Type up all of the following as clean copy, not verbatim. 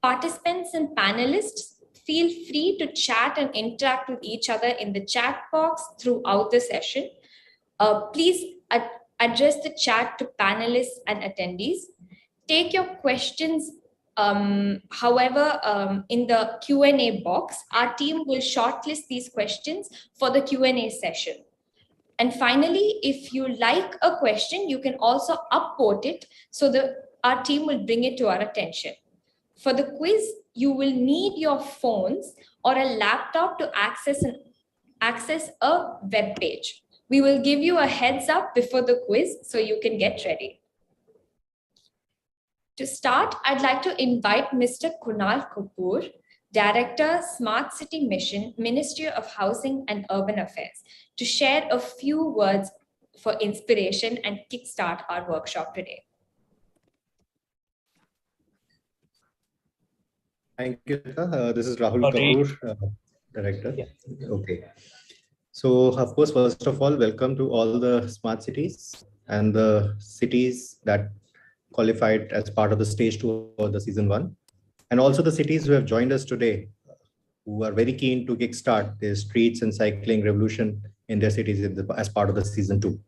Participants and panelists, feel free to chat and interact with each other in the chat box throughout the session. Please address the chat to panelists and attendees. Take your questions, however, in the Q&A box. Our team will shortlist these questions for the Q&A session. And finally, if you like a question, you can also upvote it so that our team will bring it to our attention. For the quiz, you will need your phones or a laptop to access a web page. We will give you a heads up before the quiz so you can get ready. To start, I'd like to invite Mr. Kunal Kapoor, Director, Smart City Mission, Ministry of Housing and Urban Affairs, to share a few words for inspiration and kickstart our workshop today. Thank you. This is Rahul Kapoor, Director. Yeah. Okay. So, of course, first of all, welcome to all the smart cities and the cities that qualified as part of the stage 2 of the season 1. And also the cities who have joined us today, who are very keen to kickstart the streets and cycling revolution in their cities as part of the season 2.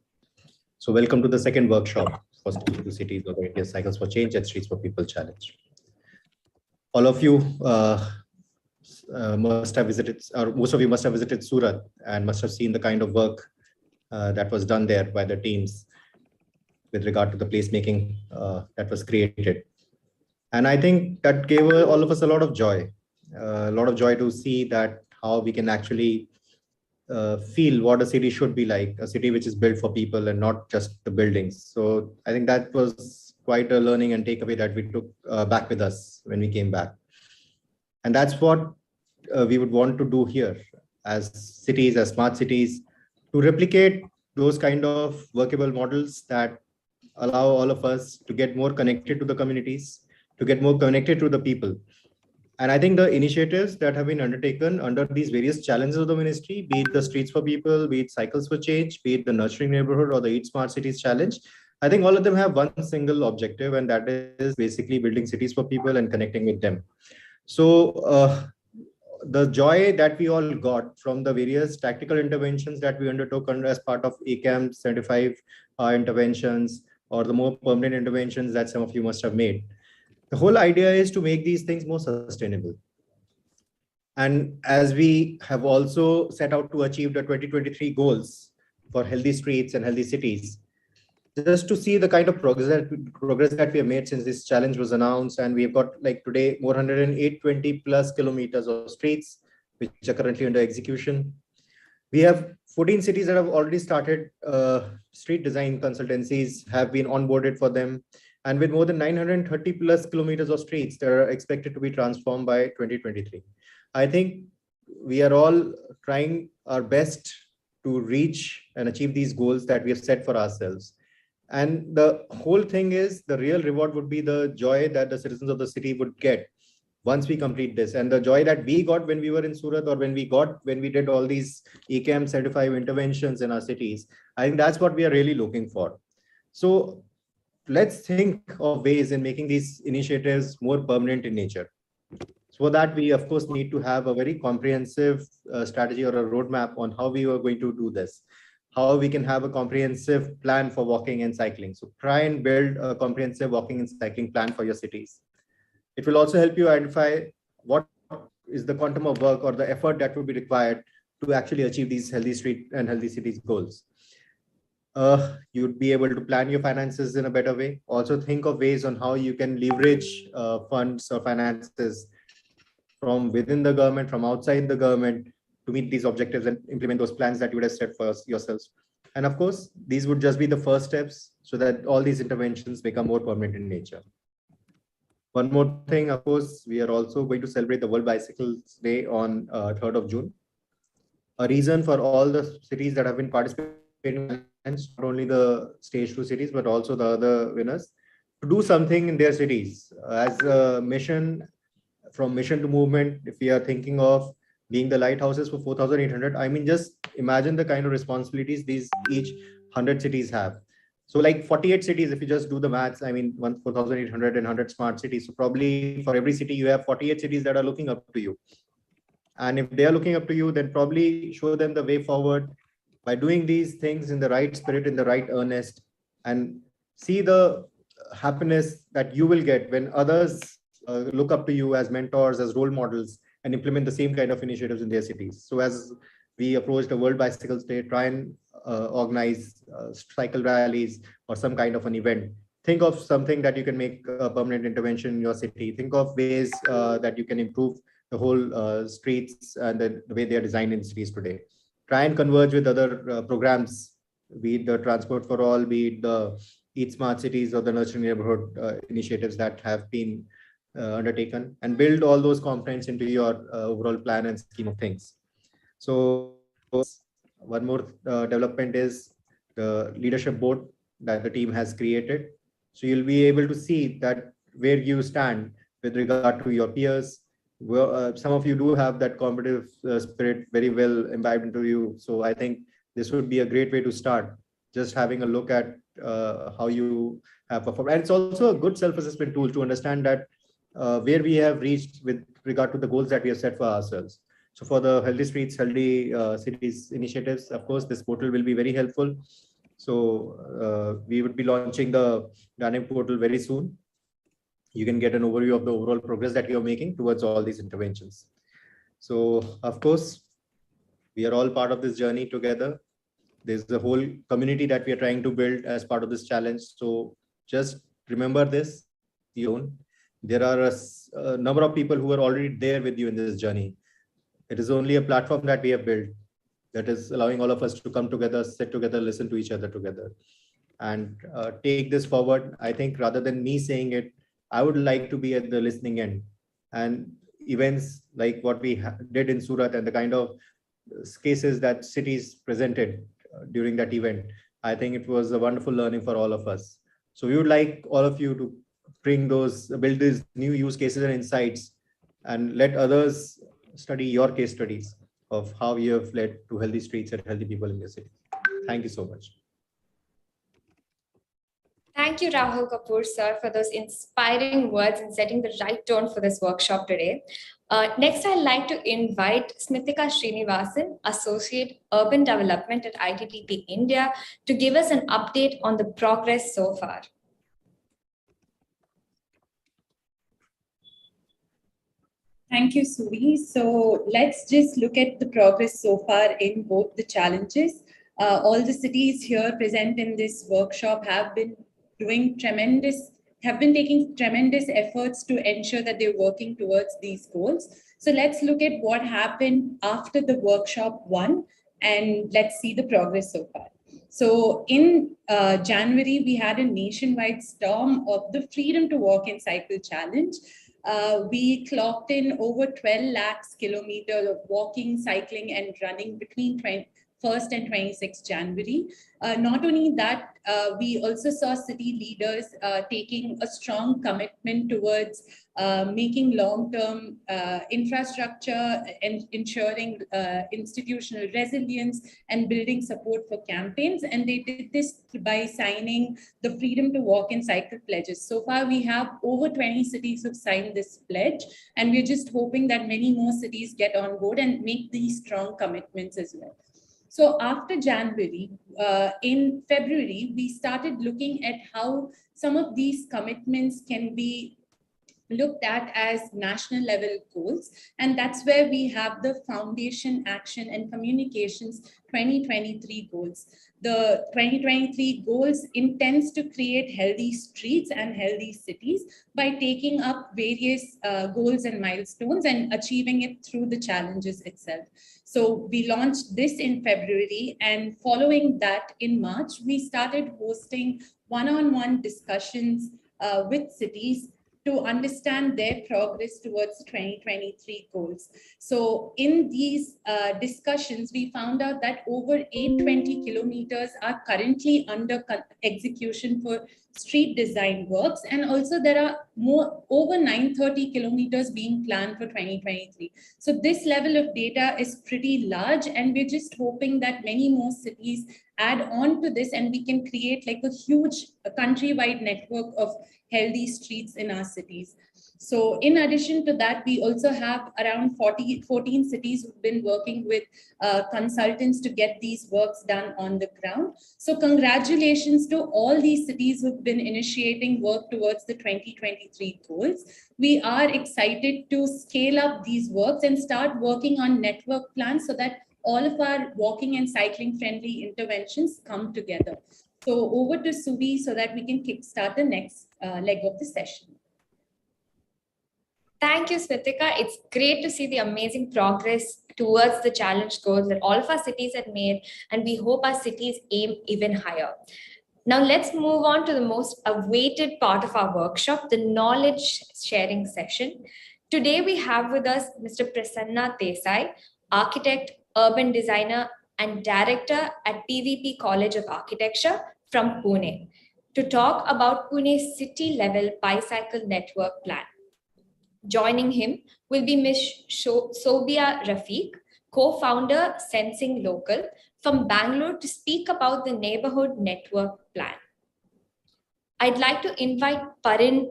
So welcome to the second workshop for stage 2 cities of the India Cycles for Change at Streets for People Challenge. All of you must have visited, or most of you must have visited Surat and must have seen the kind of work that was done there by the teams with regard to the placemaking that was created. And I think that gave all of us a lot of joy to see that how we can actually feel what a city should be like, a city which is built for people and not just the buildings. So I think that was quite a learning and takeaway that we took back with us when we came back. And that's what we would want to do here as cities, as smart cities, to replicate those kind of workable models that allow all of us to get more connected to the communities, to get more connected to the people. And I think the initiatives that have been undertaken under these various challenges of the ministry, be it the Streets for People, be it Cycles for Change, be it the Nurturing Neighborhood or the Eat Smart Cities Challenge, I think all of them have one single objective, and that is basically building cities for people and connecting with them. So the joy that we all got from the various tactical interventions that we undertook as part of ACAM 75 interventions, or the more permanent interventions that some of you must have made. The whole idea is to make these things more sustainable. And as we have also set out to achieve the 2023 goals for healthy streets and healthy cities, just to see the kind of progress that we have made since this challenge was announced, and we've got like today more 120 plus kilometers of streets which are currently under execution. We have 14 cities that have already started street design consultancies, have been onboarded for them, and with more than 930 plus kilometers of streets that are expected to be transformed by 2023. I think we are all trying our best to reach and achieve these goals that we have set for ourselves. And the whole thing is, the real reward would be the joy that the citizens of the city would get once we complete this. And the joy that we got when we were in Surat, or when we did all these ECAM certified interventions in our cities, I think that's what we are really looking for. So let's think of ways in making these initiatives more permanent in nature. So for that, we of course need to have a very comprehensive strategy or a roadmap on how we are going to do this, how we can have a comprehensive plan for walking and cycling. So try and build a comprehensive walking and cycling plan for your cities. It will also help you identify what is the quantum of work or the effort that would be required to actually achieve these healthy street and healthy cities goals. You'd be able to plan your finances in a better way. Also think of ways on how you can leverage funds or finances from within the government, from outside the government, to meet these objectives and implement those plans that you would have set for yourselves. And of course, these would just be the first steps so that all these interventions become more permanent in nature. One more thing, of course, we are also going to celebrate the World Bicycles Day on 3rd of June. A reason for all the cities that have been participating, not only the stage 2 cities, but also the other winners, to do something in their cities. As a mission, from mission to movement, if we are thinking of being the lighthouses for 4,800, I mean, just imagine the kind of responsibilities these each 100 cities have. So like 48 cities, if you just do the maths, I mean, 4,800 and 100 smart cities. So probably for every city, you have 48 cities that are looking up to you. And if they are looking up to you, then probably show them the way forward by doing these things in the right spirit, in the right earnest, and see the happiness that you will get when others look up to you as mentors, as role models, and implement the same kind of initiatives in their cities. So as we approach the World Bicycle Day, try and organize cycle rallies or some kind of an event. Think of something that you can make a permanent intervention in your city. Think of ways that you can improve the whole streets and the way they are designed in cities today. Try and converge with other programs, be it the Transport for All, be it the Eat Smart Cities or the Nurturing Neighborhood initiatives that have been undertaken, and build all those components into your overall plan and scheme of things. So one more development is the leadership board that the team has created. So you'll be able to see that where you stand with regard to your peers. Well, some of you do have that competitive spirit very well imbibed into you. So I think this would be a great way to start, just having a look at how you have performed. And it's also a good self-assessment tool to understand that where we have reached with regard to the goals that we have set for ourselves. So for the Healthy Streets, Healthy Cities initiatives, of course, this portal will be very helpful. So we would be launching the dynamic portal very soon. You can get an overview of the overall progress that you're making towards all these interventions. So of course, we are all part of this journey together. There's a whole community that we are trying to build as part of this challenge. So just remember this, there are a number of people who are already there with you in this journey. It is only a platform that we have built that is allowing all of us to come together, sit together, listen to each other together, and take this forward. I think rather than me saying it, I would like to be at the listening end, and events like what we did in Surat and the kind of cases that cities presented during that event, I think it was a wonderful learning for all of us. So we would like all of you to build these new use cases and insights, and let others study your case studies of how you have led to healthy streets and healthy people in your city. Thank you so much. Thank you, Rahul Kapoor, sir, for those inspiring words and setting the right tone for this workshop today. Next, I'd like to invite Smithika Srinivasan, Associate Urban Development at ITTP India, to give us an update on the progress so far. Thank you, Suri. So let's just look at the progress so far in both the challenges. All the cities here present in this workshop have been taking tremendous efforts to ensure that they're working towards these goals. So let's look at what happened after the workshop 1, and let's see the progress so far. So in January, we had a nationwide storm of the Freedom to Walk and Cycle Challenge. We clocked in over 12 lakhs kilometers of walking, cycling, and running between 1st and 26th January. Not only that, we also saw city leaders taking a strong commitment towards making long-term infrastructure and ensuring institutional resilience and building support for campaigns. And they did this by signing the Freedom to Walk and Cycle pledges. So far, we have over 20 cities who've signed this pledge, and we're just hoping that many more cities get on board and make these strong commitments as well. So after January, in February, we started looking at how some of these commitments can be looked at as national level goals. And that's where we have the Foundation Action and Communications 2023 goals. The 2023 goals intends to create healthy streets and healthy cities by taking up various goals and milestones and achieving it through the challenges itself. So we launched this in February, and following that in March, we started hosting one-on-one discussions with cities to understand their progress towards 2023 goals. So in these discussions, we found out that over 820 kilometers are currently under execution for street design works. And also there are over 930 kilometers being planned for 2023. So this level of data is pretty large, and we're just hoping that many more cities add on to this, and we can create like a huge countrywide network of healthy streets in our cities. So in addition to that, we also have around 14 cities who've been working with consultants to get these works done on the ground. So congratulations to all these cities who've been initiating work towards the 2023 goals. We are excited to scale up these works and start working on network plans so that all of our walking and cycling friendly interventions come together. So over to Subi so that we can kickstart the next leg of the session. Thank you, Smritika. It's great to see the amazing progress towards the challenge goals that all of our cities have made, and we hope our cities aim even higher. Now let's move on to the most awaited part of our workshop, the knowledge sharing session. Today we have with us Mr. Prasanna Desai, architect, urban designer, and director at PVP College of Architecture from Pune, to talk about Pune's city-level bicycle network plan. Joining him will be Ms. Sobia Rafiq, co-founder Sensing Local from Bangalore, to speak about the neighborhood network plan. I'd like to invite Parin,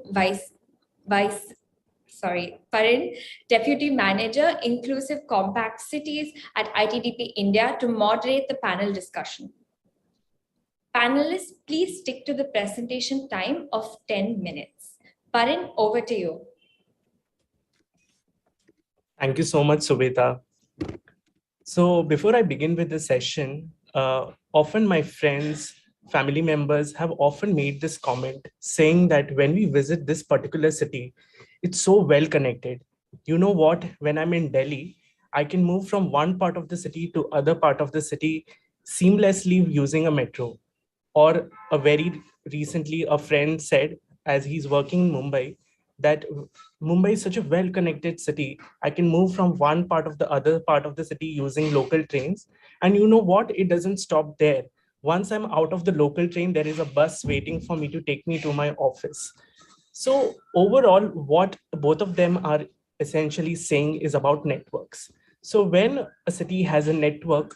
Deputy Manager, Inclusive Compact Cities at ITDP India, to moderate the panel discussion. Panelists, please stick to the presentation time of 10 minutes. Parin, over to you. Thank you so much, Subeta. So before I begin with the session, often my friends, family members have often made this comment saying that when we visit this particular city, it's so well connected. You know what, when I'm in Delhi, I can move from one part of the city to other part of the city seamlessly using a metro. Or very recently, a friend said, as he's working in Mumbai, that Mumbai is such a well-connected city. I can move from one part of the other part of the city using local trains. And you know what? It doesn't stop there. Once I'm out of the local train, there is a bus waiting for me to take me to my office. So overall, what both of them are essentially saying is about networks. So when a city has a network,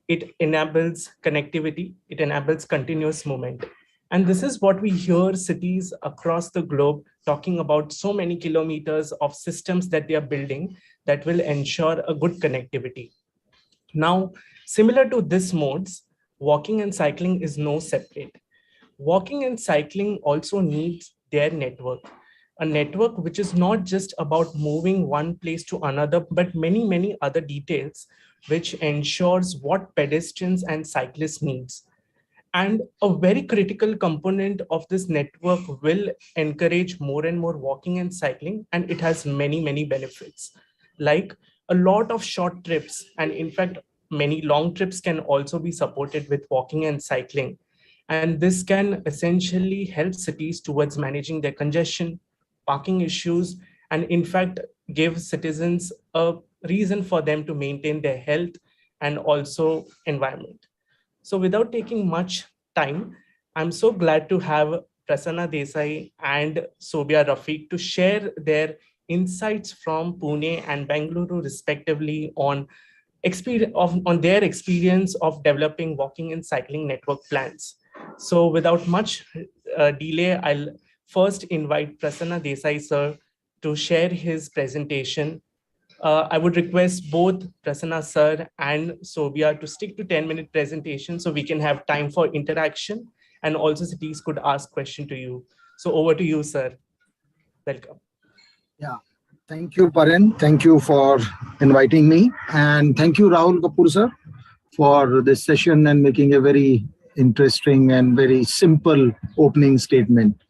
it enables connectivity, it enables continuous movement. And this is what we hear cities across the globe talking about, so many kilometers of systems that they are building that will ensure a good connectivity. Now, similar to this modes, walking and cycling is no separate. Walking and cycling also needs their network, a network which is not just about moving one place to another, but many, many other details which ensures what pedestrians and cyclists needs. And a very critical component of this network will encourage more and more walking and cycling, and it has many, many benefits, like a lot of short trips. And in fact, many long trips can also be supported with walking and cycling. And this can essentially help cities towards managing their congestion, parking issues, and in fact, give citizens a reason for them to maintain their health and also environment. So without taking much time, I'm so glad to have Prasanna Desai and Sobia Rafiq to share their insights from Pune and Bangalore respectively on their experience of developing walking and cycling network plans. So without much delay, I'll first invite Prasanna Desai sir to share his presentation. I would request both Prasanna sir and Sobia to stick to 10-minute presentation so we can have time for interaction, and also cities could ask question to you. So over to you, sir. Welcome. Yeah, thank you, Parin. Thank you for inviting me. And thank you, Rahul Kapoor sir, for this session and making a very interesting and very simple opening statement.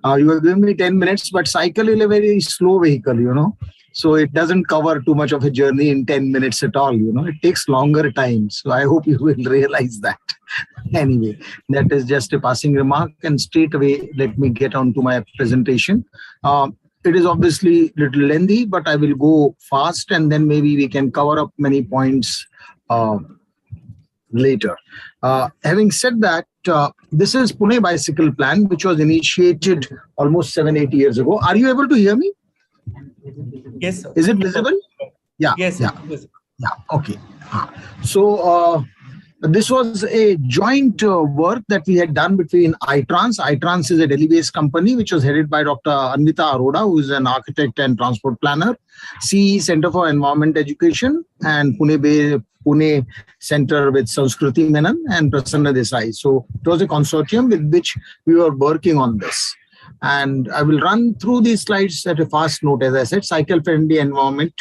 You have given me 10 minutes, but cycle is a very slow vehicle, you know. So it doesn't cover too much of a journey in 10 minutes at all, you know. It takes longer time. So I hope you will realize that. Anyway, that is just a passing remark. And straight away, let me get on to my presentation. It is obviously a little lengthy, but I will go fast and then maybe we can cover up many points later. Having said that, this is Pune Bicycle Plan, which was initiated almost 7-8 years ago. Are you able to hear me? Yes, sir. Is it visible? Yeah. Yes, Yeah. yes. Yeah. Okay. So this was a joint work that we had done between iTrans. iTrans is a Delhi-based company which was headed by Dr. Anvita Arora, who is an architect and transport planner, CE Center for Environment Education, and Pune Center with Sanskriti Menon and Prasanna Desai. So it was a consortium with which we were working on this. And I will run through these slides at a fast note. As I said, cycle-friendly environment.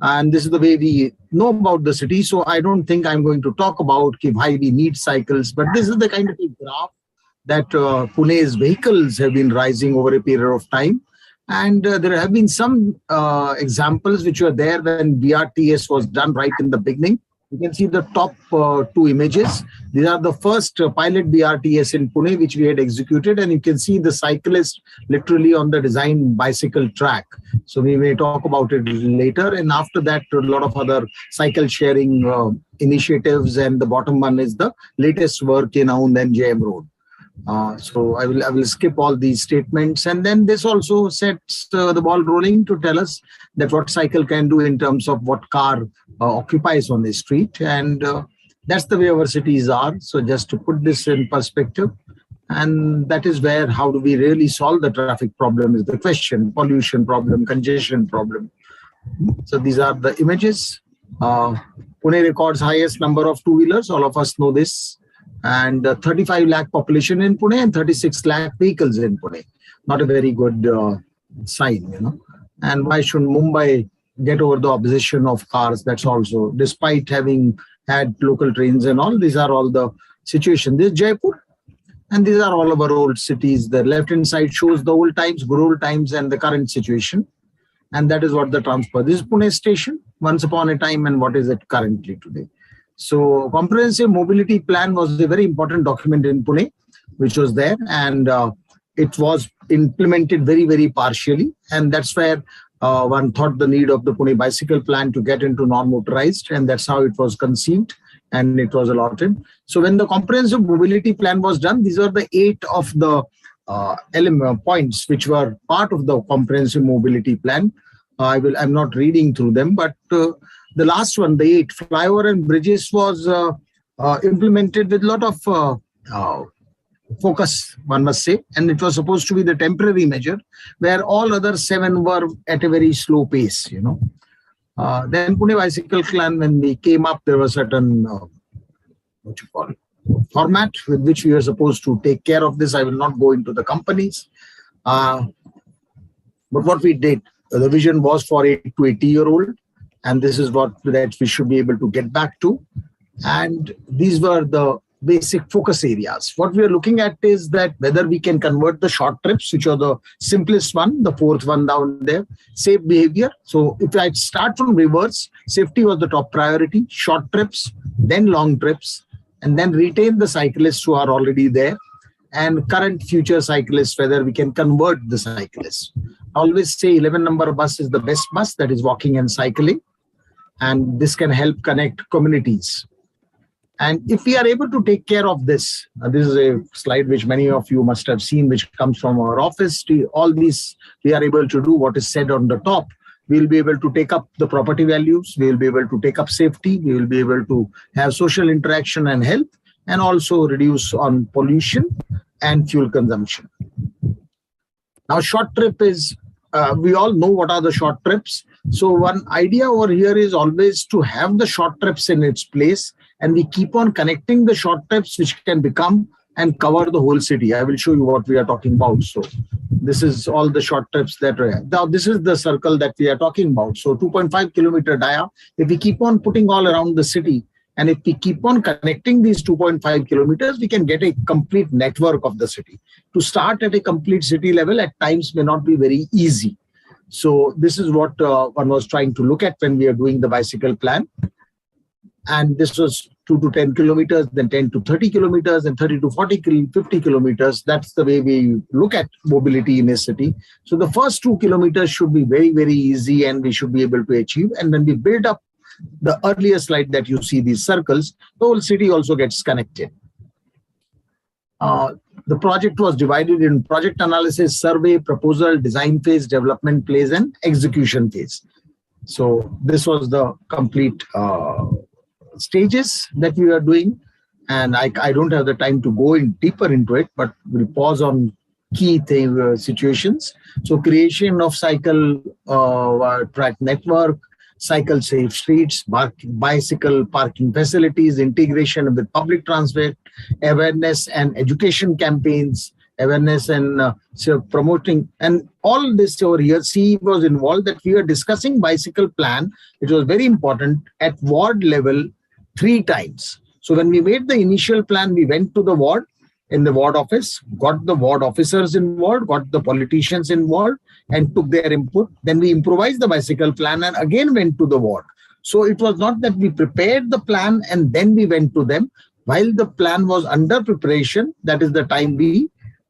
And this is the way we know about the city. So I don't think I'm going to talk about why we need cycles, but this is the kind of a graph that Pune's vehicles have been rising over a period of time. And there have been some examples which were there when BRTS was done right in the beginning. You can see the top two images. These are the first pilot BRTS in Pune, which we had executed. And you can see the cyclist literally on the design bicycle track. So we may talk about it later. And after that, a lot of other cycle sharing initiatives. And the bottom one is the latest work in Aund and JM Road. So I will skip all these statements, and then this also sets the ball rolling to tell us that what cycle can do in terms of what car occupies on the street, and that's the way our cities are. So just to put this in perspective, and that is where how do we really solve the traffic problem is the question: pollution problem, congestion problem. So these are the images. Pune records highest number of two-wheelers. All of us know this. And 35 lakh population in Pune and 36 lakh vehicles in Pune. Not a very good sign, you know. And why should Mumbai get over the opposition of cars? That's also, despite having had local trains and all, these are all the situations. This is Jaipur, and these are all of our old cities. The left-hand side shows the old times, good old times, and the current situation. And that is what the transfer. This is Pune station, once upon a time, and what is it currently today. So comprehensive mobility plan was a very important document in Pune, which was there, and it was implemented very, very partially. And that's where one thought the need of the Pune bicycle plan to get into non-motorized, and that's how it was conceived and it was allotted. So when the comprehensive mobility plan was done, these are the 8 of the points which were part of the comprehensive mobility plan. I'm not reading through them, but the last one, the 8, flyover and bridges, was implemented with a lot of focus, one must say, and it was supposed to be the temporary measure, where all other 7 were at a very slow pace, you know. Then Pune bicycle plan, when we came up, there was certain format with which we were supposed to take care of this. I will not go into the companies, but what we did, the vision was for 8 to 80-year-old. And this is what that we should be able to get back to. And these were the basic focus areas. What we are looking at is that whether we can convert the short trips, which are the simplest one, the 4th one down there, safe behavior. So if I start from reverse, safety was the top priority, short trips, then long trips, and then retain the cyclists who are already there, and current future cyclists, whether we can convert the cyclists. I always say 11 number bus is the best bus, that is walking and cycling. And this can help connect communities. And if we are able to take care of this, this is a slide which many of you must have seen, which comes from our office. All these, we are able to do what is said on the top. We will be able to take up the property values. We will be able to take up safety. We will be able to have social interaction and health, and also reduce on pollution and fuel consumption. Now, short trip is, we all know what are the short trips. So one idea over here is always to have the short trips in its place, and we keep on connecting the short trips which can become and cover the whole city. I will show you what we are talking about. So this is all the short trips that are. Now this is the circle that we are talking about. So 2.5 kilometer dia. If we keep on putting all around the city, and if we keep on connecting these 2.5 kilometers, we can get a complete network of the city. To start at a complete city level at times may not be very easy. So this is what one was trying to look at when we are doing the bicycle plan. And this was 2 to 10 kilometers, then 10 to 30 kilometers, and 30 to 50 kilometers. That's the way we look at mobility in a city. So the first 2 kilometers should be very, very easy, and we should be able to achieve. And when we build up the earlier slide that you see, these circles, the whole city also gets connected. the project was divided in project analysis, survey, proposal, design phase, development phase, and execution phase. So this was the complete stages that we are doing. And I don't have the time to go in deeper into it, but we'll pause on key situations. So creation of cycle track network, cycle safe streets, bicycle parking facilities, integration with public transport, awareness and education campaigns, awareness and promoting, and all this over here. CE was involved that we were discussing bicycle plan. It was very important at ward level 3 times. So when we made the initial plan, we went to the ward, in the ward office, got the ward officers involved, got the politicians involved, and took their input. Then we improvised the bicycle plan and again went to the ward. So it was not that we prepared the plan and then we went to them. While the plan was under preparation, that is the time we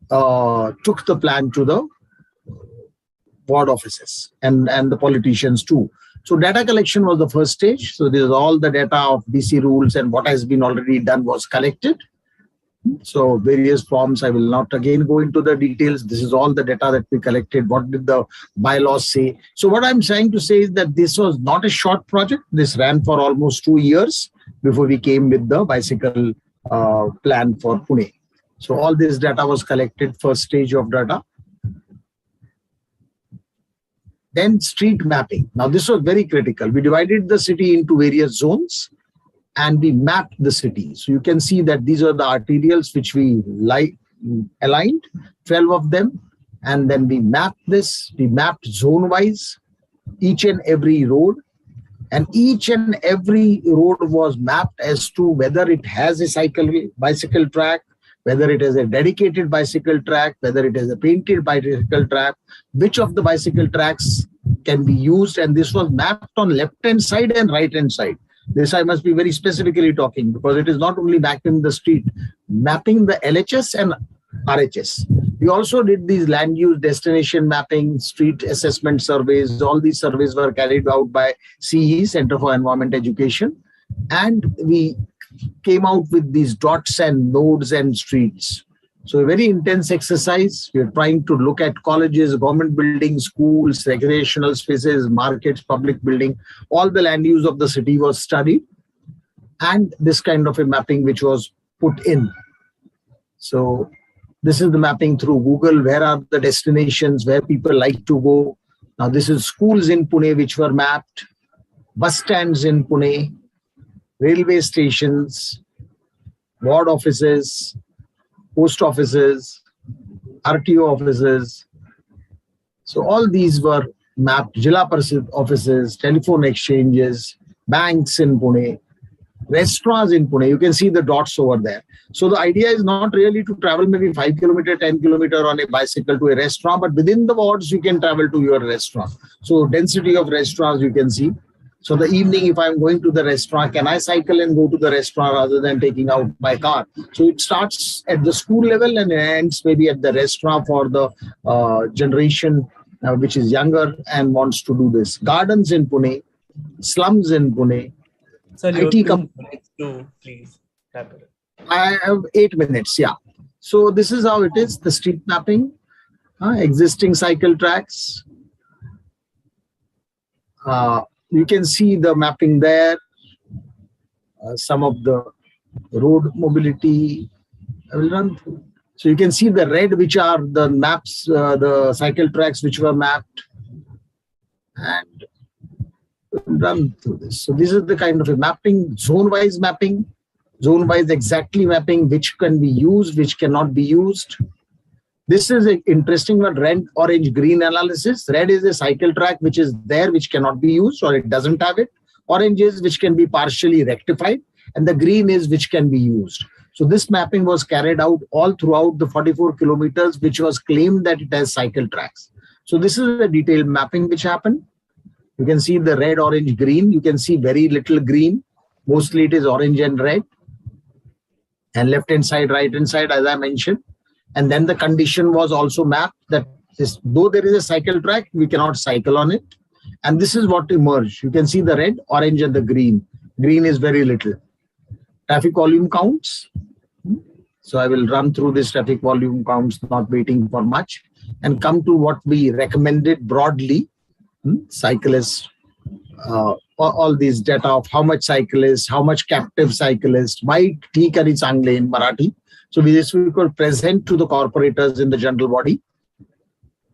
took the plan to the ward offices and the politicians too. So data collection was the first stage. So this is all the data of DC rules and what has been already done was collected. So various forms, I will not again go into the details. This is all the data that we collected. What did the bylaws say? So what I'm trying to say is that this was not a short project. This ran for almost 2 years before we came with the bicycle plan for Pune. So all this data was collected, first stage of data. Then street mapping. Now this was very critical. We divided the city into various zones and we mapped the city. So you can see that these are the arterials which we aligned, 12 of them. And then we mapped this, we mapped zone wise, each and every road. And each and every road was mapped as to whether it has a bicycle track, whether it has a dedicated bicycle track, whether it has a painted bicycle track, which of the bicycle tracks can be used. And this was mapped on left-hand side and right-hand side. This I must be very specifically talking because it is not only mapping the street, mapping the LHS and RHS. We also did these land use destination mapping, street assessment surveys. All these surveys were carried out by CE, Center for Environment Education. And we came out with these dots and nodes and streets. So a very intense exercise. We are trying to look at colleges, government buildings, schools, recreational spaces, markets, public building. All the land use of the city was studied. And this kind of a mapping which was put in. So this is the mapping through Google. Where are the destinations where people like to go? Now this is schools in Pune which were mapped, bus stands in Pune, railway stations, ward offices, post offices, RTO offices. So all these were mapped, Jilla Parishad offices, telephone exchanges, banks in Pune, restaurants in Pune. You can see the dots over there. So the idea is not really to travel maybe 5 kilometers, 10 kilometers on a bicycle to a restaurant, but within the wards you can travel to your restaurant. So density of restaurants you can see. So the evening, if I'm going to the restaurant, can I cycle and go to the restaurant rather than taking out my car? So it starts at the school level and ends maybe at the restaurant for the generation which is younger and wants to do this. Gardens in Pune, slums in Pune. So IT please wrap it up. I have 8 minutes, yeah. So this is how it is, the street mapping, existing cycle tracks. You can see the mapping there, some of the road mobility. I will run through. So you can see the red, which are the maps, the cycle tracks which were mapped. And run through this. So this is the kind of a mapping, zone-wise exactly mapping, which can be used, which cannot be used. This is an interesting one, red, orange, green analysis. Red is a cycle track which is there, which cannot be used or it doesn't have it. Orange is which can be partially rectified and the green is which can be used. So this mapping was carried out all throughout the 44 kilometers, which was claimed that it has cycle tracks. So this is a detailed mapping which happened. You can see the red, orange, green. You can see very little green. Mostly it is orange and red. And left-hand side, right-hand side, as I mentioned. And then the condition was also mapped that though there is a cycle track, we cannot cycle on it. And this is what emerged. You can see the red, orange, and the green. Green is very little. Traffic volume counts. So I will run through this traffic volume counts, not waiting for much, and come to what we recommended broadly. Cyclists, all these data of how much cyclists, how much captive cyclists, why theek ari changle in Marathi. So we could present to the corporators in the general body.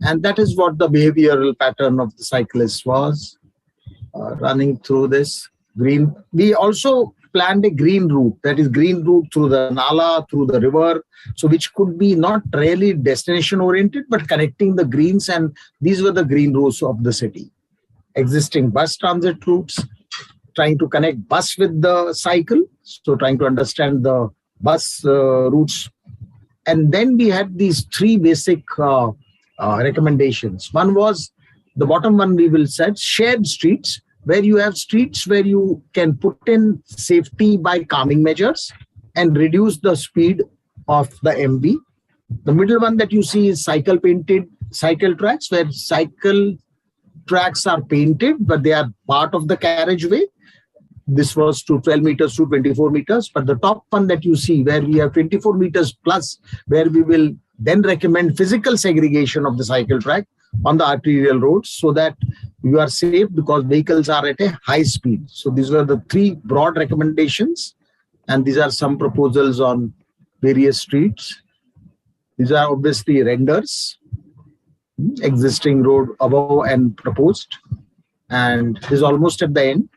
And that is what the behavioral pattern of the cyclists was. Running through this green. We also planned a green route, that is green route through the Nala, through the river, so which could be not really destination oriented, but connecting the greens, and these were the green routes of the city. Existing bus transit routes, trying to connect bus with the cycle, so trying to understand the bus routes. And then we had these three basic recommendations. One was, the bottom one we will set, shared streets, where you have streets where you can put in safety by calming measures and reduce the speed of the MB. The middle one that you see is cycle painted cycle tracks, where cycle tracks are painted, but they are part of the carriageway. This was to 12 meters to 24 meters. But the top one that you see, where we have 24 meters plus, where we will then recommend physical segregation of the cycle track on the arterial roads, so that you are safe because vehicles are at a high speed. So these were the three broad recommendations. And these are some proposals on various streets. These are obviously renders, existing road above and proposed. And this is almost at the end.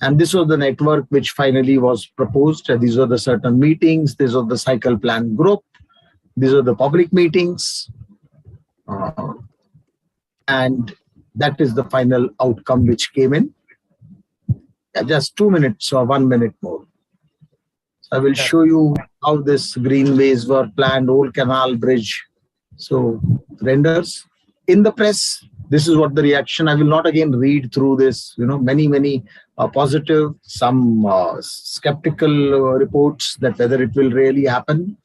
And this was the network which finally was proposed. These are the certain meetings. These are the cycle plan group. These are the public meetings. And that is the final outcome which came in. Just 2 minutes or 1 minute more. So I will show you how this greenways were planned, Old Canal Bridge. So renders in the press. This is what the reaction. I will not again read through this. Many positive, some skeptical reports that whether it will really happen.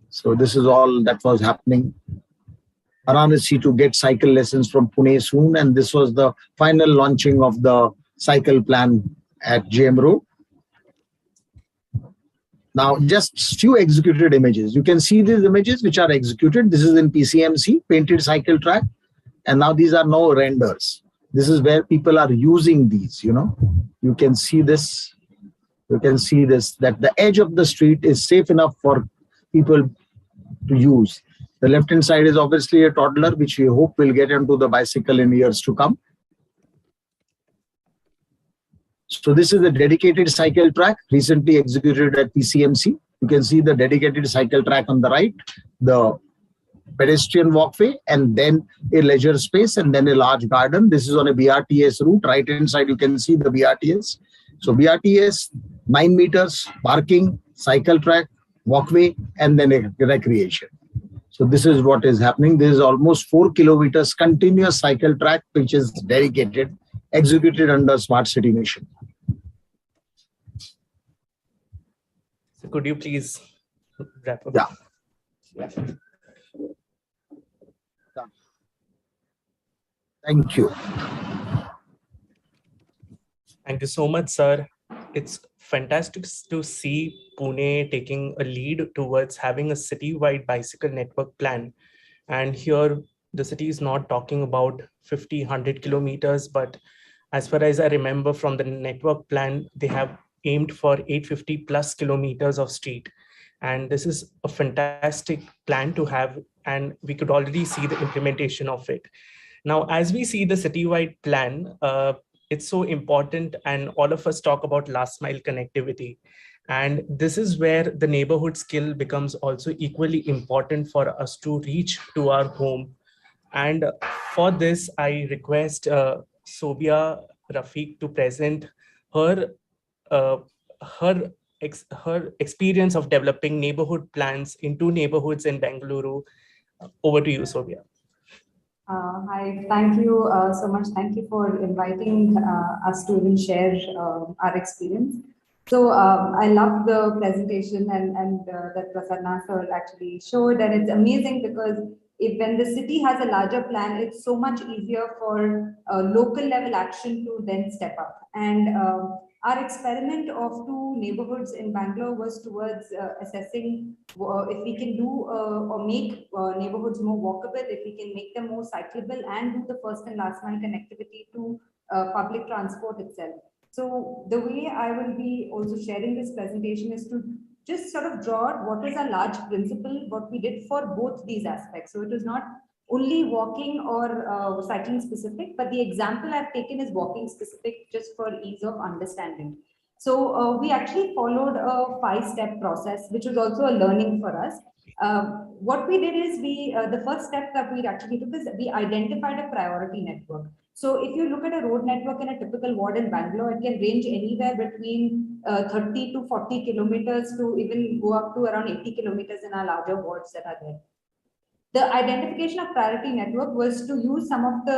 So this is all that was happening. Varanasi to get cycle lessons from Pune soon, and this was the final launching of the cycle plan at JM Road. Now, just few executed images. You can see these images which are executed. This is in PCMC, painted cycle track, and now these are no renders. This is where people are using these. You can see this. You can see this, that the edge of the street is safe enough for people to use. The left-hand side is obviously a toddler, which we hope will get into the bicycle in years to come. So this is a dedicated cycle track recently executed at PCMC. You can see the dedicated cycle track on the right, the pedestrian walkway, and then a leisure space, and then a large garden. This is on a BRTS route. Right-hand side, you can see the BRTS. So BRTS, 9 meters, parking, cycle track, walkway, and then a recreation. So this is what is happening. This is almost 4 kilometers continuous cycle track, which is dedicated, executed under Smart City Mission. So could you please wrap up? Yeah. Thank you. Thank you so much, sir. It's fantastic to see Pune taking a lead towards having a citywide bicycle network plan. And here, the city is not talking about 50, 100 kilometers, but as far as I remember from the network plan, they have aimed for 850 plus kilometers of street. And this is a fantastic plan to have, and we could already see the implementation of it. Now, as we see the citywide plan, it's so important, and all of us talk about last mile connectivity. And this is where the neighborhood skill becomes also equally important for us to reach to our home. And for this, I request Sobia Rafiq to present her experience of developing neighborhood plans in 2 neighborhoods in Bengaluru. Over to you, Sobia. Hi, thank you so much. Thank you for inviting us to even share our experience. So I love the presentation and that Prasanna sir actually showed, and it's amazing because when the city has a larger plan, it's so much easier for local level action to then step up. And Our experiment of 2 neighborhoods in Bangalore was towards assessing if we can do or make neighborhoods more walkable, if we can make them more cyclable, and do the first and last mile connectivity to public transport itself. So the way I will be also sharing this presentation is to just sort of draw out what is a large principle, what we did for both these aspects. So it is not only walking or cycling specific, but the example I've taken is walking specific just for ease of understanding. So we actually followed a 5-step process, which was also a learning for us. What we did is the first step that we actually took is we identified a priority network. So if you look at a road network in a typical ward in Bangalore, it can range anywhere between 30 to 40 kilometers to even go up to around 80 kilometers in our larger wards that are there. The identification of priority network was to use some of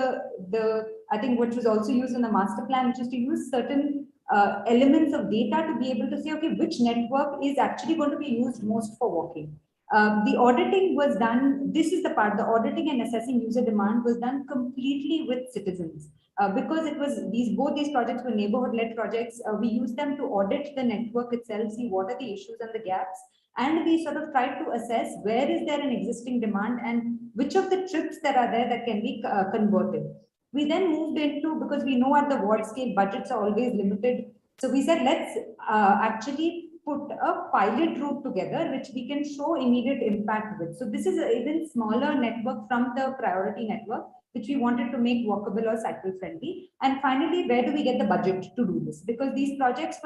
I think which was also used in the master plan, which is to use certain elements of data to be able to say, okay, which network is actually going to be used most for walking. The auditing was done, this is the part, the auditing and assessing user demand was done completely with citizens. Because it was both these projects were neighborhood-led projects, we used them to audit the network itself, see what are the issues and the gaps, and we sort of tried to assess where is there an existing demand and which of the trips that are there that can be converted. We then moved into, because we know at the ward scale budgets are always limited, so we said let's actually put a pilot route together which we can show immediate impact with. So this is an even smaller network from the priority network, which we wanted to make walkable or cycle friendly. And finally, where do we get the budget to do this? Because these projects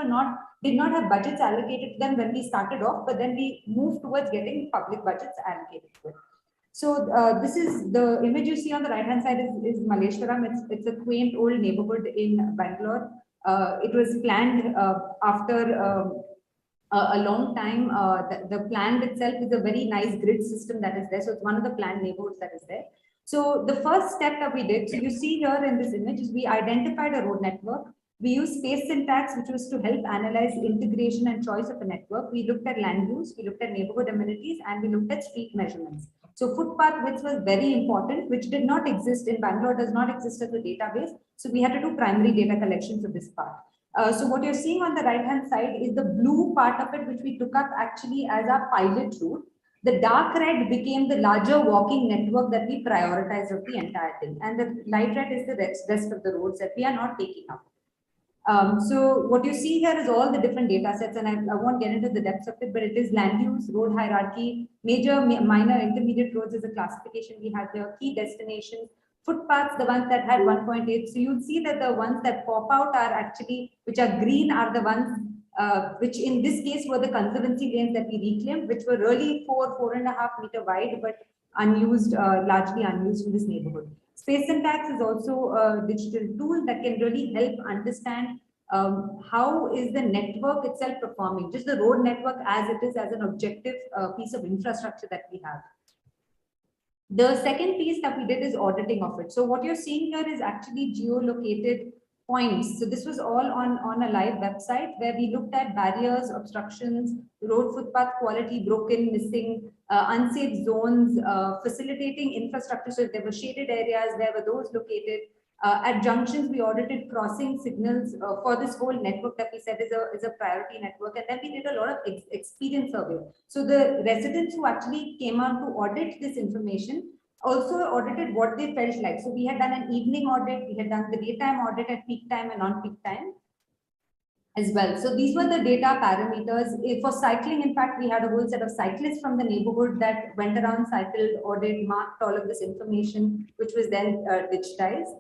did not have budgets allocated to them when we started off, but then we moved towards getting public budgets allocated to it. So this is the image you see on the right hand side is Malleshwaram. It's a quaint old neighborhood in Bangalore. It was planned after a long time. The plan itself is a very nice grid system that is there. So it's one of the planned neighborhoods that is there. So the first step that we did, so you see here in this image, is we identified a road network. We used space syntax, which was to help analyze integration and choice of a network. We looked at land use, we looked at neighborhood amenities, and we looked at street measurements. So footpath width was very important, which did not exist in Bangalore, does not exist as a database. So we had to do primary data collection for this part. So what you're seeing on the right-hand side is the blue part of it, which we took up actually as our pilot route. The dark red became the larger walking network that we prioritized of the entire thing. And the light red is the rest of the roads that we are not taking up. So what you see here is all the different data sets, and I won't get into the depths of it, but it is land use, road hierarchy, major, minor, intermediate roads is a classification we have here, key destinations, footpaths, the ones that had 1.8. So you'll see that the ones that pop out are actually, which are green, are the ones which in this case were the conservancy lanes that we reclaimed, which were really 4.5 meter wide, but unused, largely unused in this neighborhood. Space syntax is also a digital tool that can really help understand how is the network itself performing, just the road network as it is as an objective piece of infrastructure that we have. The second piece that we did is auditing of it. So what you're seeing here is actually geolocated points. So this was all on a live website where we looked at barriers, obstructions, road footpath quality, broken, missing, unsafe zones, facilitating infrastructure. So if there were shaded areas, where were those located? At junctions, we audited crossing signals for this whole network that we said is a priority network. And then we did a lot of experience survey. So the residents who actually came out to audit this information also audited what they felt like. So we had done an evening audit, we had done the daytime audit at peak time and non-peak time as well. So these were the data parameters. For cycling, in fact, we had a whole set of cyclists from the neighborhood that went around, cycled, audited, marked all of this information, which was then digitized.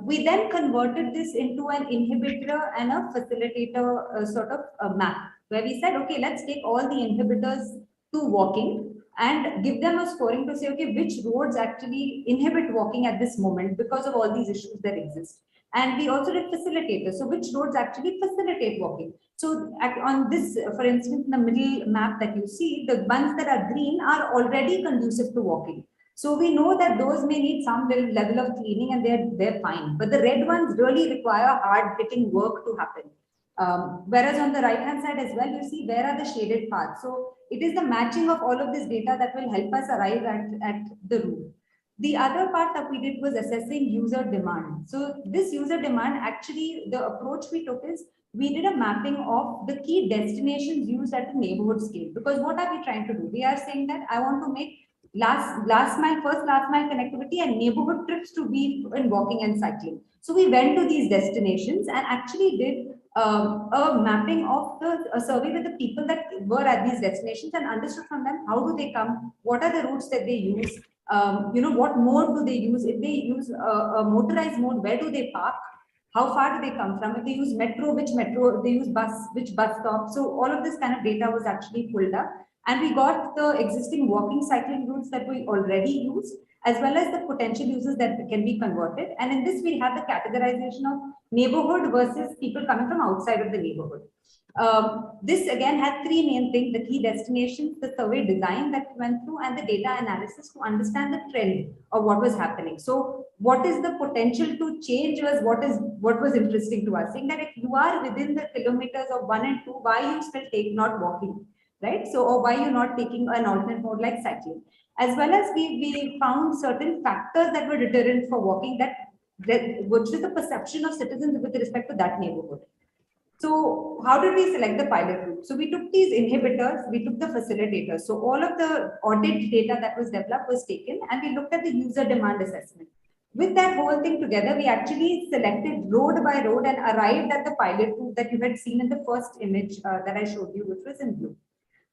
We then converted this into an inhibitor and a facilitator sort of a map, where we said, okay, let's take all the inhibitors to walking and give them a scoring to say, okay, which roads actually inhibit walking at this moment because of all these issues that exist. And we also did facilitators. So which roads actually facilitate walking? So on this, for instance, in the middle map that you see, the ones that are green are already conducive to walking. So we know that those may need some level of cleaning and they're fine. But the red ones really require hard-hitting work to happen. Whereas on the right-hand side as well, you see where are the shaded paths. So it is the matching of all of this data that will help us arrive at the route. The other part that we did was assessing user demand. So this user demand, actually, the approach we took is we did a mapping of the key destinations used at the neighborhood scale. Because what are we trying to do? We are saying that I want to make last mile connectivity and neighborhood trips to be in walking and cycling. So we went to these destinations and actually did a mapping of a survey with the people that were at these destinations and understood from them how do they come, what are the routes that they use, what mode do they use, if they use a motorized mode, where do they park, how far do they come from, if they use metro, which metro, if they use bus, which bus stop. So all of this kind of data was actually pulled up, and we got the existing walking cycling routes that we already use, as well as the potential uses that can be converted. And in this, we have the categorization of neighborhood versus people coming from outside of the neighborhood. This again had three main things: the key destinations, the survey design that we went through, and the data analysis to understand the trend of what was happening. So what is the potential to change was what was interesting to us, saying that if you are within the kilometers of 1 and 2, why you still take not walking, right? So, or why you're not taking an alternate mode like cycling. As well as we found certain factors that were deterrent for walking, which is the perception of citizens with respect to that neighborhood. So how did we select the pilot group? So we took these inhibitors, we took the facilitators. So all of the audit data that was developed was taken, and we looked at the user demand assessment. With that whole thing together, we actually selected road by road and arrived at the pilot route that you had seen in the first image that I showed you, which was in blue.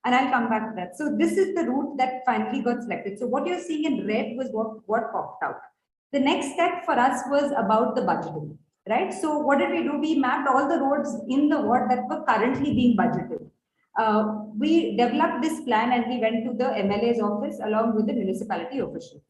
And I'll come back to that. So this is the route that finally got selected. So what you're seeing in red was what popped out. The next step for us was about the budgeting. Right. So what did we do? We mapped all the roads in the ward that were currently being budgeted. We developed this plan and we went to the MLA's office along with the municipality officials.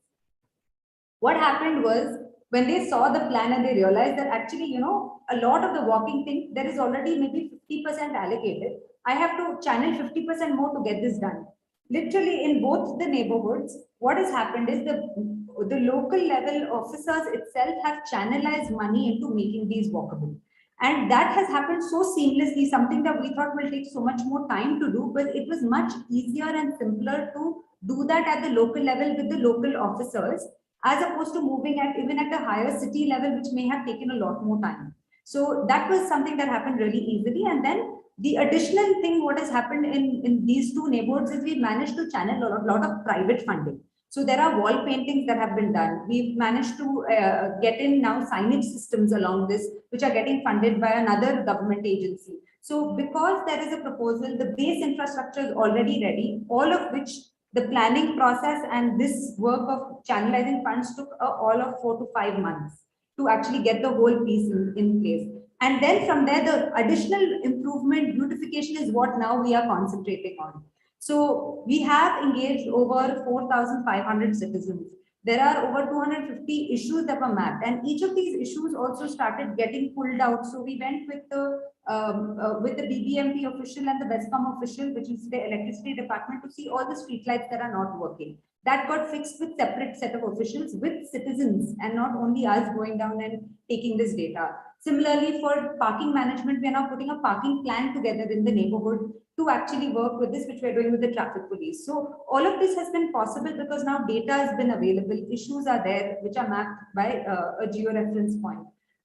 What happened was when they saw the plan and they realized that actually, a lot of the walking thing, there is already maybe 50% allocated. I have to channel 50% more to get this done. Literally in both the neighborhoods, what has happened is the local level officers itself have channelized money into making these walkable. And that has happened so seamlessly, something that we thought will take so much more time to do, but it was much easier and simpler to do that at the local level with the local officers, as opposed to moving at even at a higher city level, which may have taken a lot more time. So that was something that happened really easily. And then the additional thing, what has happened in these two neighborhoods is we managed to channel a lot of private funding. So there are wall paintings that have been done. We've managed to get in now signage systems along this, which are getting funded by another government agency. So because there is a proposal, the base infrastructure is already ready, all of which the planning process and this work of channelizing funds took all of 4 to 5 months to actually get the whole piece in place. And then from there, the additional improvement, beautification is what now we are concentrating on. So we have engaged over 4,500 citizens. There are over 250 issues that were mapped, and each of these issues also started getting pulled out. So we went with the BBMP official and the Westcom official, which is the electricity department, to see all the street lights that are not working. That got fixed with separate set of officials with citizens, and not only us going down and taking this data. Similarly, for parking management, we are now putting a parking plan together in the neighborhood to actually work with this, which we're doing with the traffic police. So all of this has been possible because now data has been available, issues are there, which are mapped by a georeference point.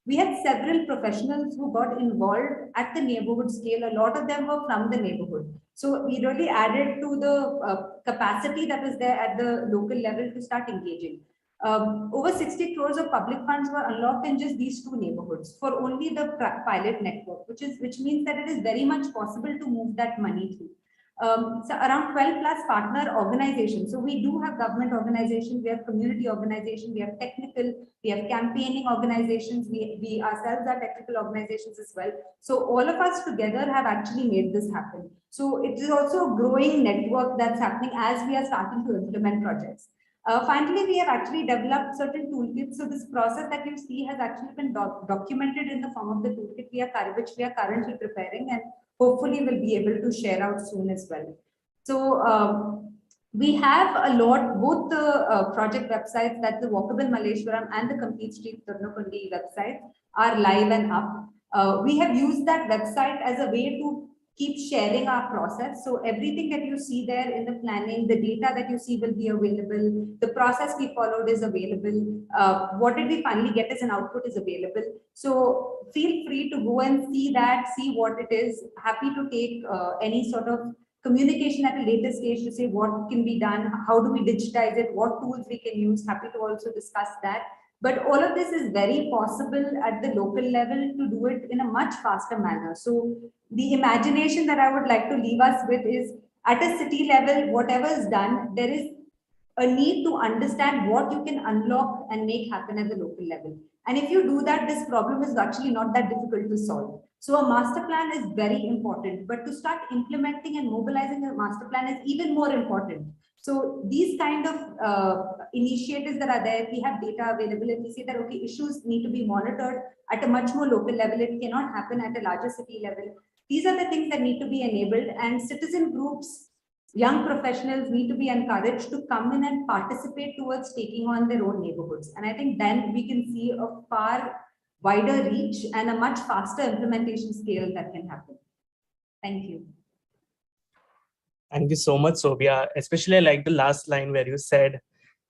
We had several professionals who got involved at the neighborhood scale. A lot of them were from the neighborhood. So we really added to the capacity that was there at the local level to start engaging. Over 60 crores of public funds were unlocked in just these two neighborhoods for only the pilot network, which means that it is very much possible to move that money through. So around 12 plus partner organizations. So we do have government organizations, we have community organizations, we have technical, we have campaigning organizations, we ourselves are technical organizations as well. So all of us together have actually made this happen. So it is also a growing network that's happening as we are starting to implement projects. Finally, we have actually developed certain toolkits. So this process that you see has actually been documented in the form of the toolkit which we are currently preparing, and hopefully we'll be able to share out soon as well. So we have a lot, both the project websites, that the Walkable Malleshwaram and the Complete Street Turnakundi website are live and up. We have used that website as a way to keep sharing our process. So everything that you see there in the planning, the data that you see will be available. The process we followed is available. What did we finally get as an output is available. So feel free to go and see that, see what it is. Happy to take any sort of communication at a later stage to say what can be done, how do we digitize it, what tools we can use. Happy to also discuss that. But all of this is very possible at the local level to do it in a much faster manner. So the imagination that I would like to leave us with is at a city level, whatever is done, there is a need to understand what you can unlock and make happen at the local level. And if you do that, this problem is actually not that difficult to solve. So a master plan is very important, but to start implementing and mobilizing a master plan is even more important. So these kind of initiatives that are there, we have data available and we say that, okay, issues need to be monitored at a much more local level. It cannot happen at a larger city level. These are the things that need to be enabled, and citizen groups, young professionals need to be encouraged to come in and participate towards taking on their own neighborhoods. And I think then we can see a far wider reach and a much faster implementation scale that can happen. Thank you. Thank you so much, Sobhya. Especially I like the last line where you said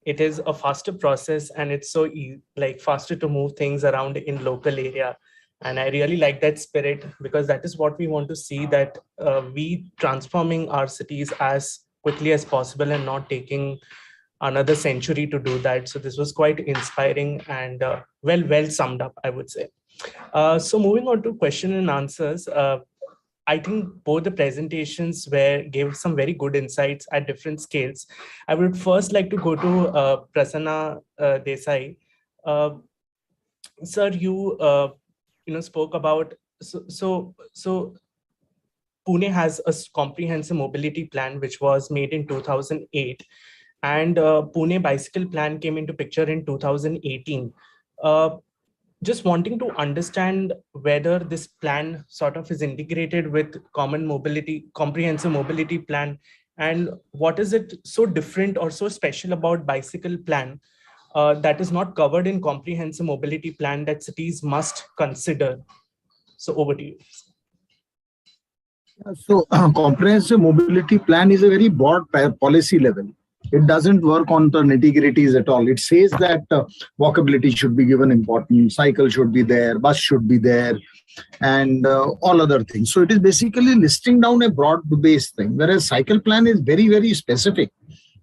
it is a faster process and it's so like faster to move things around in local area. And I really like that spirit, because that is what we want to see, that we transforming our cities as quickly as possible and not taking another century to do that. So this was quite inspiring and well summed up, I would say. So moving on to question and answers. I think both the presentations gave some very good insights at different scales. I would first like to go to Prasanna Desai. Sir, you spoke about, so Pune has a comprehensive mobility plan which was made in 2008, and Pune bicycle plan came into picture in 2018. Just wanting to understand whether this plan sort of is integrated with comprehensive mobility plan, and what is it so different or so special about bicycle plan that is not covered in comprehensive mobility plan that cities must consider? So over to you. So comprehensive mobility plan is a very broad policy level. It doesn't work on the nitty-gritties at all. It says that walkability should be given importance, cycle should be there, bus should be there, and all other things. So it is basically listing down a broad-based thing, whereas cycle plan is very, very specific.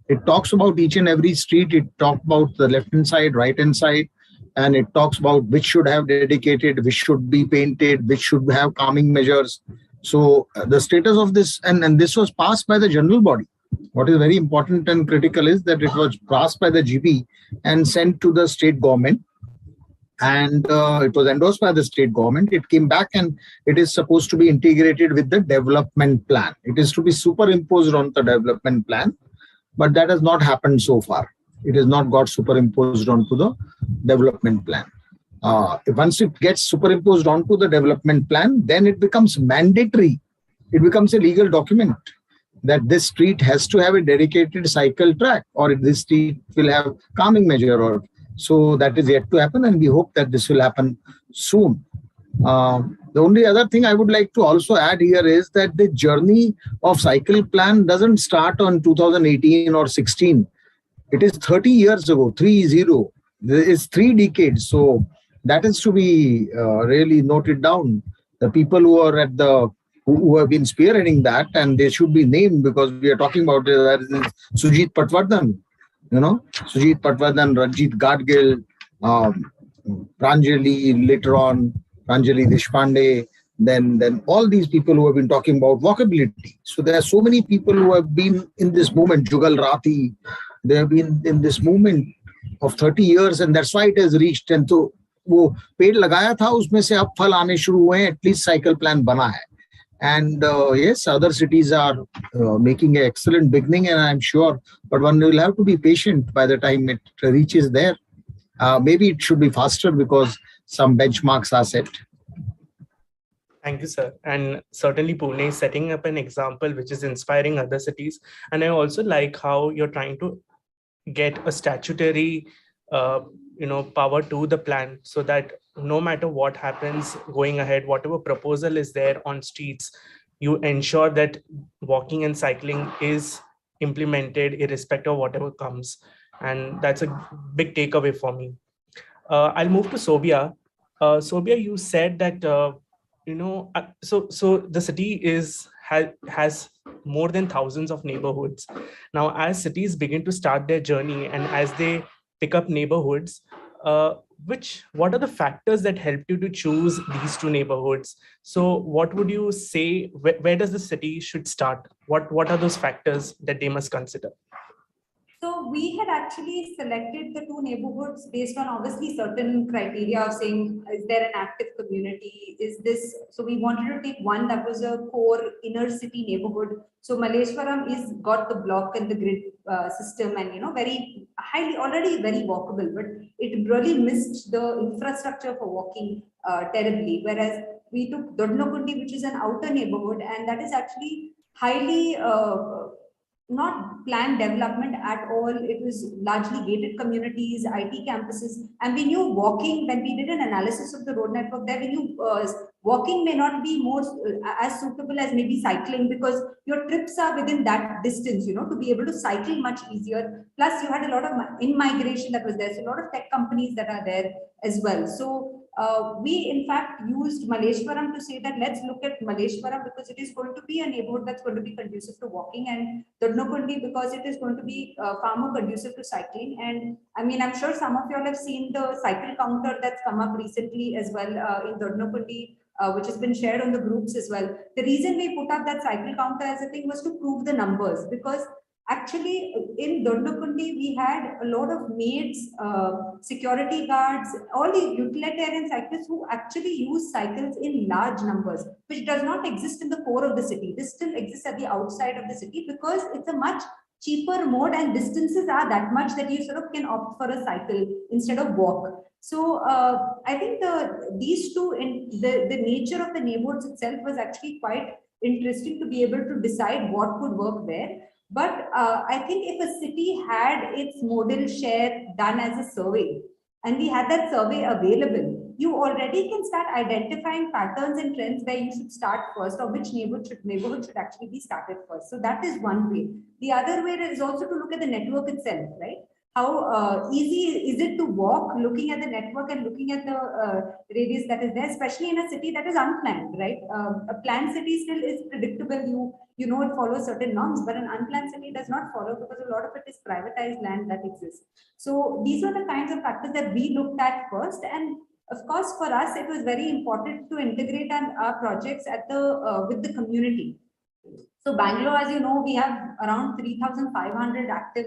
It talks about each and every street. It talks about the left-hand side, right-hand side, and it talks about which should have dedicated, which should be painted, which should have calming measures. So the status of this, and this was passed by the general body. What is very important and critical is that it was passed by the GP and sent to the state government, and it was endorsed by the state government. It came back and it is supposed to be integrated with the development plan. It is to be superimposed on the development plan, but that has not happened so far. It has not got superimposed onto the development plan. Once it gets superimposed onto the development plan, then it becomes mandatory. It becomes a legal document that this street has to have a dedicated cycle track, or this street will have calming measure, or so that is yet to happen, and we hope that this will happen soon. The only other thing I would like to also add here is that the journey of cycle plan doesn't start on 2018 or 16. It is 30 years ago, 30. It's 3 decades. So that is to be really noted down. The people who are at who have been spearheading that, and they should be named, because we are talking about Sujit Patwardhan, Sujit Patwardhan, Ranjit Gadgil, Pranjali later on, Pranjali Deshpande, then all these people who have been talking about walkability. So there are so many people who have been in this movement. Jugal Rathi, they have been in this movement of 30 years, and that's why it has reached. And so वो पेड़ लगाया था, उसमें से अब फल आने शुरू हुए हैं, एटलीस्ट साइकिल प्लान बना है. And yes, other cities are making an excellent beginning, and I'm sure, but one will have to be patient by the time it reaches there. Maybe it should be faster because some benchmarks are set. Thank you, sir. And certainly Pune is setting up an example which is inspiring other cities. And I also like how you're trying to get a statutory power to the plan, so that no matter what happens going ahead, whatever proposal is there on streets, you ensure that walking and cycling is implemented irrespective of whatever comes. And that's a big takeaway for me. I'll move to Sobia. Sobia, you said that so the city has more than thousands of neighborhoods. Now, as cities begin to start their journey and as they pick up neighborhoods, what are the factors that helped you to choose these two neighborhoods? So, what would you say? Where does the city should start? What are those factors that they must consider? So we had actually selected the two neighborhoods based on obviously certain criteria of saying, is there an active community? Is this, so we wanted to take one that was a core inner city neighborhood. So Malleshwaram is got the block and the grid system and, very highly, already very walkable, but it really missed the infrastructure for walking terribly. Whereas we took Dodnokundi, which is an outer neighborhood, and that is actually highly, not planned development at all. It was largely gated communities, IT campuses, and we knew walking, when we did an analysis of the road network there, we knew walking may not be more as suitable as maybe cycling, because your trips are within that distance, to be able to cycle much easier. Plus you had a lot of in-migration that was there, so a lot of tech companies that are there as well. So we in fact used Malleshwaram to say that let's look at Malleshwaram because it is going to be a neighborhood that's going to be conducive to walking, and Dodnokundi because it is going to be far more conducive to cycling. And I mean, I'm sure some of you all have seen the cycle counter that's come up recently as well in Dodnokundi, which has been shared on the groups as well. The reason we put up that cycle counter as a thing was to prove the numbers, because actually, in Dodnokundi, we had a lot of maids, security guards, all the utilitarian cyclists who actually use cycles in large numbers, which does not exist in the core of the city. This still exists at the outside of the city because it's a much cheaper mode and distances are that much that you sort of can opt for a cycle instead of walk. So I think these two, in the nature of the neighborhoods itself was actually quite interesting to be able to decide what could work where. But I think if a city had its modal share done as a survey, and we had that survey available, you already can start identifying patterns and trends where you should start first, or which neighborhood should actually be started first. So that is one way. The other way is also to look at the network itself, right? How easy is it to walk looking at the network and looking at the radius that is there, especially in a city that is unplanned, right? A planned city still is predictable. You know it follows certain norms, but an unplanned city does not follow because a lot of it is privatized land that exists. So these are the kinds of factors that we looked at first. And of course, for us, it was very important to integrate our projects at with the community. So Bangalore, as you know, we have around 3,500 active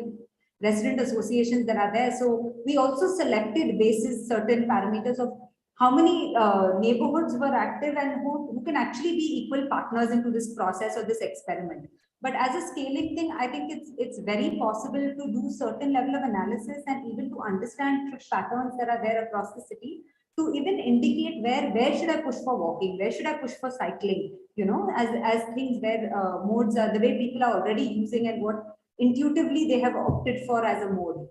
resident associations that are there. So we also selected basis certain parameters of how many neighborhoods were active and who can actually be equal partners into this process or this experiment. But as a scaling thing, I think it's very possible to do certain level of analysis and even to understand trip patterns that are there across the city, to even indicate where should I push for walking, where should I push for cycling, as things where modes are the way people are already using and what intuitively they have opted for as a mode.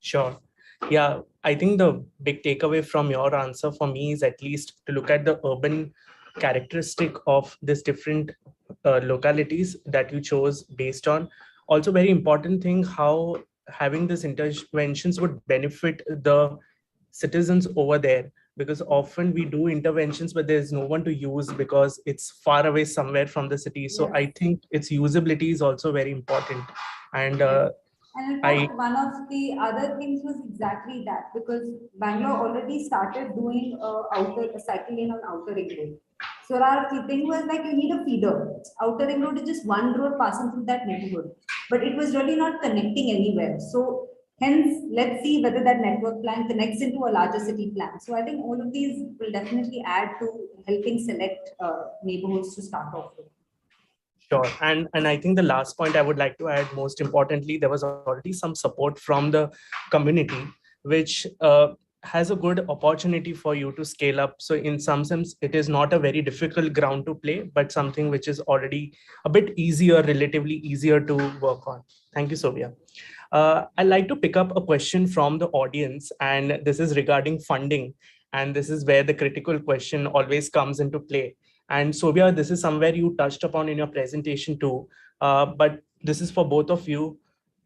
Sure. Yeah, I think the big takeaway from your answer for me is at least to look at the urban characteristic of these different localities that you chose based on. Also very important thing, how having these interventions would benefit the citizens over there, because often we do interventions but there's no one to use because it's far away somewhere from the city. So I think its usability is also very important. And in fact, one of the other things was exactly that, because Bangalore already started doing a cycle lane on outer ring road. So our thing was like, you need a feeder. Outer ring road is just one road passing through that neighborhood, but it was really not connecting anywhere. So hence, let's see whether that network plan connects into a larger city plan. So I think all of these will definitely add to helping select neighborhoods to start off with. Sure. And I think the last point I would like to add, most importantly, there was already some support from the community, which has a good opportunity for you to scale up. So in some sense, it is not a very difficult ground to play, but something which is already a bit easier, relatively easier to work on. Thank you, Sobia. I'd like to pick up a question from the audience, and this is regarding funding. And this is where the critical question always comes into play. And Sobhya, this is somewhere you touched upon in your presentation too, but this is for both of you.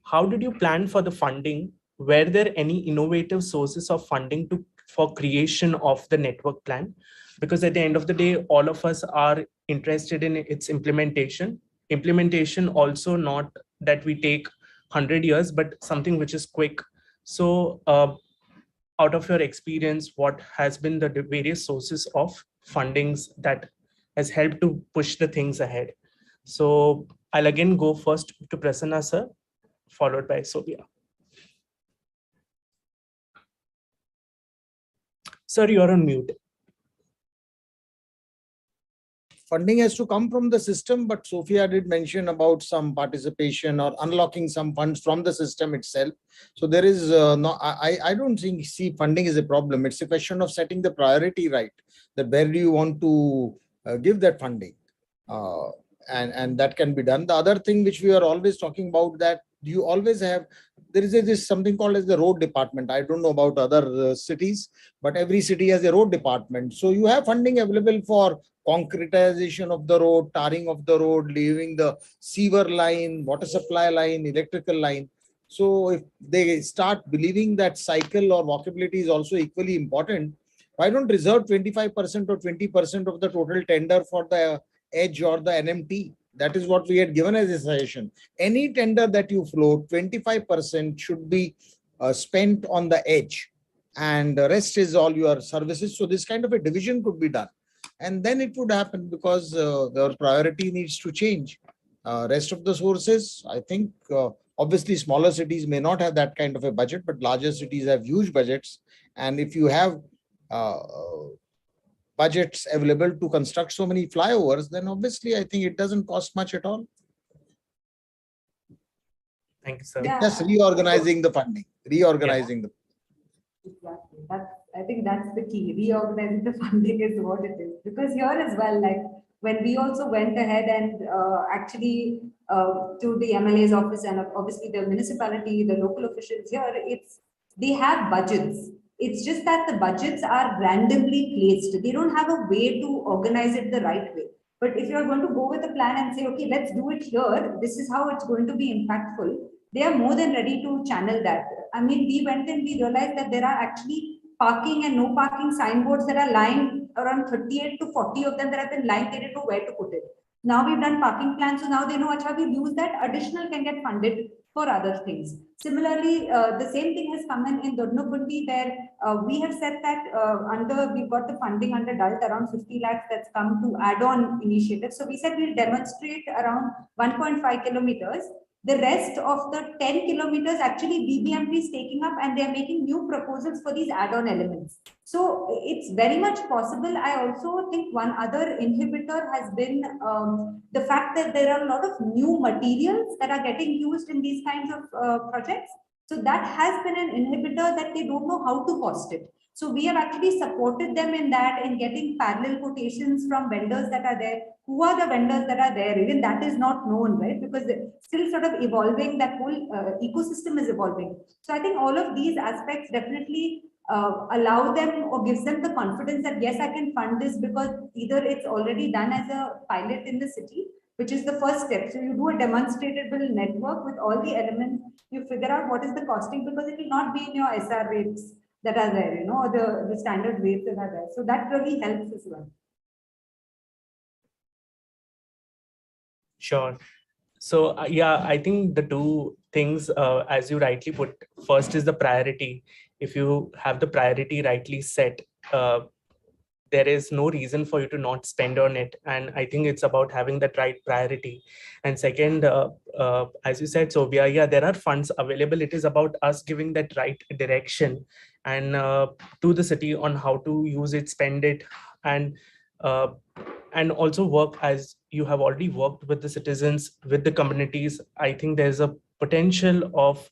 How did you plan for the funding? Were there any innovative sources of funding for creation of the network plan? Because at the end of the day, all of us are interested in its implementation. Implementation also not that we take 100 years, but something which is quick. So out of your experience, what has been the various sources of fundings that has helped to push the things ahead? So I'll again go first to Prasanna sir, followed by Sobhya. Sir, you're on mute. Funding has to come from the system, but Sophia did mention about some participation or unlocking some funds from the system itself. So there is I don't see funding is a problem. It's a question of setting the priority right, that where do you want to give that funding, and that can be done. The other thing which we are always talking about, that you always have, there is this something called as the road department. I don't know about other cities, but every city has a road department. So you have funding available for concretization of the road, tarring of the road, leaving the sewer line, water supply line, electrical line. So if they start believing that cycle or walkability is also equally important, why don't reserve 25% or 20% of the total tender for the edge or the NMT? That is what we had given as a suggestion. Any tender that you float, 25% should be spent on the edge, and the rest is all your services. So this kind of a division could be done, and then it would happen, because the priority needs to change. Rest of the sources, I think, obviously smaller cities may not have that kind of a budget, but larger cities have huge budgets. And if you have budgets available to construct so many flyovers, then obviously I think it doesn't cost much at all. Thank you, sir. It's just reorganizing the funding, reorganizing the. Exactly. I think that's the key. Reorganizing the funding is what it is. Because here as well, like when we also went ahead and actually to the MLA's office and obviously the municipality, the local officials here, they have budgets. It's just that the budgets are randomly placed. They don't have a way to organize it the right way. But if you're going to go with a plan and say, okay, let's do it here, this is how it's going to be impactful, they are more than ready to channel that. I mean, we went and we realized that there are actually parking and no parking signboards that are lying around 38 to 40 of them that have been lying. They didn't know where to put it. Now we've done parking plans, so now they know acha, we'll use that. Additional can get funded for other things. Similarly, the same thing has come in Dornogundi, where we have said that we've got the funding under DALT around 50 lakhs that's come to add-on initiatives. So we said we'll demonstrate around 1.5 kilometers. The rest of the 10 kilometers actually BBMP is taking up, and they're making new proposals for these add-on elements. So it's very much possible. I also think one other inhibitor has been the fact that there are a lot of new materials that are getting used in these kinds of projects. So that has been an inhibitor, that they don't know how to cost it. So we have actually supported them in that, in getting parallel quotations from vendors that are there. Who are the vendors that are there? Even that is not known, right? Because they're still sort of evolving, that whole ecosystem is evolving. So I think all of these aspects definitely allow them or gives them the confidence that yes, I can fund this, because either it's already done as a pilot in the city, which is the first step. So you do a demonstratable network with all the elements, you figure out what is the costing, because it will not be in your SR rates that are there, or the standard rates that are there. So that really helps as well. Sure. So yeah, I think the two things, as you rightly put, first is the priority. If you have the priority rightly set, there is no reason for you to not spend on it. And I think it's about having that right priority. And second, as you said, Sobhya, yeah, there are funds available. It is about us giving that right direction and to the city on how to use it, spend it, and also work, as you have already worked with the citizens, with the communities. I think there's a potential of,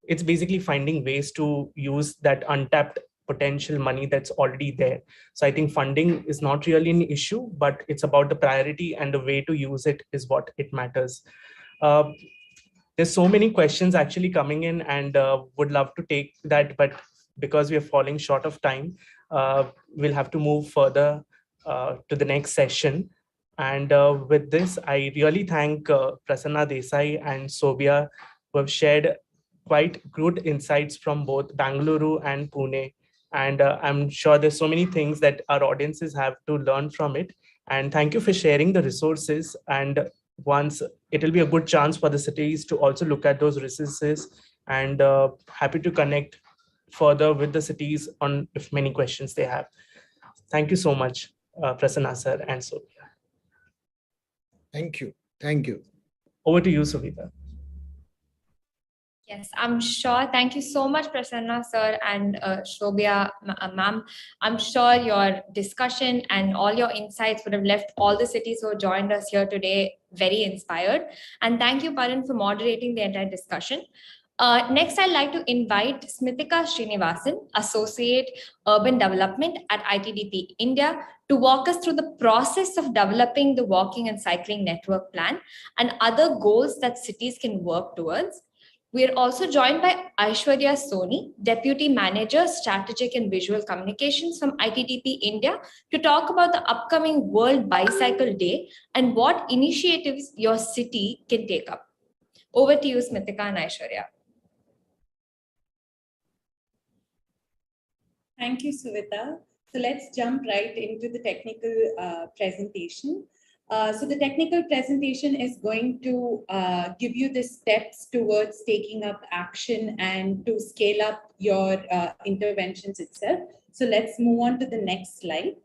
it's basically finding ways to use that untapped potential money that's already there. So I think funding is not really an issue, but it's about the priority, and the way to use it is what it matters. There's so many questions actually coming in, and would love to take that, but because we are falling short of time, we'll have to move further. to the next session. And with this, I really thank Prasanna Desai and Sobia, who have shared quite good insights from both Bangalore and Pune. And I'm sure there's so many things that our audiences have to learn from it. And thank you for sharing the resources. And once it will be a good chance for the cities to also look at those resources, and happy to connect further with the cities on if many questions they have. Thank you so much, Prasanna sir and Sophia. Thank you. Thank you. Over to you, Savita. Yes, I'm sure. Thank you so much, Prasanna sir and Shobhya ma'am. I'm sure your discussion and all your insights would have left all the cities who joined us here today very inspired. And thank you, Paran, for moderating the entire discussion. Next, I'd like to invite Smithika Srinivasan, Associate Urban Development at ITDP India, to walk us through the process of developing the walking and cycling network plan and other goals that cities can work towards. We are also joined by Aishwarya Soni, Deputy Manager, Strategic and Visual Communications from ITDP India, to talk about the upcoming World Bicycle Day and what initiatives your city can take up. Over to you, Smithika and Aishwarya. Thank you, Suvita. So let's jump right into the technical presentation. So the technical presentation is going to give you the steps towards taking up action and to scale up your interventions itself. So let's move on to the next slide.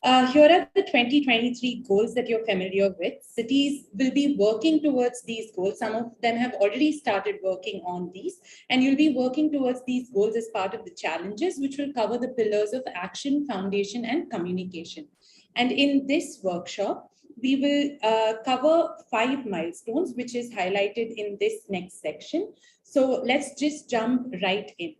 Here are the 2023 goals that you're familiar with. Cities will be working towards these goals. Some of them have already started working on these, and you'll be working towards these goals as part of the challenges, which will cover the pillars of action, foundation, and communication. And in this workshop, we will cover 5 milestones, which is highlighted in this next section. So let's just jump right in.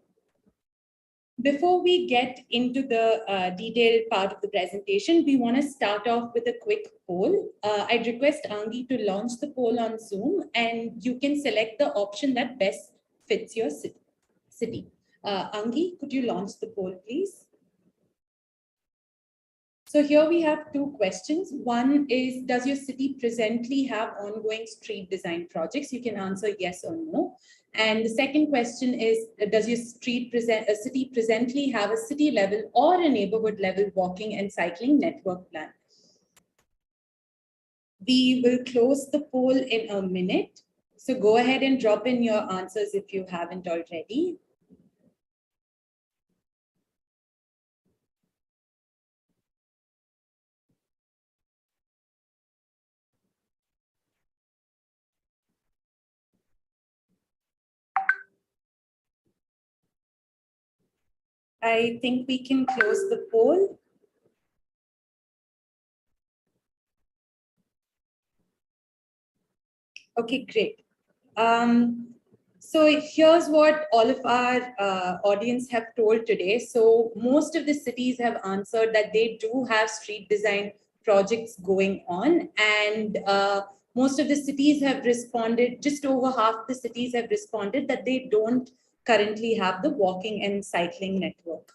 Before we get into the detailed part of the presentation, we want to start off with a quick poll. I'd request Angi to launch the poll on Zoom, and you can select the option that best fits your city. Angi, could you launch the poll, please? So here we have 2 questions. One is, does your city presently have ongoing street design projects? You can answer yes or no. And the second question is, does your city presently have a city level or a neighborhood level walking and cycling network plan? We will close the poll in a minute. So go ahead and drop in your answers if you haven't already. I think we can close the poll. Okay, great. So here's what all of our audience have told today. So most of the cities have answered that they do have street design projects going on, and most of the cities have responded, just over half the cities have responded that they don't currently have the walking and cycling network.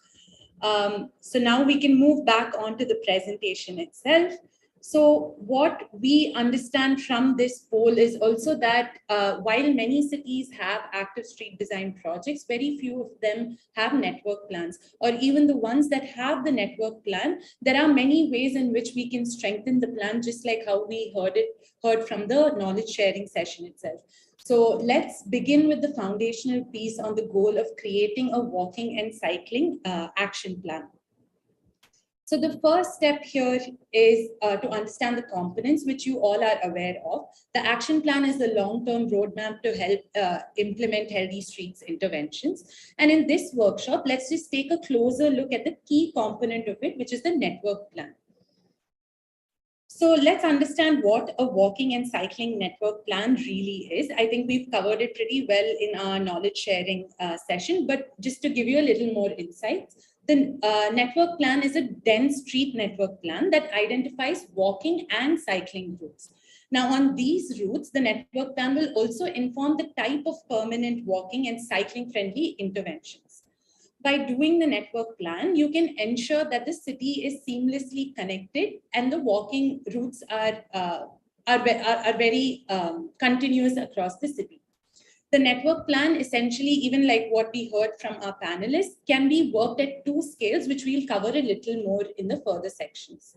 So now we can move back onto the presentation itself. So what we understand from this poll is also that while many cities have active street design projects, very few of them have network plans, or even the ones that have the network plan, there are many ways in which we can strengthen the plan, just like how we heard from the knowledge sharing session itself. So let's begin with the foundational piece on the goal of creating a walking and cycling action plan. So the first step here is to understand the components, which you all are aware of. The action plan is the long-term roadmap to help implement healthy streets interventions. And in this workshop, let's just take a closer look at the key component of it, which is the network plan. So let's understand what a walking and cycling network plan really is. I think we've covered it pretty well in our knowledge sharing session, but just to give you a little more insights, the network plan is a dense street network plan that identifies walking and cycling routes. Now, on these routes, the network plan will also inform the type of permanent walking and cycling friendly interventions. By doing the network plan, you can ensure that the city is seamlessly connected and the walking routes are very continuous across the city. The network plan, essentially, even like what we heard from our panelists, can be worked at 2 scales, which we'll cover a little more in the further sections.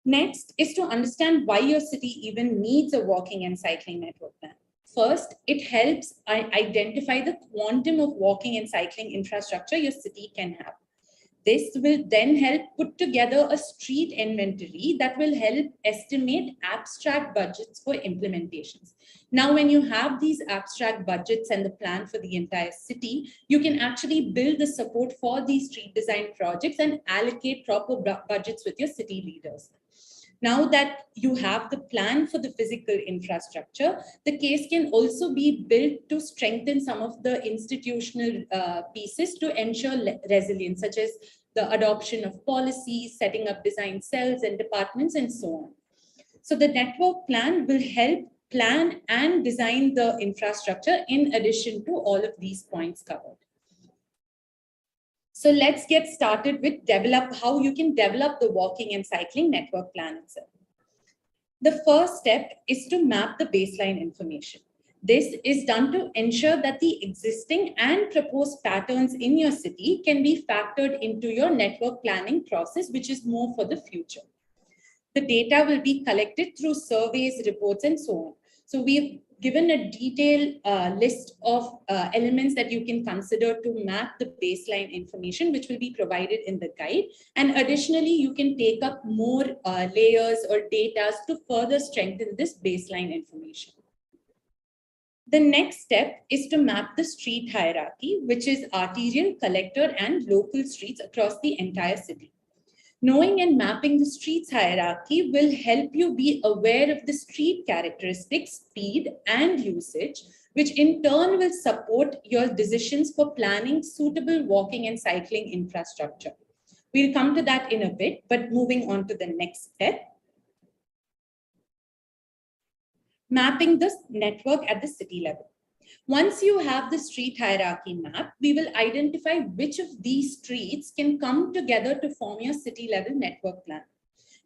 Next is to understand why your city even needs a walking and cycling network plan. First, it helps identify the quantum of walking and cycling infrastructure your city can have. This will then help put together a street inventory that will help estimate abstract budgets for implementations. Now, when you have these abstract budgets and the plan for the entire city, you can actually build the support for these street design projects and allocate proper budgets with your city leaders. Now that you have the plan for the physical infrastructure, the case can also be built to strengthen some of the institutional pieces to ensure resilience, such as the adoption of policies, setting up design cells and departments, and so on. So the network plan will help plan and design the infrastructure in addition to all of these points covered. So let's get started with how you can develop the walking and cycling network plan itself. The first step is to map the baseline information. This is done to ensure that the existing and proposed patterns in your city can be factored into your network planning process, which is more for the future. The data will be collected through surveys, reports, and so on. So we've given a detailed list of elements that you can consider to map the baseline information, which will be provided in the guide. And additionally, you can take up more layers or data to further strengthen this baseline information. The next step is to map the street hierarchy, which is arterial, collector, and local streets across the entire city. Knowing and mapping the streets hierarchy will help you be aware of the street characteristics, speed, and usage, which in turn will support your decisions for planning suitable walking and cycling infrastructure. We'll come to that in a bit, but moving on to the next step. Mapping the network at the city level. Once you have the street hierarchy map, we will identify which of these streets can come together to form your city level network plan.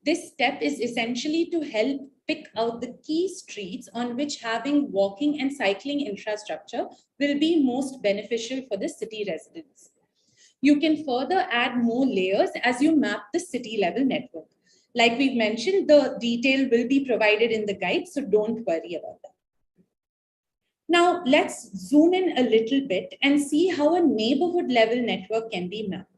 This step is essentially to help pick out the key streets on which having walking and cycling infrastructure will be most beneficial for the city residents. You can further add more layers as you map the city level network. Like we've mentioned, the detail will be provided in the guide, so don't worry about that. Now, let's zoom in a little bit and see how a neighborhood level network can be mapped.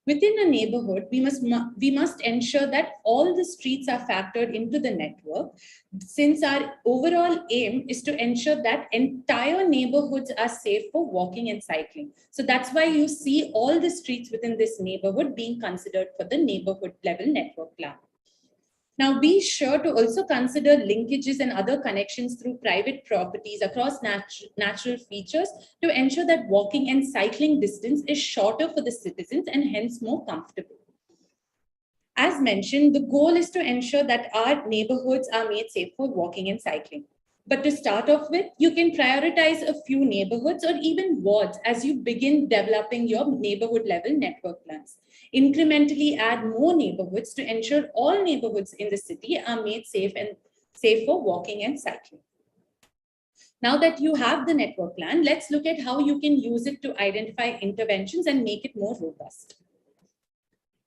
Within a neighborhood, we must ensure that all the streets are factored into the network, since our overall aim is to ensure that entire neighborhoods are safe for walking and cycling. So that's why you see all the streets within this neighborhood being considered for the neighborhood level network plan. Now, be sure to also consider linkages and other connections through private properties across natural features to ensure that walking and cycling distance is shorter for the citizens and hence more comfortable. As mentioned, the goal is to ensure that our neighborhoods are made safe for walking and cycling. But to start off with, you can prioritize a few neighborhoods or even wards as you begin developing your neighborhood level network plans. Incrementally add more neighborhoods to ensure all neighborhoods in the city are made safe for walking and cycling. Now that you have the network plan, let's look at how you can use it to identify interventions and make it more robust.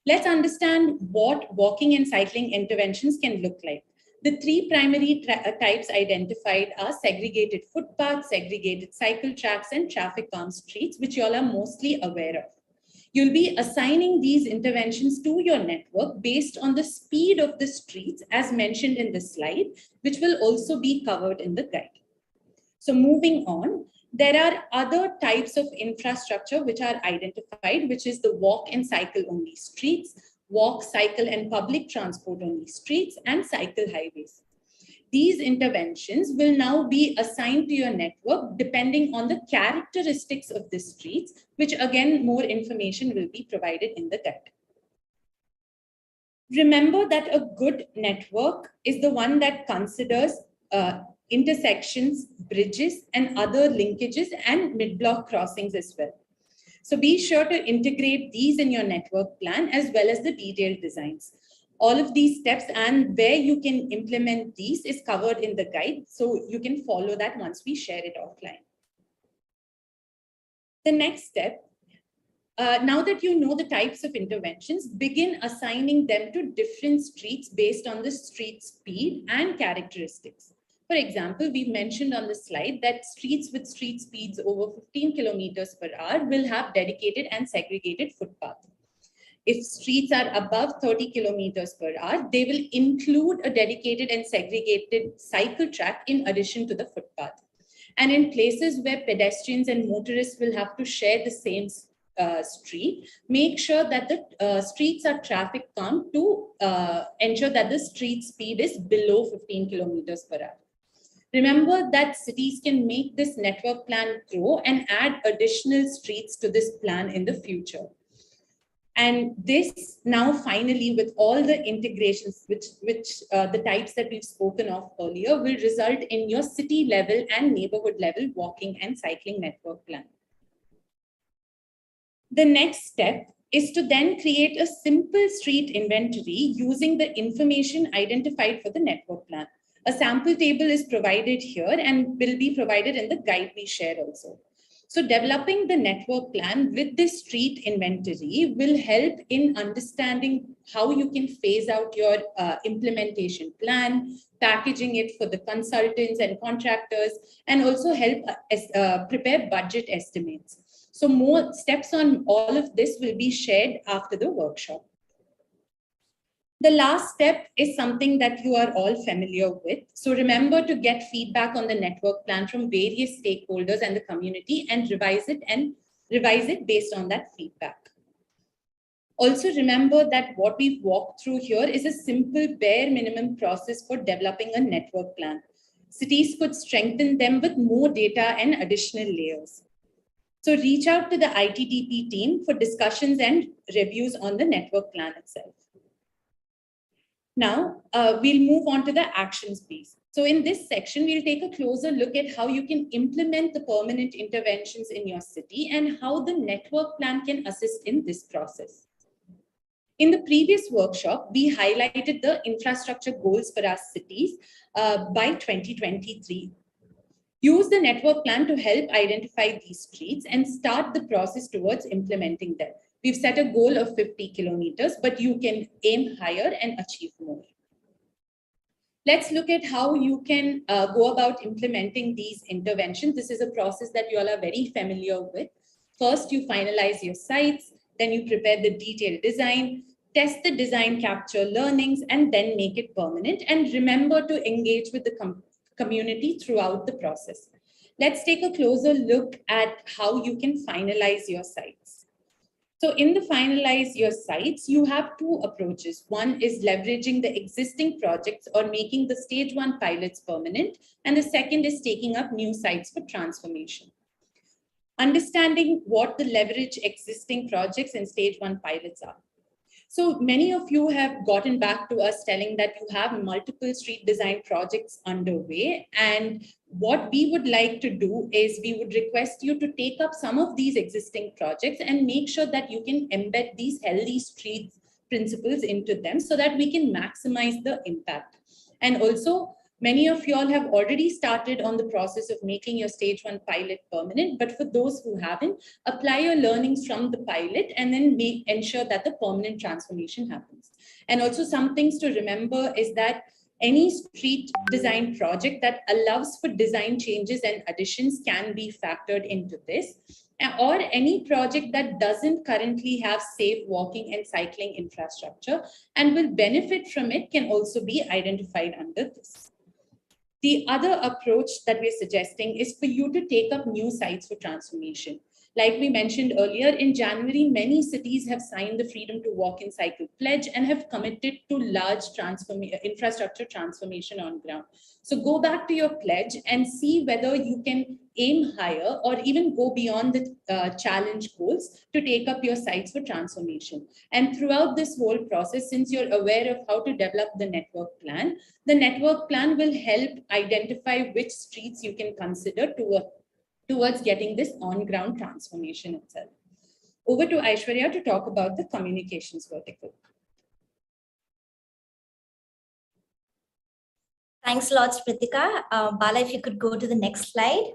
Let's understand what walking and cycling interventions can look like. The three primary types identified are segregated footpaths, segregated cycle tracks, and traffic calm streets, which you all are mostly aware of. You'll be assigning these interventions to your network based on the speed of the streets, as mentioned in the slide, which will also be covered in the guide. So moving on, there are other types of infrastructure which are identified, which is the walk and cycle only streets, walk, cycle, and public transport only streets, and cycle highways. These interventions will now be assigned to your network depending on the characteristics of the streets, which again, more information will be provided in the guide. Remember that a good network is the one that considers intersections, bridges, and other linkages and mid-block crossings as well. So be sure to integrate these in your network plan as well as the detailed designs. All of these steps and where you can implement these is covered in the guide. So you can follow that once we share it offline. The next step, now that you know the types of interventions, begin assigning them to different streets based on the street speed and characteristics. For example, we mentioned on the slide that streets with street speeds over 15 kilometers per hour will have dedicated and segregated footpath. If streets are above 30 kilometers per hour, they will include a dedicated and segregated cycle track in addition to the footpath. And in places where pedestrians and motorists will have to share the same street, make sure that the streets are traffic calm to ensure that the street speed is below 15 kilometers per hour. Remember that cities can make this network plan grow and add additional streets to this plan in the future. And this now finally, with all the integrations, which the types that we've spoken of earlier, will result in your city level and neighborhood level walking and cycling network plan. The next step is to then create a simple street inventory using the information identified for the network plan. A sample table is provided here and will be provided in the guide we share also. So developing the network plan with this street inventory will help in understanding how you can phase out your implementation plan, packaging it for the consultants and contractors, and also help prepare budget estimates. So more steps on all of this will be shared after the workshop. The last step is something that you are all familiar with. So remember to get feedback on the network plan from various stakeholders and the community and revise it based on that feedback. Also remember that what we've walked through here is a simple bare minimum process for developing a network plan. Cities could strengthen them with more data and additional layers. So reach out to the ITDP team for discussions and reviews on the network plan itself. Now, we'll move on to the actions piece. So in this section, we'll take a closer look at how you can implement the permanent interventions in your city and how the network plan can assist in this process. In the previous workshop, we highlighted the infrastructure goals for our cities by 2023. Use the network plan to help identify these streets and start the process towards implementing them. We've set a goal of 50 kilometers, but you can aim higher and achieve more. Let's look at how you can go about implementing these interventions. This is a process that you all are very familiar with. First, you finalize your sites, then you prepare the detailed design, test the design, capture learnings, and then make it permanent. And remember to engage with the community throughout the process. Let's take a closer look at how you can finalize your sites. So in the finalize your sites, you have two approaches. One is leveraging the existing projects or making the stage 1 pilots permanent. And the second is taking up new sites for transformation. Understanding what the leverage existing projects and stage 1 pilots are. So many of you have gotten back to us telling that you have multiple street design projects underway. And what we would like to do is we would request you to take up some of these existing projects and make sure that you can embed these healthy street principles into them so that we can maximize the impact. And also, many of you all have already started on the process of making your stage 1 pilot permanent, but for those who haven't, apply your learnings from the pilot and then ensure that the permanent transformation happens. And also some things to remember is that any street design project that allows for design changes and additions can be factored into this, or any project that doesn't currently have safe walking and cycling infrastructure and will benefit from it can also be identified under this. The other approach that we're suggesting is for you to take up new sites for transformation. Like we mentioned earlier, in January, many cities have signed the Freedom to Walk and Cycle pledge and have committed to large infrastructure transformation on ground. So go back to your pledge and see whether you can aim higher or even go beyond the challenge goals to take up your sites for transformation. And throughout this whole process, since you're aware of how to develop the network plan will help identify which streets you can consider towards getting this on-ground transformation itself. Over to Aishwarya to talk about the communications vertical. Thanks a lot, Smritika. Bala, if you could go to the next slide.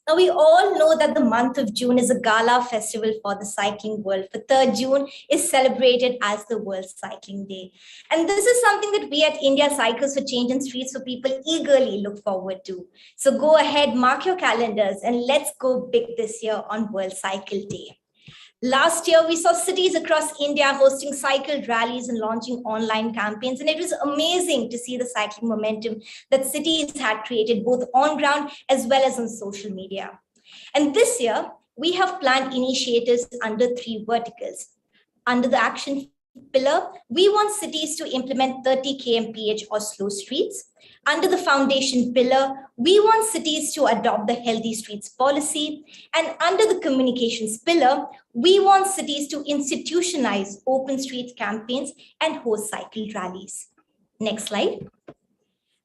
Now, we all know that the month of June is a gala festival for the cycling world. For 3rd June is celebrated as the World Cycling Day. And this is something that we at India Cycles for Change and Streets for People eagerly look forward to. So go ahead, mark your calendars, and let's go big this year on World Cycle Day. Last year, we saw cities across India hosting cycle rallies and launching online campaigns. And it was amazing to see the cycling momentum that cities had created both on ground as well as on social media. And this year, we have planned initiatives under 3 verticals. Under the action pillar, we want cities to implement 30 kmph or slow streets. Under the foundation pillar, we want cities to adopt the healthy streets policy. And under the communications pillar, we want cities to institutionalize open street campaigns and host cycle rallies. Next slide.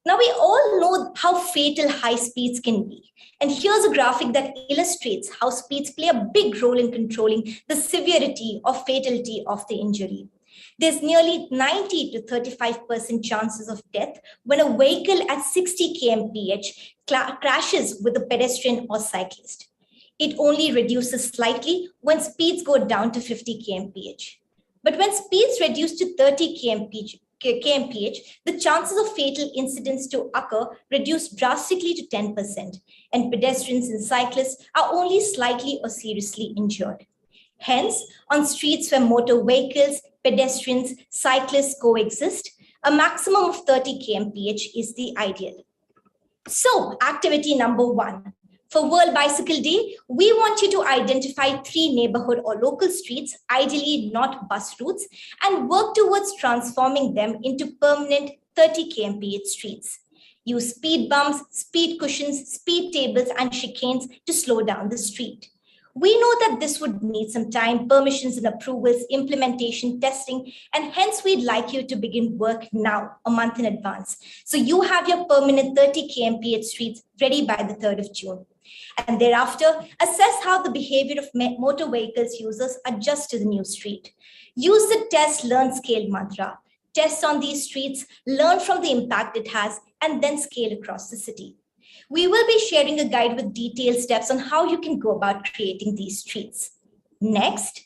Now, we all know how fatal high speeds can be. And here's a graphic that illustrates how speeds play a big role in controlling the severity or fatality of the injury. There's nearly 90 to 35% chances of death when a vehicle at 60 kmph crashes with a pedestrian or cyclist. It only reduces slightly when speeds go down to 50 kmph. But when speeds reduce to 30 kmph, the chances of fatal incidents to occur reduce drastically to 10%, and pedestrians and cyclists are only slightly or seriously injured. Hence, on streets where motor vehicles, pedestrians, cyclists coexist, a maximum of 30 kmph is the ideal. So, activity number 1. For World Bicycle Day, we want you to identify 3 neighborhood or local streets, ideally not bus routes, and work towards transforming them into permanent 30 kmph streets. Use speed bumps, speed cushions, speed tables, and chicanes to slow down the street. We know that this would need some time, permissions and approvals, implementation, testing, and hence we'd like you to begin work now, a month in advance. So you have your permanent 30 kmph streets ready by the 3rd of June. And thereafter, assess how the behavior of motor vehicles users adjusts to the new street. Use the test, learn, scale mantra. Test on these streets, learn from the impact it has, and then scale across the city. We will be sharing a guide with detailed steps on how you can go about creating these streets. Next.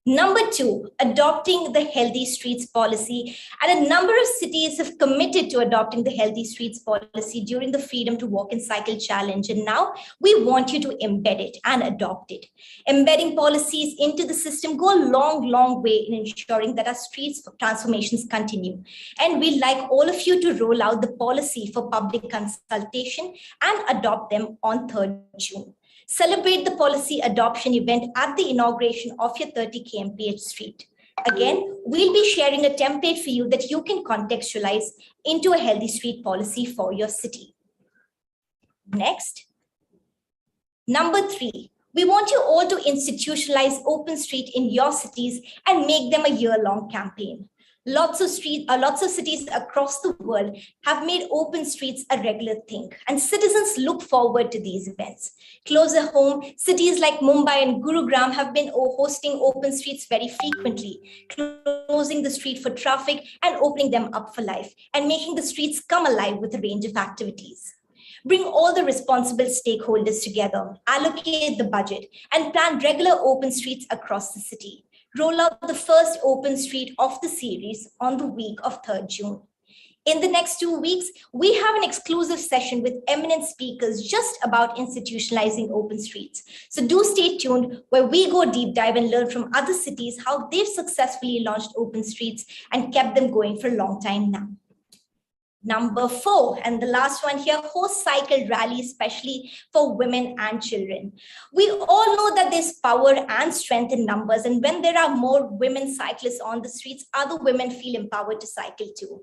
Number 2, adopting the healthy streets policy. And a number of cities have committed to adopting the healthy streets policy during the Freedom to Walk and Cycle Challenge. And now we want you to embed it and adopt it. Embedding policies into the system go a long, long way in ensuring that our streets transformations continue. And we'd like all of you to roll out the policy for public consultation and adopt them on 3rd June. Celebrate the policy adoption event at the inauguration of your 30 kmph street. Again, we'll be sharing a template for you that you can contextualize into a healthy street policy for your city. Next. Number 3, we want you all to institutionalize open street in your cities and make them a year-long campaign. Lots of cities across the world have made open streets a regular thing, and citizens look forward to these events. Closer home, cities like Mumbai and Gurugram have been hosting open streets very frequently, closing the street for traffic and opening them up for life, and making the streets come alive with a range of activities. Bring all the responsible stakeholders together, allocate the budget, and plan regular open streets across the city. Roll out the first open street of the series on the week of 3rd June. In the next 2 weeks, we have an exclusive session with eminent speakers just about institutionalizing open streets. So do stay tuned, where we go deep dive and learn from other cities how they've successfully launched open streets and kept them going for a long time now. Number 4, and the last one here, host cycle rallies, especially for women and children. We all know that there's power and strength in numbers, and when there are more women cyclists on the streets, other women feel empowered to cycle too.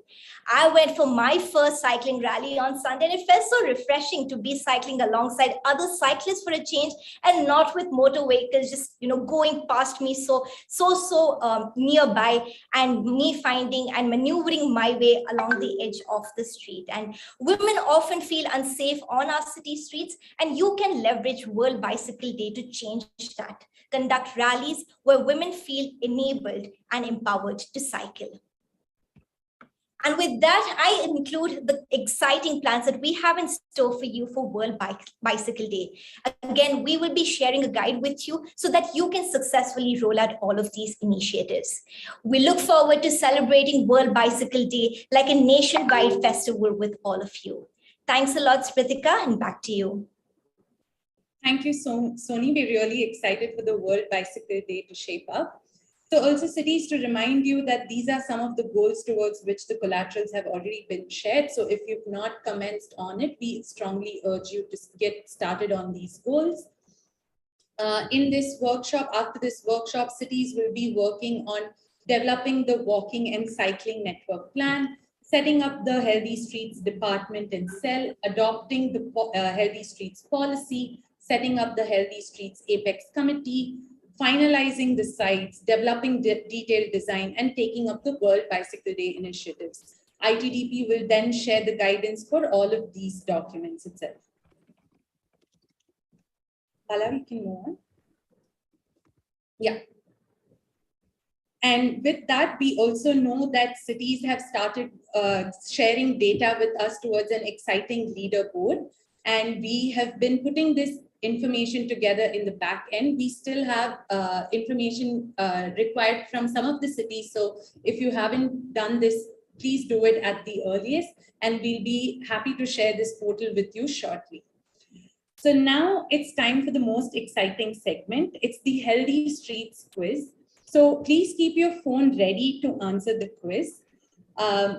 I went for my first cycling rally on Sunday, and it felt so refreshing to be cycling alongside other cyclists for a change, and not with motor vehicles just going past me so nearby, and me finding and maneuvering my way along the edge of the street. And women often feel unsafe on our city streets, and you can leverage World Bicycle Day to change that. Conduct rallies where women feel enabled and empowered to cycle. And with that, I include the exciting plans that we have in store for you for World Bicycle Day. Again, we will be sharing a guide with you so that you can successfully roll out all of these initiatives. We look forward to celebrating World Bicycle Day like a nationwide festival with all of you. Thanks a lot, Smritika, and back to you. Thank you, Soni. We're really excited for the World Bicycle Day to shape up. So also cities, to remind you that these are some of the goals towards which the collaterals have already been shared. So if you've not commenced on it, we strongly urge you to get started on these goals. In this workshop, after this workshop, cities will be working on developing the walking and cycling network plan, setting up the Healthy Streets Department and Cell, adopting the Healthy Streets policy, setting up the Healthy Streets Apex Committee, finalizing the sites, developing detailed design, and taking up the World Bicycle Day initiatives. ITDP will then share the guidance for all of these documents itself. Bala, we can move on. Yeah. And with that, we also know that cities have started sharing data with us towards an exciting leaderboard. And we have been putting this information together in the back end. We still have information required from some of the cities. So if you haven't done this, please do it at the earliest, and we'll be happy to share this portal with you shortly. So now it's time for the most exciting segment. It's the Healthy Streets quiz. So please keep your phone ready to answer the quiz.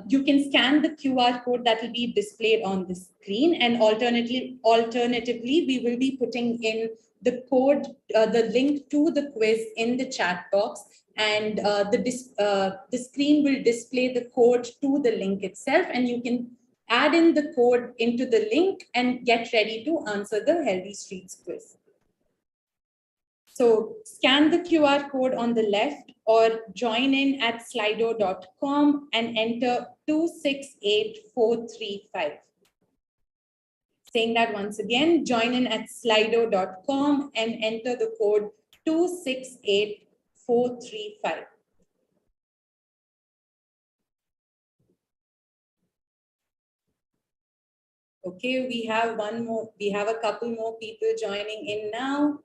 You can scan the QR code that will be displayed on the screen, and alternatively, we will be putting in the code, the link to the quiz in the chat box, and the screen will display the code to the link itself, and you can add in the code into the link and get ready to answer the Healthy Streets quiz. So scan the QR code on the left or join in at slido.com and enter 268435. Saying that once again, join in at slido.com and enter the code 268435. Okay, we have a couple more people joining in now.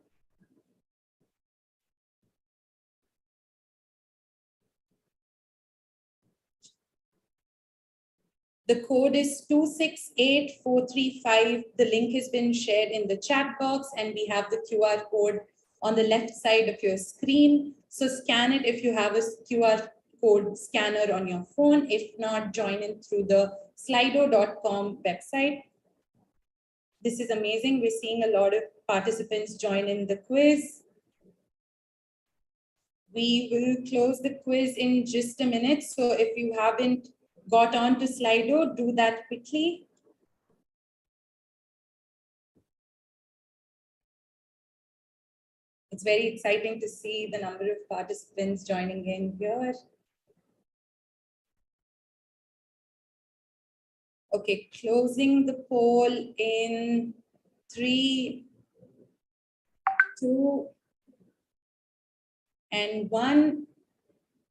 The code is 268435. The link has been shared in the chat box, and we have the QR code on the left side of your screen. So scan it if you have a QR code scanner on your phone. If not, join in through the slido.com website. This is amazing. We're seeing a lot of participants join in the quiz. We will close the quiz in just a minute. So if you haven't got on to Slido, do that quickly. It's very exciting to see the number of participants joining in here. Okay, closing the poll in 3, 2, and 1.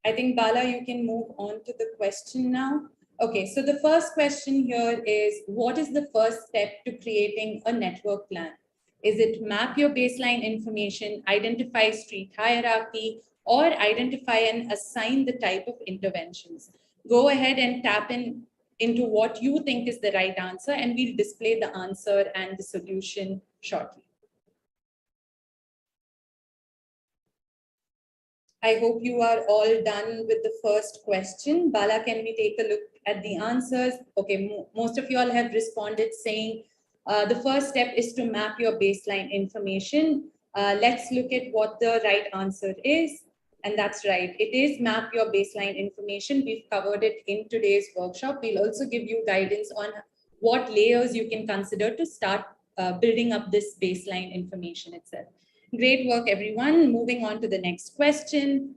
I think, Bala, you can move on to the question now. Okay, so the first question here is, what is the first step to creating a network plan? Is it map your baseline information, identify street hierarchy, or identify and assign the type of interventions? Go ahead and tap into what you think is the right answer, and we'll display the answer and the solution shortly. I hope you are all done with the first question. Bala, can we take a look at the answers? Okay, most of you all have responded saying the first step is to map your baseline information. Let's look at what the right answer is. And that's right, it is map your baseline information. We've covered it in today's workshop. We'll also give you guidance on what layers you can consider to start building up this baseline information itself. Great work, everyone. Moving on to the next question.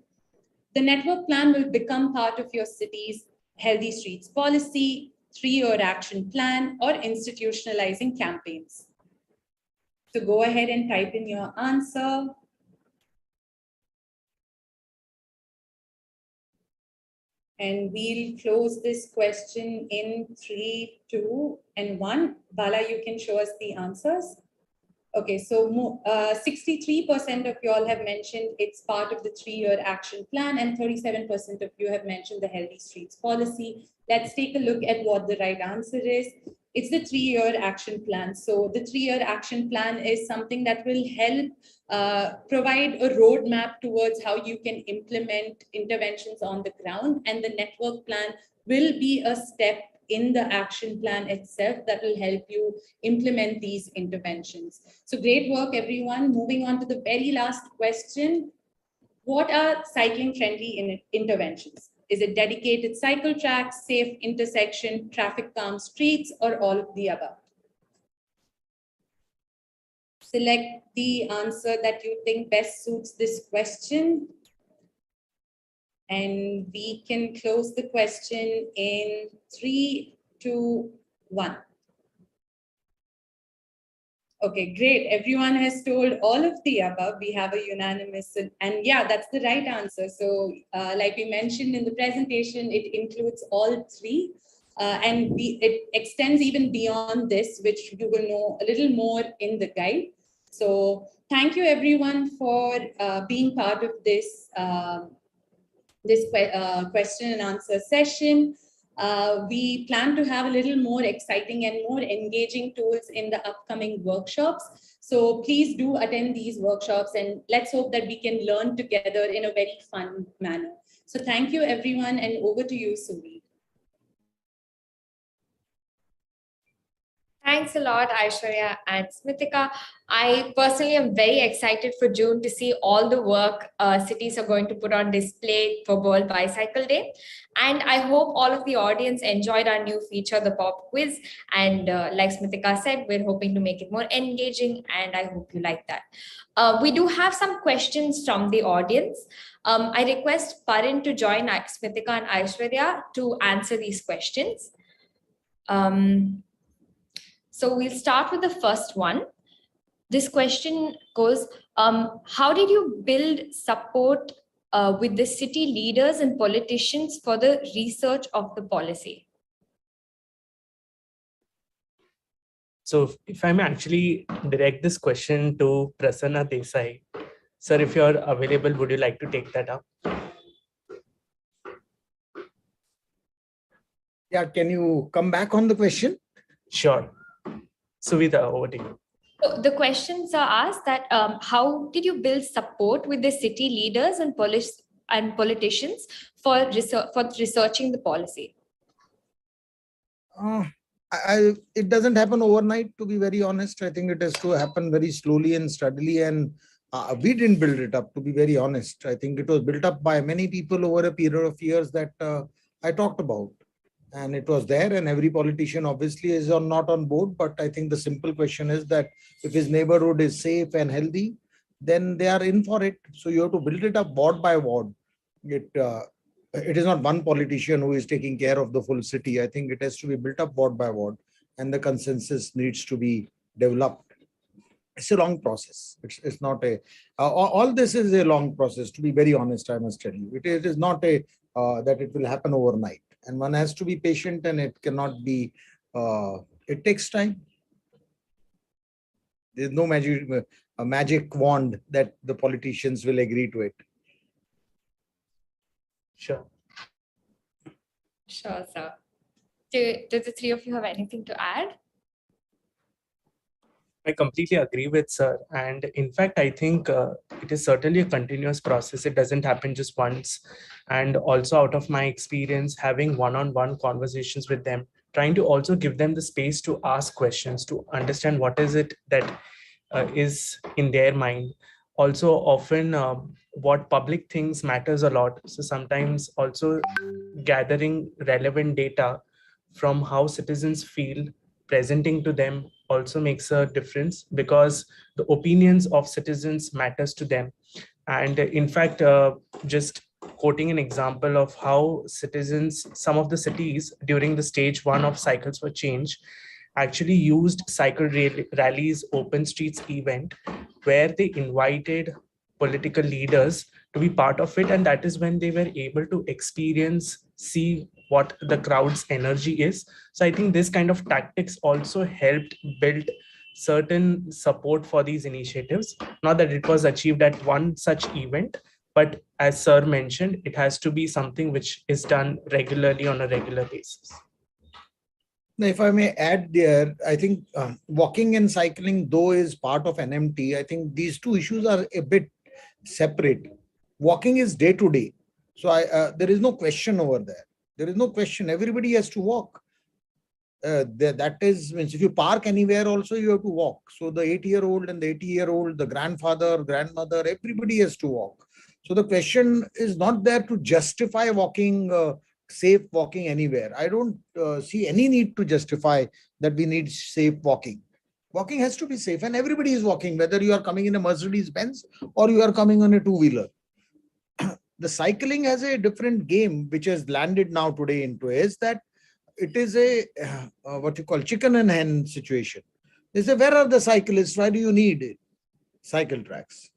The network plan will become part of your city's Healthy Streets policy. 3-year action plan, or institutionalizing campaigns? So go ahead and type in your answer. And we'll close this question in 3, 2, and 1. Bala, you can show us the answers. Okay, so 63% of you all have mentioned it's part of the 3-year action plan, and 37% of you have mentioned the Healthy Streets policy. Let's take a look at what the right answer is. It's the 3-year action plan. So the 3-year action plan is something that will help provide a roadmap towards how you can implement interventions on the ground, and the network plan will be a step in the action plan itself that will help you implement these interventions. So great work, everyone. Moving on to the very last question. What are cycling-friendly interventions? Is it dedicated cycle tracks, safe intersection, traffic calm streets, or all of the above? Select the answer that you think best suits this question. And we can close the question in 3, 2, 1. Okay, great. Everyone has told all of the above. We have a unanimous, and yeah, that's the right answer. So like we mentioned in the presentation, it includes all 3. And it extends even beyond this, which you will know a little more in the guide. So thank you everyone for being part of this question and answer session. We plan to have a little more exciting and more engaging tools in the upcoming workshops. So please do attend these workshops, and let's hope that we can learn together in a very fun manner. So thank you everyone, and over to you, Suri. Thanks a lot, Aishwarya and Smritika. I personally am very excited for June to see all the work cities are going to put on display for World Bicycle Day. And I hope all of the audience enjoyed our new feature, the Pop Quiz. And like Smritika said, we're hoping to make it more engaging, and I hope you like that. We do have some questions from the audience. I request Parin to join Smritika and Aishwarya to answer these questions. So we'll start with the first one. This question goes, how did you build support with the city leaders and politicians for the research of the policy? So if I may actually direct this question to Prasanna Desai. Sir, if you're available, would you like to take that up? Yeah, can you come back on the question? Sure. Suvita, over to you. So the questions are asked that how did you build support with the city leaders and politicians for researching the policy? It doesn't happen overnight, to be very honest. I think it has to happen very slowly and steadily, and we didn't build it up, to be very honest. I think it was built up by many people over a period of years that I talked about. And it was there, and every politician obviously is not on board. But I think the simple question is that if his neighborhood is safe and healthy, then they are in for it. So you have to build it up ward by ward. It is not one politician who is taking care of the full city. I think it has to be built up ward by ward, and the consensus needs to be developed. It's a long process. It's not a, all this is a long process, to be very honest, I must tell you. It is not a, that it will happen overnight. And one has to be patient, and it cannot be, it takes time. There's no magic wand that the politicians will agree to it. Sure. Sure, sir. Do the 3 of you have anything to add? I completely agree with sir. And in fact, I think it is certainly a continuous process. It doesn't happen just once. And also out of my experience, having one-on-one conversations with them, trying to also give them the space to ask questions, to understand what is it that is in their mind. Also often what public thinks matters a lot. So sometimes also gathering relevant data from how citizens feel, presenting to them also makes a difference, because the opinions of citizens matters to them. And in fact, just quoting an example of how citizens, some of the cities during the stage 1 of Cycles for Change actually used cycle rallies, open streets event, where they invited political leaders to be part of it. And that is when they were able to experience, see what the crowd's energy is. So I think this kind of tactics also helped build certain support for these initiatives. Not that it was achieved at one such event, but as Sir mentioned, it has to be something which is done regularly on a regular basis. Now, if I may add there, I think walking and cycling, though is part of NMT, I think these two issues are a bit separate. Walking is day to day. So there is no question over there. There is no question. Everybody has to walk. That is, means if you park anywhere also, you have to walk. So the 80-year-old and the 80-year-old, the grandfather, grandmother, everybody has to walk. So the question is not there to justify walking, safe walking anywhere. I don't see any need to justify that we need safe walking. Walking has to be safe, and everybody is walking, whether you are coming in a Mercedes Benz or you are coming on a two-wheeler. The cycling has a different game, which has landed now today into is that it is a what you call chicken and hen situation. They say, where are the cyclists? Why do you need cycle tracks?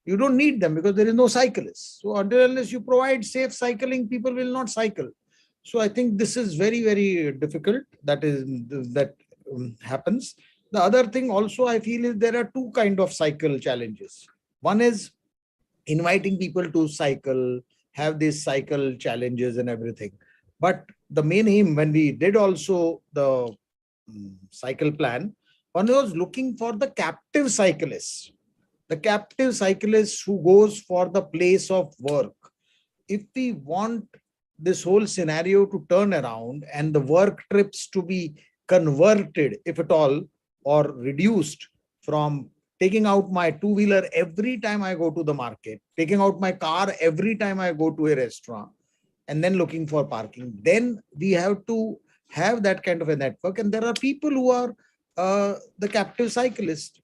You don't need them because there is no cyclists. So unless you provide safe cycling, people will not cycle. So I think this is very, very difficult. That happens. The other thing also I feel is there are two kinds of cycle challenges. One is inviting people to cycle, have these cycle challenges and everything. But the main aim when we did also the cycle plan, one was looking for the captive cyclists. The captive cyclist who goes for the place of work. If we want this whole scenario to turn around and the work trips to be converted, if at all, or reduced from taking out my two-wheeler every time I go to the market, taking out my car every time I go to a restaurant, and then looking for parking, then we have to have that kind of a network. And there are people who are the captive cyclists.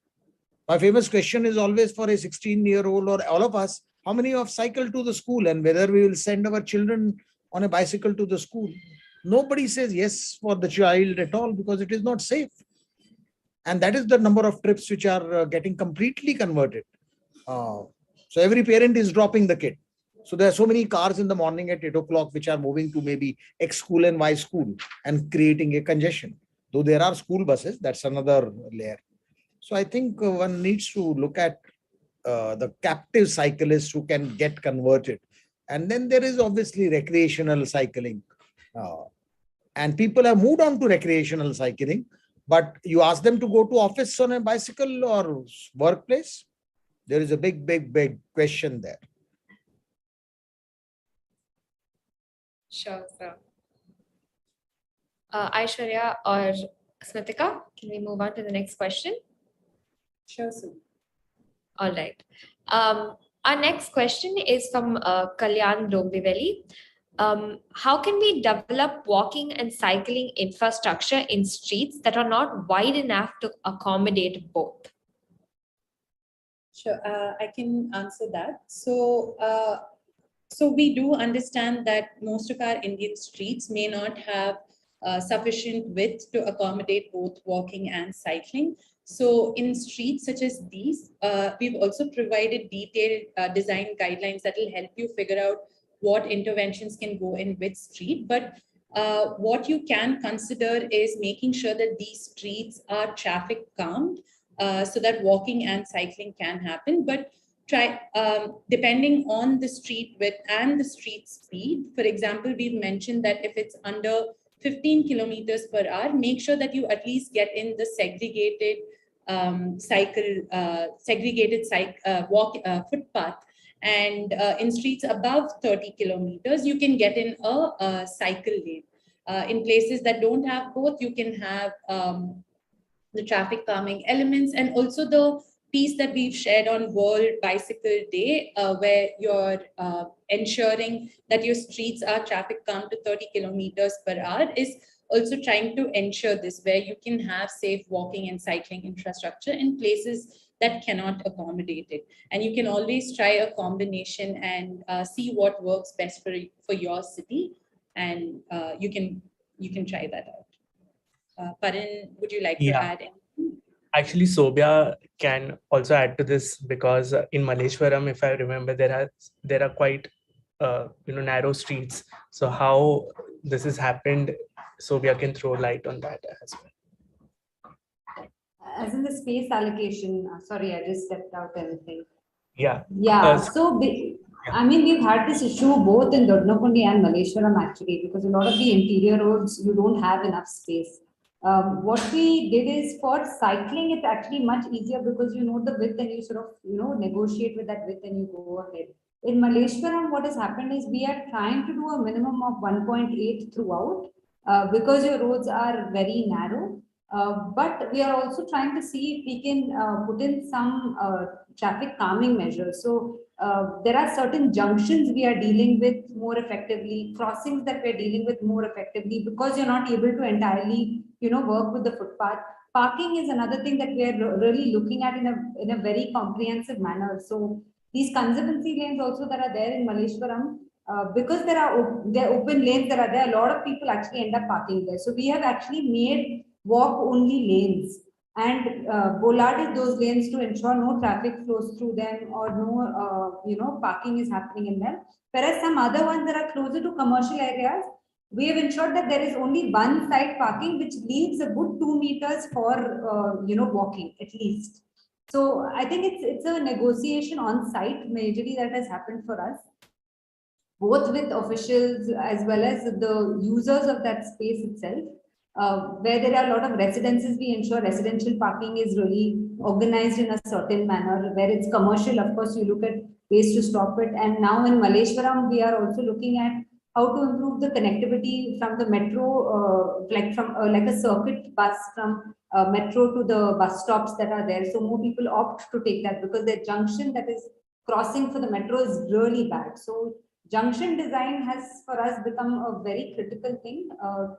My famous question is always for a 16-year-old or all of us, how many of cycle to the school and whether we will send our children on a bicycle to the school? Nobody says yes for the child at all because it is not safe. And that is the number of trips which are getting completely converted. So every parent is dropping the kid. So there are so many cars in the morning at 8 o'clock which are moving to maybe X school and Y school and creating a congestion. Though there are school buses, that's another layer. So I think one needs to look at the captive cyclists who can get converted. And then there is obviously recreational cycling. And people have moved on to recreational cycling, but you ask them to go to office on a bicycle or workplace, there is a big question there. Sure, sir. Aishwarya or Smritika, can we move on to the next question? Sure, sir. All right. Our next question is from Kalyan Dombiveli. How can we develop walking and cycling infrastructure in streets that are not wide enough to accommodate both? Sure, I can answer that. So we do understand that most of our Indian streets may not have sufficient width to accommodate both walking and cycling. So in streets such as these, we've also provided detailed design guidelines that will help you figure out what interventions can go in which street. But what you can consider is making sure that these streets are traffic calmed so that walking and cycling can happen. But try depending on the street width and the street speed. For example, we've mentioned that if it's under 15 kilometers per hour, make sure that you at least get in the segregated footpath. And in streets above 30 kilometers, you can get in a cycle lane. In places that don't have both, you can have the traffic calming elements, and also the piece that we've shared on World Bicycle Day, where you're ensuring that your streets are traffic calm to 30 kilometers per hour, is also trying to ensure this, where you can have safe walking and cycling infrastructure in places that cannot accommodate it. And you can always try a combination and see what works best for your city, and you can try that out. Parin, would you like to add anything? Actually, Sobhya can also add to this, because in Malleshwaram, if I remember, there are quite narrow streets. So how this has happened, Sobhya can throw light on that as well. As in the space allocation, sorry, I just stepped out anything. Yeah. Yeah. I mean, we've had this issue both in Dodnakundi and Malleshwaram actually, because a lot of the interior roads, you don't have enough space. What we did is, for cycling, it's actually much easier because you know the width and you sort of, negotiate with that width and you go ahead. In Malleshwaram, what has happened is we are trying to do a minimum of 1.8 throughout because your roads are very narrow. But we are also trying to see if we can put in some traffic calming measures. So there are certain junctions we are dealing with more effectively, crossings that we're dealing with more effectively, because you're not able to entirely, work with the footpath. Parking is another thing that we are really looking at in a very comprehensive manner. So these conservancy lanes also that are there in Malleshwaram, because there are open lanes that are there, a lot of people actually end up parking there. So we have actually made walk only lanes and bollarded those lanes to ensure no traffic flows through them or no parking is happening in them. Whereas some other ones that are closer to commercial areas, we have ensured that there is only one side parking, which leaves a good 2 meters for walking at least. So I think it's a negotiation on site majorly that has happened for us, both with officials as well as the users of that space itself. Where there are a lot of residences, we ensure residential parking is really organized in a certain manner. Where it's commercial, of course, you look at ways to stop it. And now in Malleshwaram, we are also looking at how to improve the connectivity from the metro, like a circuit bus from metro to the bus stops that are there. So more people opt to take that because the junction that is crossing for the metro is really bad. So junction design has for us become a very critical thing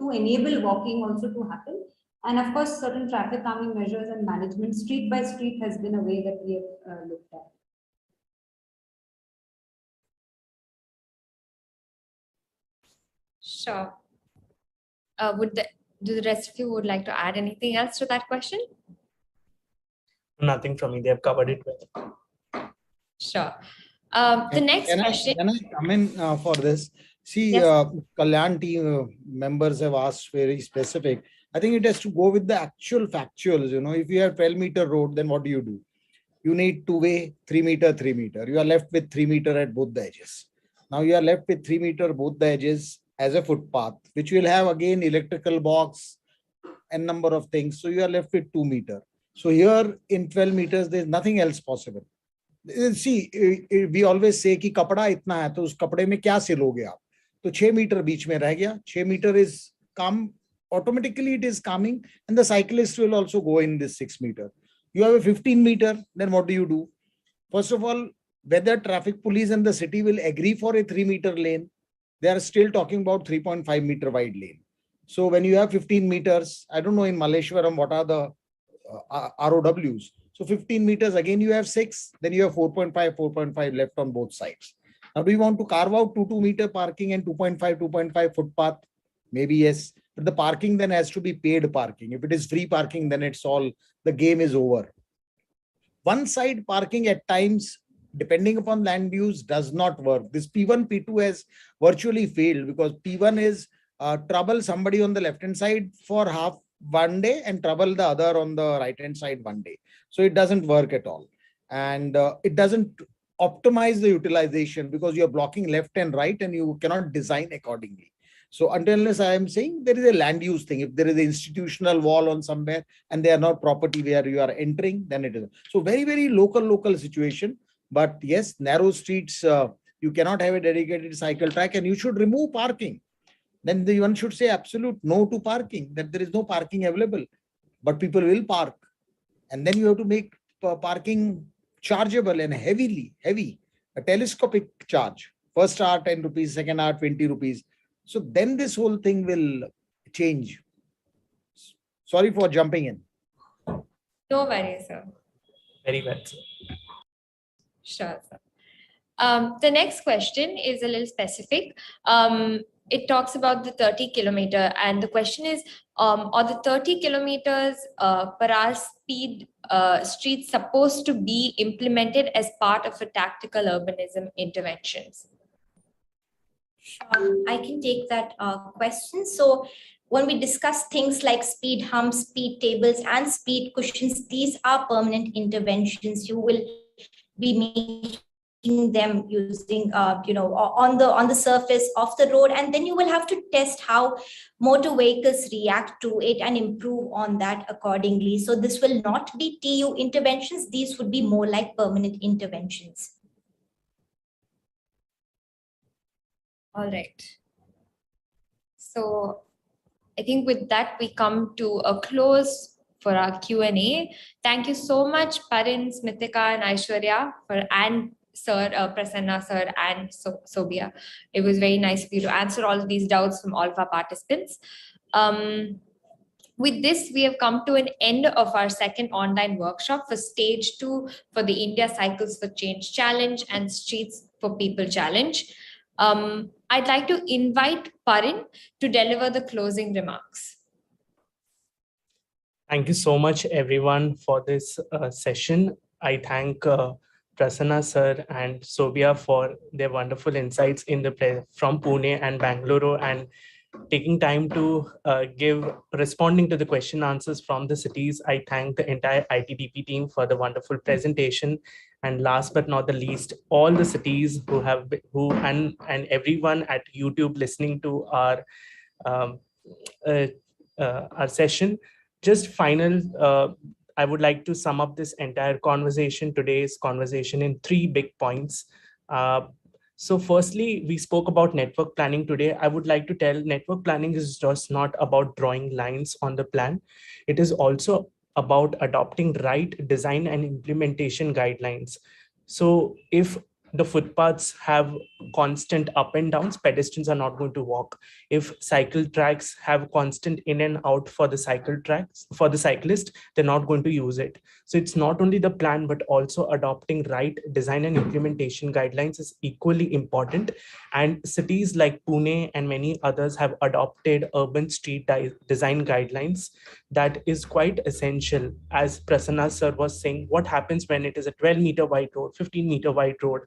to enable walking also to happen. And of course, certain traffic calming measures and management street by street has been a way that we have looked at. Sure. Do the rest of you would like to add anything else to that question? Nothing from me. They have covered it well. Sure. The next question. Can I come in for this? See, Yes. Kalyan team members have asked very specific. I think it has to go with the actual factuals. If you have 12-meter road, then what do? You need two-way, 3-meter, 3-meter. You are left with 3-meter at both the edges. Now you are left with 3-meter both the edges as a footpath, which will have again electrical box and number of things. So you are left with 2-meter. So here in 12 meters, there is nothing else possible. See, we always say कि कपड़ा इतना है तो उस कपड़े में क्या सिलोगे आप? तो 6 मीटर बीच में रह गया. 6 meter is calm. Automatically it is calming, and the cyclist will also go in this 6 meter. You have a 15 meter, then what do? First of all, whether traffic police and the city will agree for a 3-meter lane, they are still talking about 3.5 meter wide lane. So when you have 15 meters, I don't know in Malleshwaram what are the ROWs. So 15 meters, again you have 6, then you have 4.5 left on both sides. Now do you want to carve out 2-meter parking and 2.5 footpath? Maybe yes, but the parking then has to be paid parking. If it is free parking, then it's all, the game is over. One side parking at times, depending upon land use, does not work. This P1, P2 has virtually failed because P1 is trouble somebody on the left hand side for half one day and trouble the other on the right hand side one day. So it doesn't work at all. And it doesn't optimize the utilization because you're blocking left and right and you cannot design accordingly. So unless I am saying there is a land use thing, if there is an institutional wall on somewhere and they are not property where you are entering, then it is. So very, very local situation. But yes, narrow streets, you cannot have a dedicated cycle track and you should remove parking. Then one should say absolute no to parking, that there is no parking available, but people will park. And then you have to make parking chargeable and heavy, a telescopic charge. First hour 10 rupees, second hour 20 rupees. So then this whole thing will change. Sorry for jumping in. No worries, sir. Very well, sir. Sure, sir. The next question is a little specific. It talks about the 30-kilometer, and the question is, are the 30 kilometers per hour speed streets supposed to be implemented as part of a tactical urbanism interventions? I can take that question. So when we discuss things like speed humps, speed tables, and speed cushions, these are permanent interventions. You will be making them using on the surface of the road, and then you will have to test how motor vehicles react to it and improve on that accordingly. So this will not be TU interventions. These would be more like permanent interventions. All right. So I think with that, we come to a close for our Q&A. Thank you so much, Parin, Smritika, and Aishwarya, and Sir, Prasanna, Sir, and Sobia. It was very nice of you to answer all of these doubts from all of our participants. With this, we have come to an end of our second online workshop for stage 2 for the India Cycles for Change Challenge and Streets for People Challenge. I'd like to invite Parin to deliver the closing remarks. Thank you so much, everyone, for this session. I thank Prasanna sir and Sobia for their wonderful insights in the from Pune and Bangalore, and taking time to responding to the question answers from the cities. I thank the entire ITDP team for the wonderful presentation. And last but not the least, all the cities and everyone at YouTube listening to our session. Just final, I would like to sum up this entire conversation, today's conversation, in 3 big points. So firstly, we spoke about network planning today. I would like to tell network planning is just not about drawing lines on the plan. It is also about adopting right design and implementation guidelines. So if the footpaths have constant up and downs, pedestrians are not going to walk. If cycle tracks have constant in and out for the cyclist, they're not going to use it. So it's not only the plan, but also adopting right design and implementation guidelines is equally important. And cities like Pune and many others have adopted urban street design guidelines. That is quite essential. As Prasanna sir was saying, what happens when it is a 12-meter wide road, 15-meter wide road?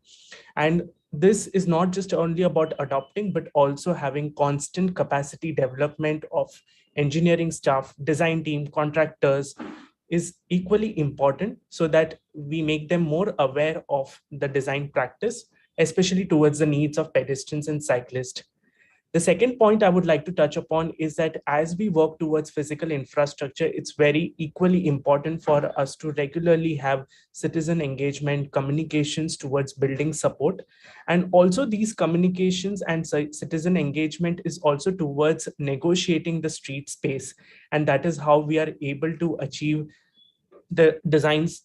And this is not just only about adopting, but also having constant capacity development of engineering staff, design team, contractors is equally important, so that we make them more aware of the design practice, especially towards the needs of pedestrians and cyclists. The second point I would like to touch upon is that as we work towards physical infrastructure, it's very equally important for us to regularly have citizen engagement, communications towards building support. And also these communications and citizen engagement is also towards negotiating the street space. And that is how we are able to achieve the designs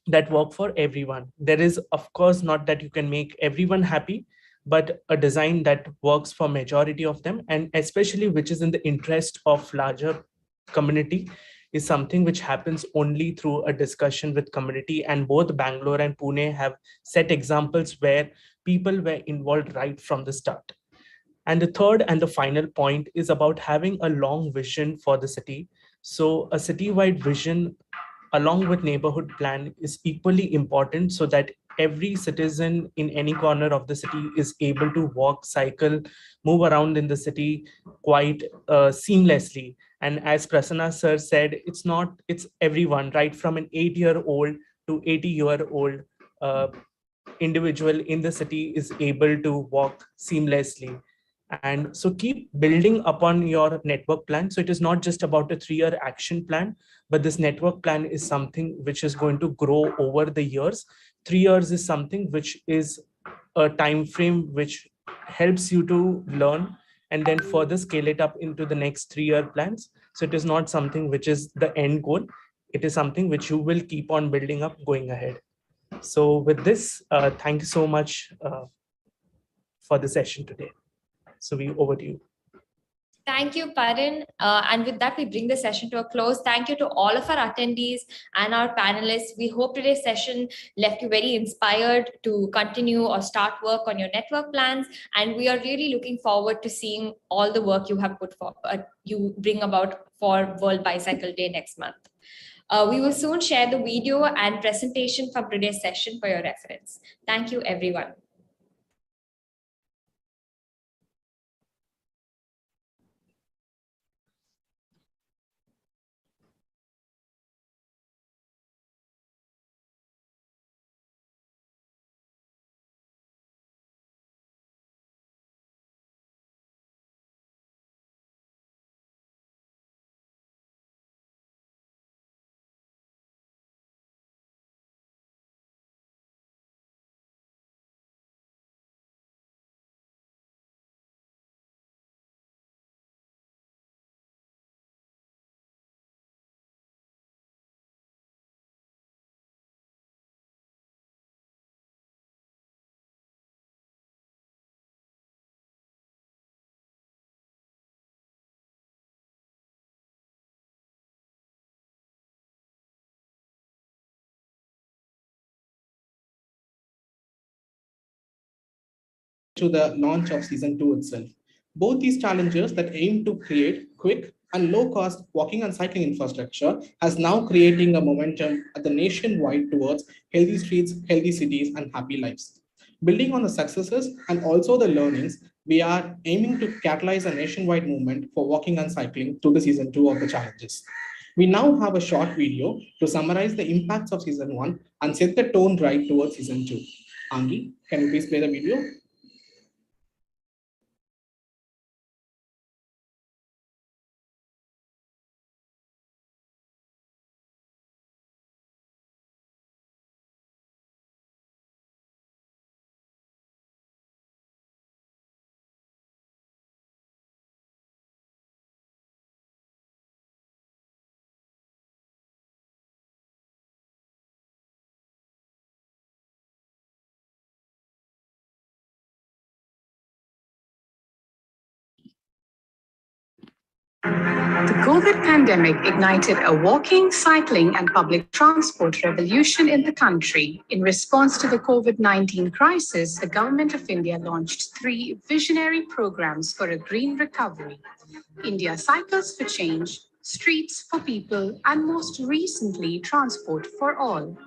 that work for everyone. There is, of course, not that you can make everyone happy, but a design that works for majority of them, and especially which is in the interest of larger community, is something which happens only through a discussion with community. And both Bangalore and Pune have set examples where people were involved right from the start. And the third and the final point is about having a long vision for the city. So a citywide vision along with neighborhood plan is equally important, so that every citizen in any corner of the city is able to walk, cycle, move around in the city quite seamlessly. And as Prasanna sir said, it's everyone, right from an 8-year-old to 80-year-old individual in the city is able to walk seamlessly. And so keep building upon your network plan. So it is not just about a 3-year action plan, but this network plan is something which is going to grow over the years. 3 years is something which is a time frame which helps you to learn and then further scale it up into the next 3-year plans. So it is not something which is the end goal. It is something which you will keep on building up going ahead. So with this, thank you so much for the session today. So over to you. Thank you, Parin. And with that, we bring the session to a close. Thank you to all of our attendees and our panelists. We hope today's session left you very inspired to continue or start work on your network plans. And we are really looking forward to seeing all the work you have put for, you bring about for World Bicycle Day next month. We will soon share the video and presentation from today's session for your reference. Thank you, everyone. To the launch of season 2 itself. Both these challenges that aim to create quick and low-cost walking and cycling infrastructure has now creating a momentum at the nationwide towards healthy streets, healthy cities, and happy lives. Building on the successes and also the learnings, we are aiming to catalyze a nationwide movement for walking and cycling through the season 2 of the challenges. We now have a short video to summarize the impacts of season 1 and set the tone right towards season 2. Angi, can you please play the video? The COVID pandemic ignited a walking, cycling, and public transport revolution in the country. In response to the COVID-19 crisis, the Government of India launched 3 visionary programs for a green recovery: India Cycles for Change, Streets for People, and most recently, Transport for All.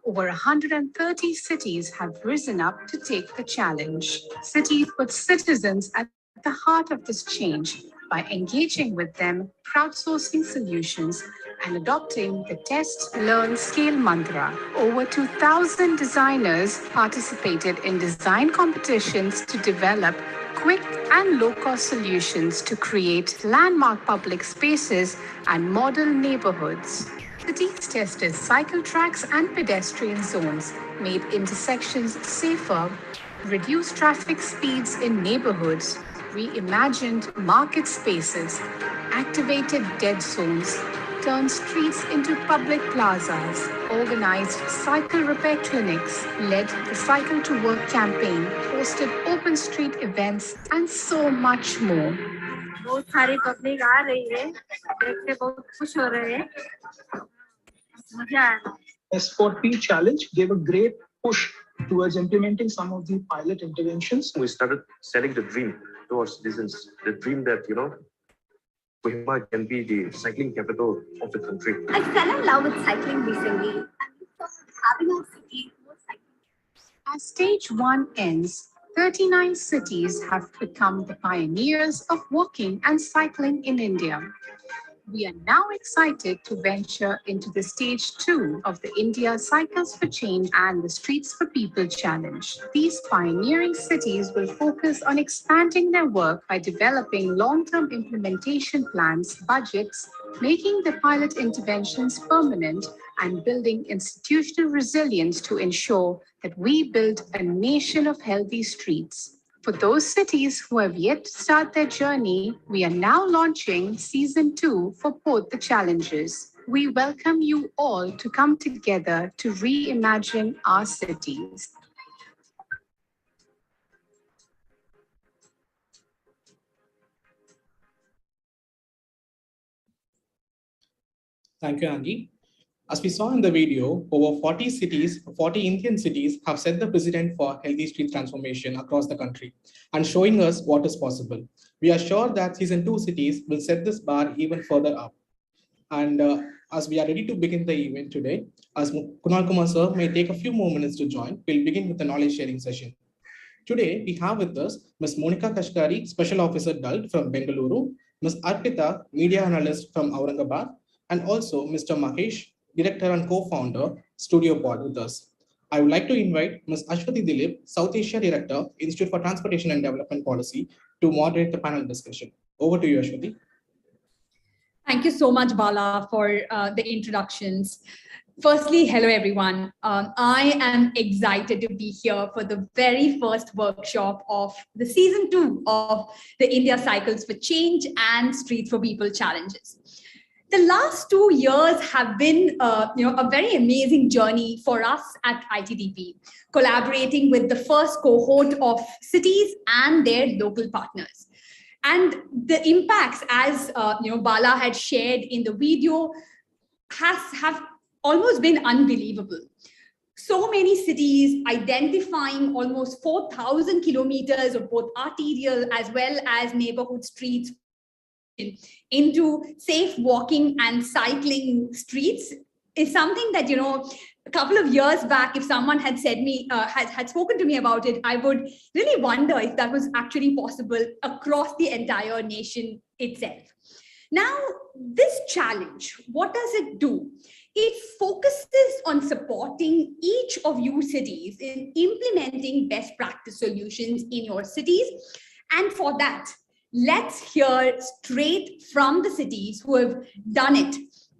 Over 130 cities have risen up to take the challenge. Cities put citizens at the heart of this change by engaging with them, crowdsourcing solutions, and adopting the test, learn, scale mantra. Over 2,000 designers participated in design competitions to develop quick and low-cost solutions to create landmark public spaces and model neighborhoods. Cities tested cycle tracks and pedestrian zones, made intersections safer, reduced traffic speeds in neighborhoods, reimagined market spaces, activated dead zones, turned streets into public plazas, organized cycle repair clinics, led the Cycle to Work campaign, hosted open street events, and so much more. बहुत सारी public आ रही है, देख के बहुत खुश हो रहे हैं। मजा आया। S4P challenge gave a great push towards implementing some of the pilot interventions. We started selling the dream to our citizens, the dream that, Kohima can be the cycling capital of the country. I fell in love with cycling recently and we thought having our city more cycling. As stage 1 ends, 39 cities have become the pioneers of walking and cycling in India. We are now excited to venture into the stage 2 of the India Cycles for Change and the Streets for People challenge. These pioneering cities will focus on expanding their work by developing long-term implementation plans, budgets, making the pilot interventions permanent, and building institutional resilience to ensure that we build a nation of healthy streets. For those cities who have yet to start their journey, we are now launching Season 2 for both the challenges. We welcome you all to come together to reimagine our cities. Thank you, Angie. As we saw in the video, over 40 cities, 40 Indian cities have set the precedent for healthy street transformation across the country and showing us what is possible. We are sure that season 2 cities will set this bar even further up. And as we are ready to begin the event today, as Kunal Kumar sir may take a few more minutes to join, we'll begin with the knowledge sharing session. Today, we have with us Ms. Monica Kashkari, Special Officer DULT from Bengaluru, Ms. Arpita, Media Analyst from Aurangabad, and also Mr. Mahesh, Director and Co-Founder, Studio Pod with us. I would like to invite Ms. Ashwati Dilip, South Asia Director, Institute for Transportation and Development Policy, to moderate the panel discussion. Over to you, Ashwati. Thank you so much, Bala, for the introductions. Firstly, hello, everyone. I am excited to be here for the very first workshop of the season 2 of the India Cycles for Change and Streets for People challenges. The last 2 years have been a very amazing journey for us at ITDP, collaborating with the first cohort of cities and their local partners. And the impacts, as Bala had shared in the video, have almost been unbelievable. So many cities identifying almost 4,000 kilometers of both arterial as well as neighborhood streets into safe walking and cycling streets is something that, a couple of years back, if someone had said me, had spoken to me about it, I would really wonder if that was actually possible across the entire nation itself. Now, this challenge, what does it do? It focuses on supporting each of you cities in implementing best practice solutions in your cities. And for that, let's hear straight from the cities who have done it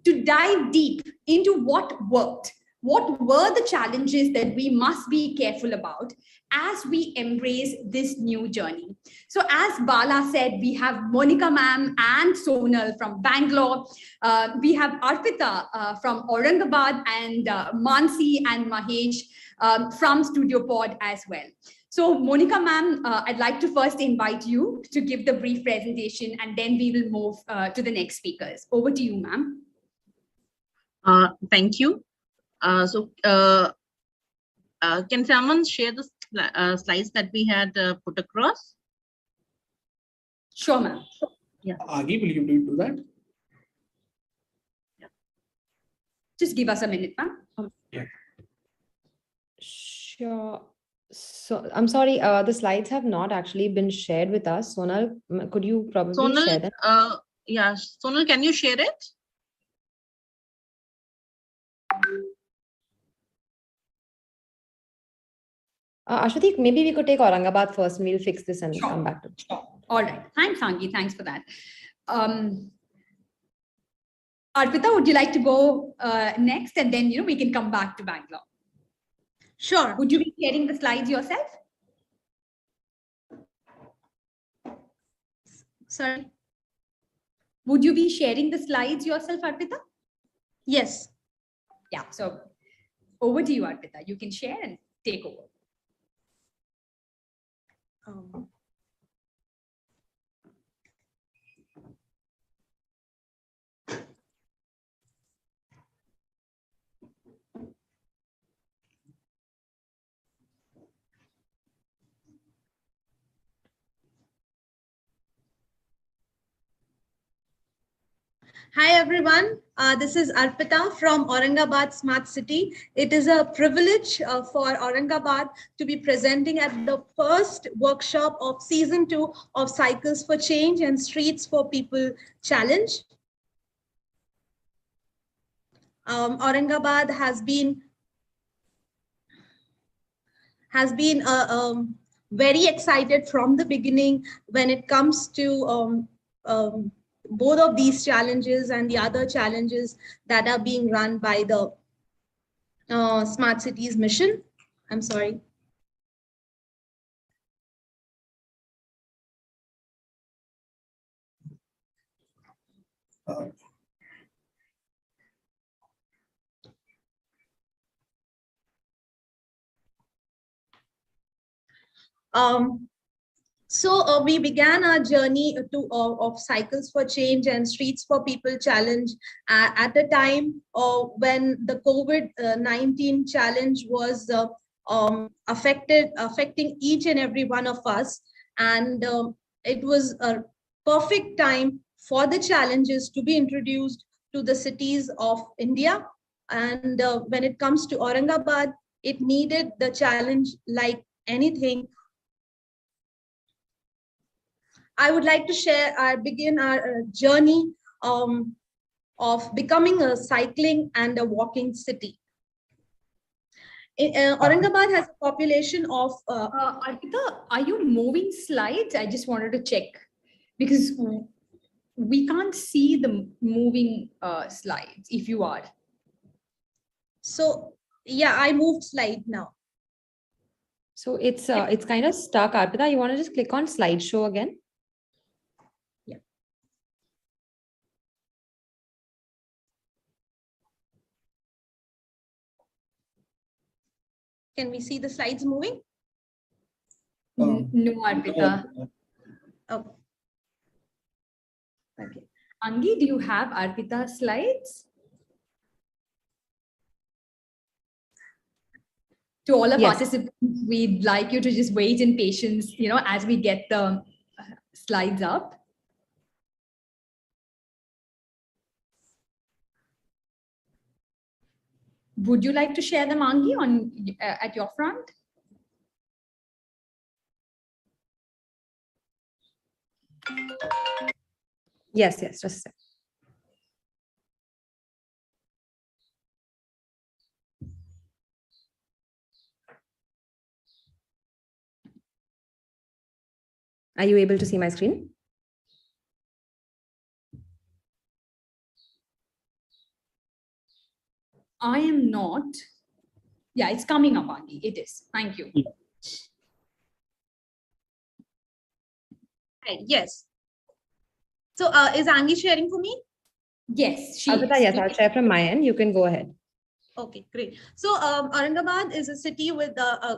to dive deep into what worked. What were the challenges that we must be careful about as we embrace this new journey? So as Bala said, we have Monica ma'am and Sonal from Bangalore. We have Arpita from Aurangabad and Mansi and Mahesh from Studio Pod as well. So Monica ma'am, I'd like to first invite you to give the brief presentation and then we will move to the next speakers. Over to you, ma'am. Thank you. Can someone share the slides that we had put across? Sure, ma'am. Yeah. Agi, will you do that? Yeah. Just give us a minute, ma'am. Yeah. Sure. So I'm sorry, the slides have not actually been shared with us. Sonal, could you probably share them? Yeah, Sonal, can you share it? Ashwati, maybe we could take Aurangabad first and we'll fix this and come back to it. Sure. All right. Thanks, Angi. Thanks for that. Arpita, would you like to go next? And then, we can come back to Bangalore. Sure. Would you be sharing the slides yourself? Sorry. Would you be sharing the slides yourself, Arpita? Yes. Yeah. So over to you, Arpita. You can share and take over. Hi, everyone. This is Arpita from Aurangabad Smart City. It is a privilege for Aurangabad to be presenting at the first workshop of season 2 of Cycles for Change and Streets for People challenge. Aurangabad has been very excited from the beginning when it comes to both of these challenges and the other challenges that are being run by the Smart Cities mission. I'm sorry. So we began our journey of Cycles for Change and Streets for People challenge at a time when the COVID-19 challenge was affecting each and every one of us. And it was a perfect time for the challenges to be introduced to the cities of India. And when it comes to Aurangabad, it needed the challenge like anything. I would like to begin our journey of becoming a cycling and a walking city. Aurangabad has a population of... Arpita, are you moving slides? I just wanted to check because we can't see the moving slides if you are. So yeah, I moved slide now. So it's kind of stuck. Arpita, you want to just click on slideshow again? Can we see the slides moving? No, Arpita. Oh. Okay. Angi, do you have Arpita's slides? To all our participants, we'd like you to just wait in patience, as we get the slides up. Would you like to share them, Angi, at your front? Yes, just a sec. Are you able to see my screen? I am not. Yeah, it's coming up, Angi. It is. Thank you. Yeah. Yes. So is Angi sharing for me? Yes, she is. Yes, I'll share from my end. You can go ahead. Okay, great. So Aurangabad is a city with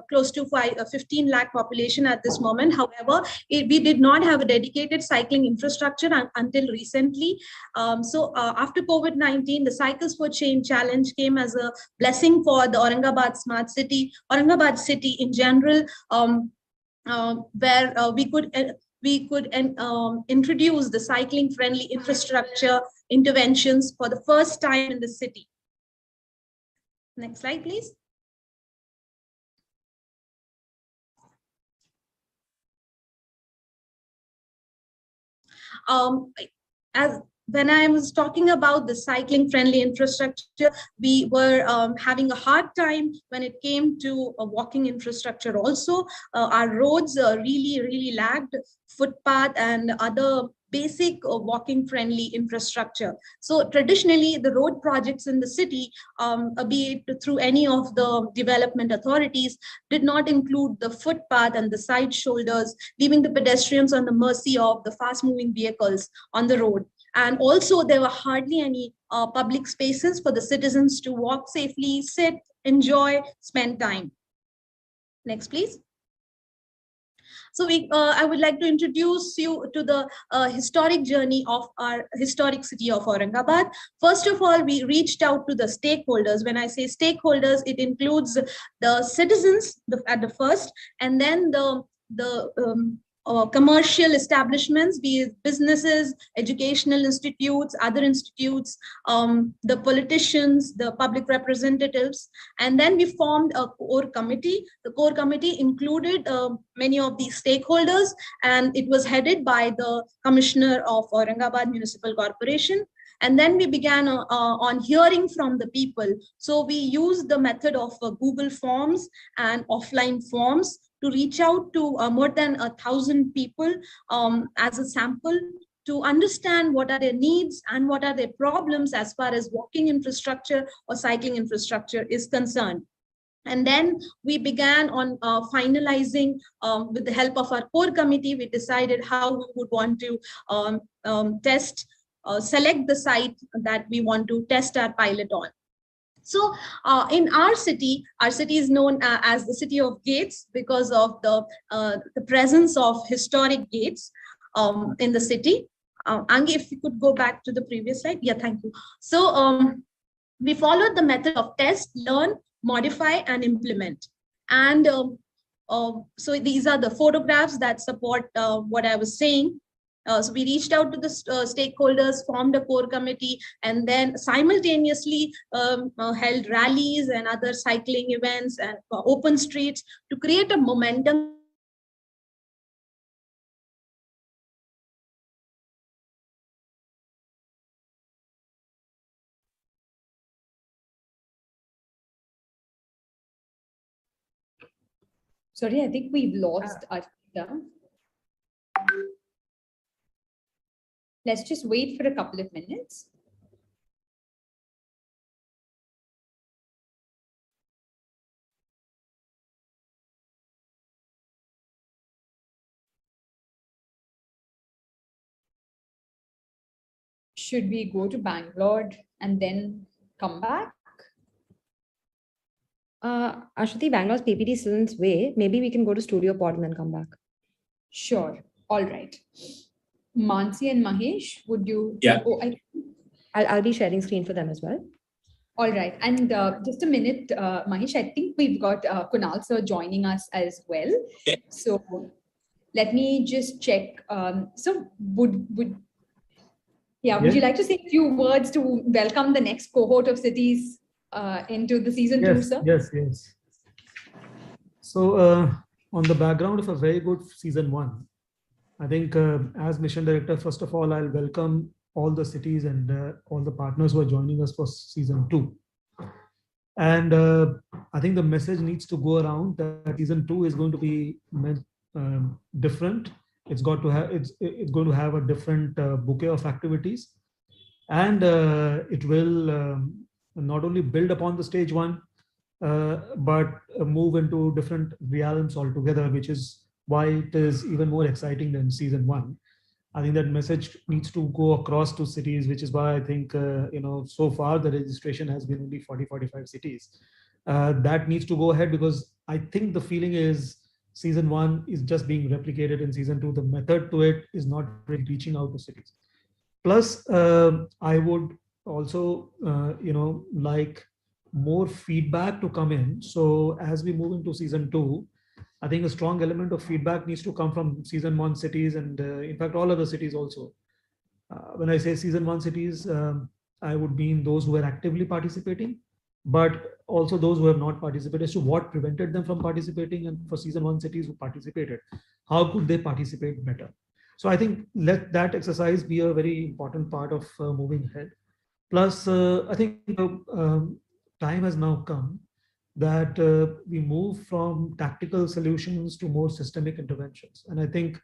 close to 15 lakh population at this moment. However, we did not have a dedicated cycling infrastructure until recently. So after COVID-19, the Cycles for Change challenge came as a blessing for the Aurangabad smart city, Aurangabad city in general, where we could introduce the cycling friendly infrastructure interventions for the first time in the city. Next slide, please. When I was talking about the cycling friendly infrastructure, we were having a hard time when it came to walking infrastructure also. Our roads really lacked footpath and other basic walking friendly infrastructure. So traditionally, the road projects in the city, be it through any of the development authorities, did not include the footpath and the side shoulders, leaving the pedestrians on the mercy of the fast moving vehicles on the road. And also there were hardly any public spaces for the citizens to walk safely, sit, enjoy, spend time. Next, please. So I would like to introduce you to the historic journey of our historic city of Aurangabad. First of all, we reached out to the stakeholders. When I say stakeholders, it includes the citizens at the first, and then the commercial establishments, be it businesses, educational institutes, other institutes, the politicians, the public representatives. And then we formed a core committee. The core committee included many of these stakeholders, and it was headed by the Commissioner of Aurangabad Municipal Corporation. And then we began on hearing from the people. So we used the method of Google Forms and offline forms to reach out to more than 1,000 people as a sample to understand what are their needs and what are their problems as far as walking infrastructure or cycling infrastructure is concerned. And then we began on finalizing with the help of our core committee. We decided how we would want to select the site that we want to test our pilot on. So in our city is known as the city of gates because of the presence of historic gates in the city. Angi, if you could go back to the previous slide. Yeah, thank you. So we followed the method of test, learn, modify, and implement. And so these are the photographs that support what I was saying. So we reached out to the stakeholders, formed a core committee, and then simultaneously held rallies and other cycling events and open streets to create a momentum. Sorry, I think we've lost Arpita. Let's just wait for a couple of minutes. Should we go to Bangalore and then come back? Ashwati, Bangalore's PPT is still in its way. Maybe we can go to Studio Pod and then come back. Sure. All right. Mansi and Mahesh, would you? Yeah. Oh, I'll be sharing screen for them as well. All right. And just a minute, Mahesh, I think we've got Kunal sir joining us as well. Yeah. So let me just check. So would you like to say a few words to welcome the next cohort of cities into the season 2, sir? Yes. So on the background of a very good season 1, I think as mission director, first of all, I'll welcome all the cities and all the partners who are joining us for season 2. And I think the message needs to go around that season 2 is going to be different. It's going to have a different bouquet of activities, and it will not only build upon the stage 1, but move into different realms altogether, which is why it is even more exciting than season 1. I think that message needs to go across to cities, which is why I think, so far the registration has been only 40-45 cities. That needs to go ahead, because I think the feeling is season 1 is just being replicated in season 2. The method to it is not really reaching out to cities. Plus, I would also, like more feedback to come in. So as we move into season 2, I think a strong element of feedback needs to come from season 1 cities, and in fact, all other cities also. When I say season 1 cities, I would mean those who are actively participating, but also those who have not participated. So what prevented them from participating, and for season 1 cities who participated, how could they participate better? So I think let that exercise be a very important part of moving ahead. Plus, I think time has now come that we move from tactical solutions to more systemic interventions. And I think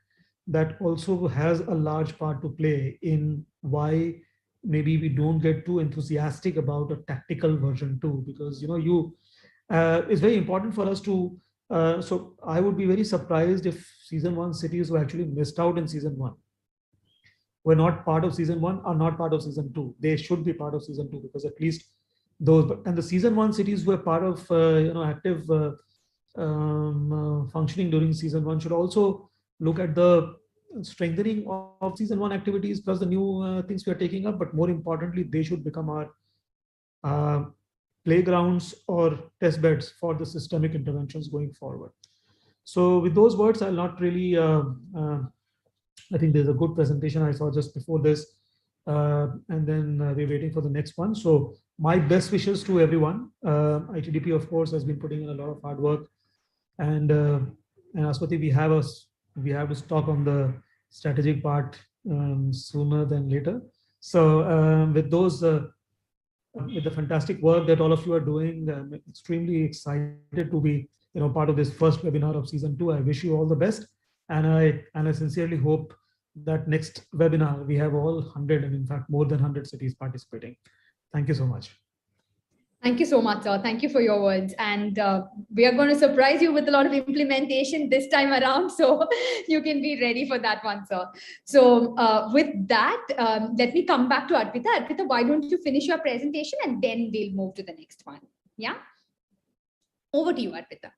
that also has a large part to play in why maybe we don't get too enthusiastic about a tactical version 2, because it's very important for us to, so I would be very surprised if season 1 cities who actually missed out in season 1 were not part of season 1 are not part of season 2. They should be part of season 2, because at least those, and the season 1 cities who are part of active functioning during season 1 should also look at the strengthening of season 1 activities plus the new things we are taking up. But more importantly, they should become our playgrounds or test beds for the systemic interventions going forward. So with those words, I'll not really, I think there's a good presentation I saw just before this, and then we're waiting for the next one. So my best wishes to everyone. ITDP, of course, has been putting in a lot of hard work, and Aswati, we have to talk on the strategic part sooner than later. So with those, with the fantastic work that all of you are doing, I'm extremely excited to be part of this first webinar of season 2. I wish you all the best, and I sincerely hope that next webinar we have all 100, and in fact more than 100 cities participating. Thank you so much. Thank you so much, sir. Thank you for your words. And we are going to surprise you with a lot of implementation this time around. So you can be ready for that one, sir. So with that, let me come back to Arpita. Arpita, why don't you finish your presentation and then we'll move to the next one. Yeah. Over to you, Arpita.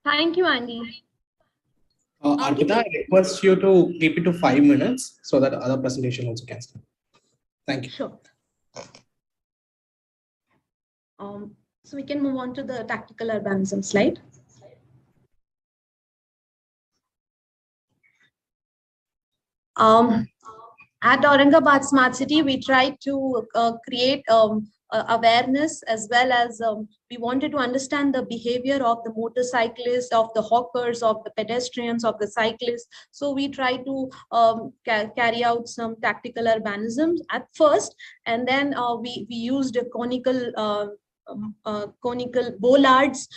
Thank you, Andy. Arpita, I request you to keep it to 5 minutes so that other presentation also can start. Thank you. Sure. So we can move on to the tactical urbanism slide. At Aurangabad Smart City, we tried to create awareness, as well as we wanted to understand the behavior of the motorcyclists, of the hawkers, of the pedestrians, of the cyclists. So we tried to carry out some tactical urbanism at first, and then we used a conical bollards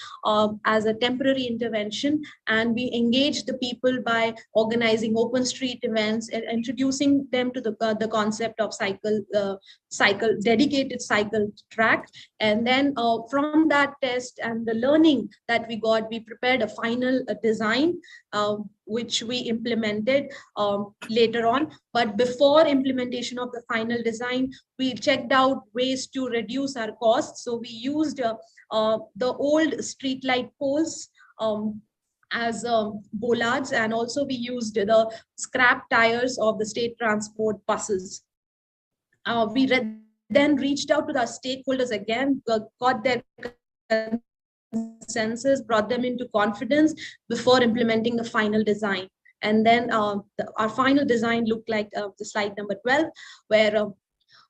as a temporary intervention, and we engaged the people by organizing open street events and introducing them to the concept of dedicated cycle track. And then from that test and the learning that we got, we prepared a final design which we implemented later on. But before implementation of the final design, we checked out ways to reduce our costs. So we used the old street light poles as bollards, and also we used the scrap tires of the state transport buses. We then reached out to the stakeholders again, got their consensus, brought them into confidence before implementing the final design. And then our final design looked like the slide number 12, where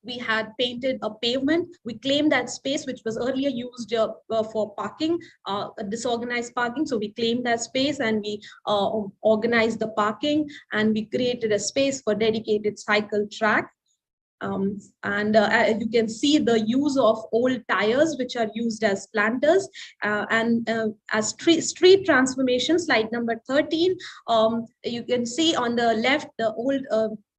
we had painted a pavement. We claimed that space, which was earlier used for parking, disorganized parking. So we claimed that space, and we organized the parking, and we created a space for dedicated cycle track. You can see the use of old tires, which are used as planters, and as street transformation, slide number 13. You can see on the left the old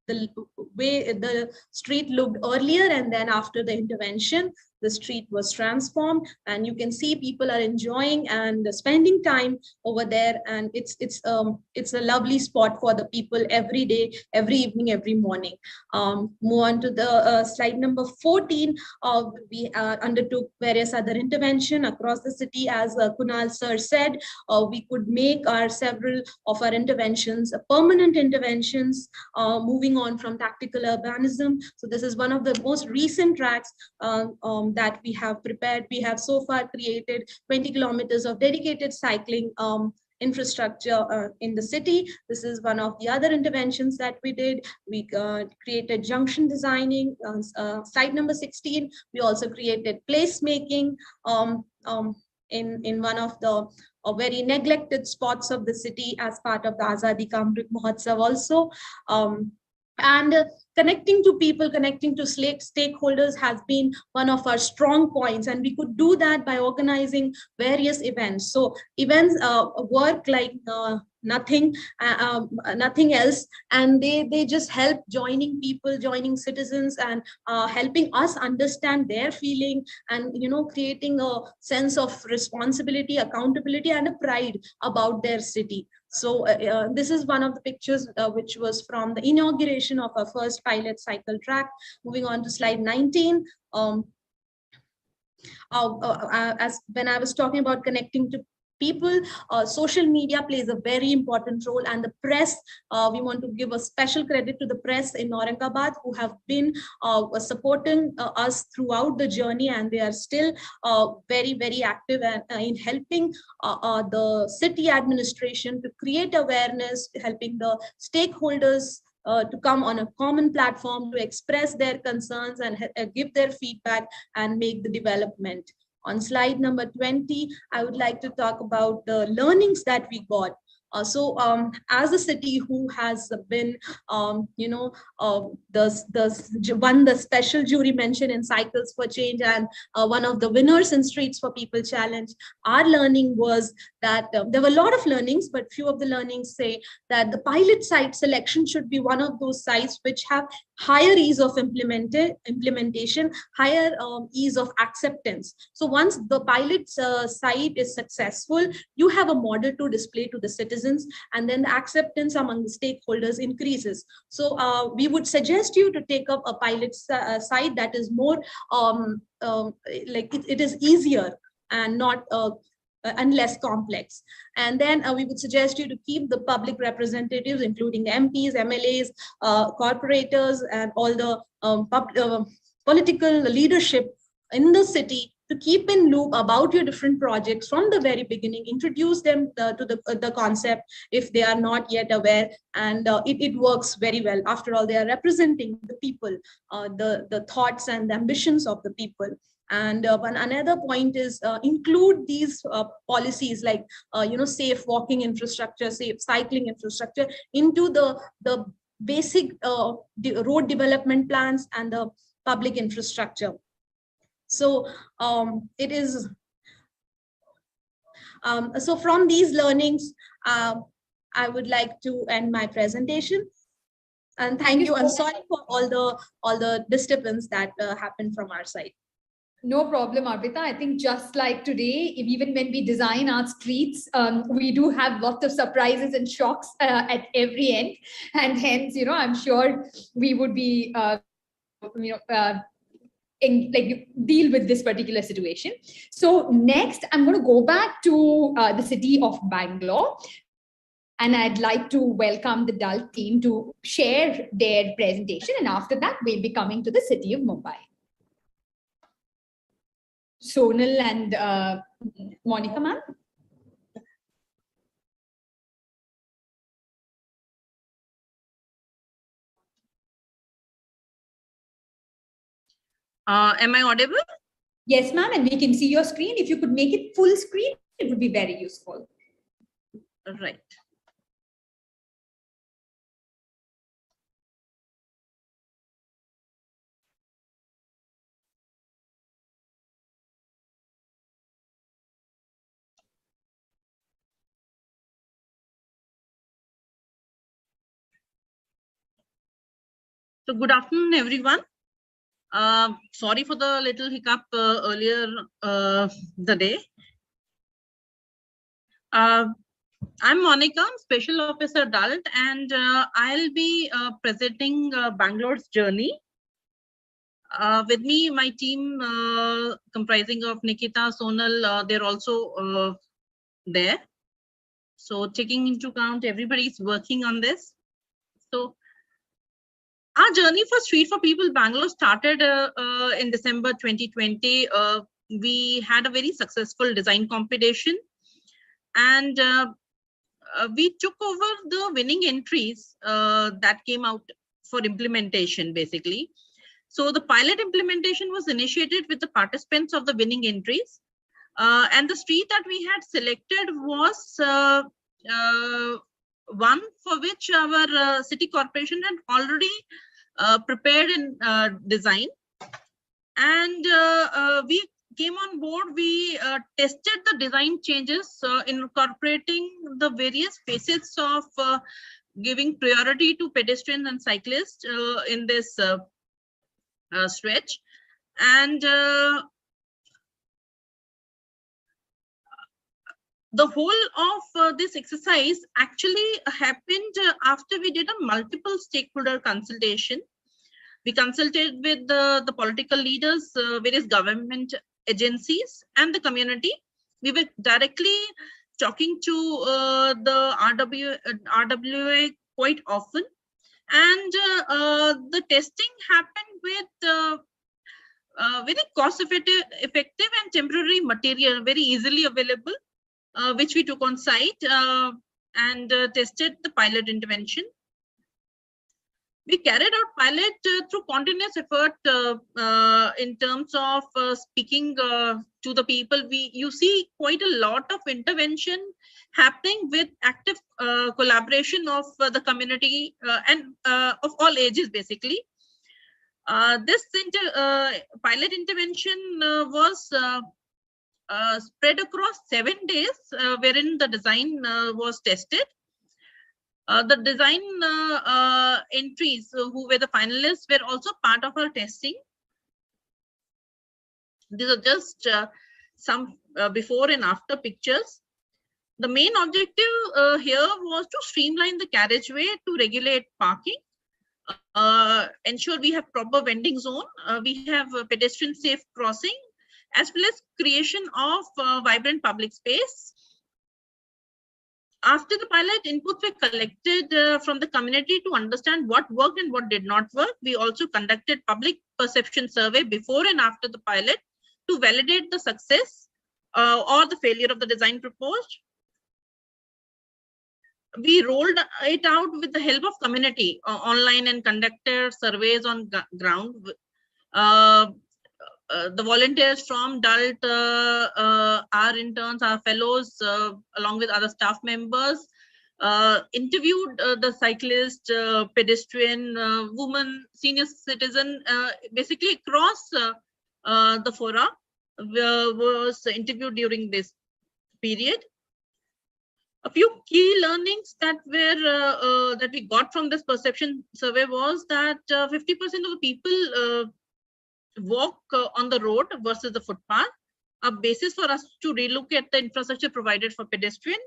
the way the street looked earlier, and then after the intervention, the street was transformed, and you can see people are enjoying and spending time over there, and it's a lovely spot for the people every day, every evening, every morning. Move on to the slide number 14. We undertook various other intervention across the city. As Kunal sir said, we could make several of our interventions permanent interventions, moving on from tactical urbanism. So this is one of the most recent tracks that we have prepared. We have so far created 20 kilometers of dedicated cycling infrastructure in the city. This is one of the other interventions that we did. We created junction designing. Slide number 16, we also created placemaking in one of the very neglected spots of the city as part of the Azadi Ka Amrit Mahotsav also. And connecting to people, connecting to stakeholders has been one of our strong points, and we could do that by organizing various events. So events work like nothing else, and they just help joining people, joining citizens, and helping us understand their feeling, and creating a sense of responsibility, accountability, and a pride about their city. So this is one of the pictures which was from the inauguration of our first pilot cycle track. Moving on to slide 19. As when I was talking about connecting to people, social media plays a very important role, and the press, we want to give a special credit to the press in Aurangabad, who have been supporting us throughout the journey, and they are still very, very active in helping the city administration to create awareness, helping the stakeholders to come on a common platform to express their concerns and give their feedback and make the development. On slide number 20, I would like to talk about the learnings that we got. As a city who has been, won the special jury mention in Cycles for Change and one of the winners in Streets for People Challenge, our learning was that there were a lot of learnings, but few of the learnings say that the pilot site selection should be one of those sites which have higher ease of implementation, higher ease of acceptance. So once the pilot site is successful, you have a model to display to the citizens, and then the acceptance among the stakeholders increases. So we would suggest you to take up a pilot site that is more it is easier and not and less complex. And then we would suggest you to keep the public representatives, including MPs, MLAs, corporators, and all the political leadership in the city to keep in loop about your different projects from the very beginning, introduce them to the concept if they are not yet aware, and it works very well. After all, they are representing the people, the thoughts and ambitions of the people. And one another point is include these policies like safe walking infrastructure, safe cycling infrastructure into the basic road development plans and the public infrastructure. So it is. So from these learnings, I would like to end my presentation. And thank you. I'm sorry for all the disturbance that happened from our side. No problem, Arpita. I think just like today, even when we design our streets, we do have lots of surprises and shocks at every end. And hence, I'm sure we would be, deal with this particular situation. So next, I'm going to go back to the city of Bangalore. And I'd like to welcome the DULT team to share their presentation. And after that, we'll be coming to the city of Mumbai. Sonal and Monica, ma'am. Am I audible? Yes, ma'am, and we can see your screen. If you could make it full screen, it would be very useful. Right. So good afternoon, everyone. Sorry for the little hiccup earlier the day. I'm Monica, Special Officer DULT, and I'll be presenting Bangalore's journey. With me, my team comprising of Nikita, Sonal, they're also there. So taking into account, everybody's working on this. So our journey for Street for People Bangalore started in December 2020. We had a very successful design competition, and we took over the winning entries that came out for implementation, basically. So the pilot implementation was initiated with the participants of the winning entries. And the street that we had selected was one for which our city corporation had already prepared and design. And we came on board, we tested the design changes, incorporating the various facets of giving priority to pedestrians and cyclists in this stretch. And the whole of this exercise actually happened after we did a multiple stakeholder consultation. We consulted with the political leaders, various government agencies, and the community. We were directly talking to the RWA quite often. And the testing happened with very cost-effective and temporary material, very easily available, which we took on site and tested the pilot intervention. We carried out pilot through continuous effort in terms of speaking to the people. You see quite a lot of intervention happening with active collaboration of the community and of all ages, basically. This pilot intervention was spread across 7 days, wherein the design was tested. The design entries who were the finalists were also part of our testing. These are just some before and after pictures. The main objective here was to streamline the carriageway to regulate parking, ensure we have proper vending zone, we have pedestrian safe crossing, as well as creation of vibrant public space. After the pilot, inputs were collected from the community to understand what worked and what did not work. We also conducted public perception survey before and after the pilot to validate the success or the failure of the design proposed. We rolled it out with the help of community online and conducted surveys on ground. The volunteers from DALT, our interns, our fellows, along with other staff members, interviewed the cyclist, pedestrian, woman, senior citizen, basically across the fora was interviewed during this period. A few key learnings that were that we got from this perception survey was that 50% of the people walk on the road versus the footpath, a basis for us to relook at the infrastructure provided for pedestrian.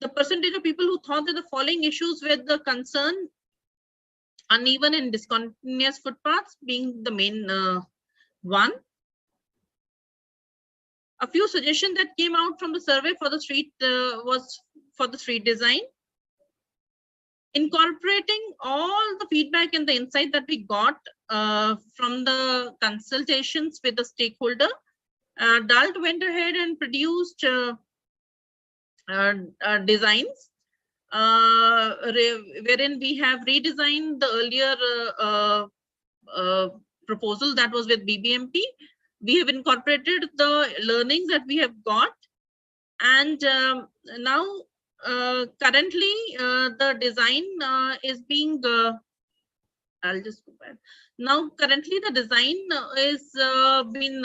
The percentage of people who thought that the following issues were the concern: uneven and discontinuous footpaths being the main one. A few suggestions that came out from the survey for the street was for the street design. Incorporating all the feedback and the insight that we got from the consultations with the stakeholder, DALT went ahead and produced designs wherein we have redesigned the earlier proposal that was with BBMP. We have incorporated the learnings that we have got, and now currently the design is being I'll just go back. Now currently the design is been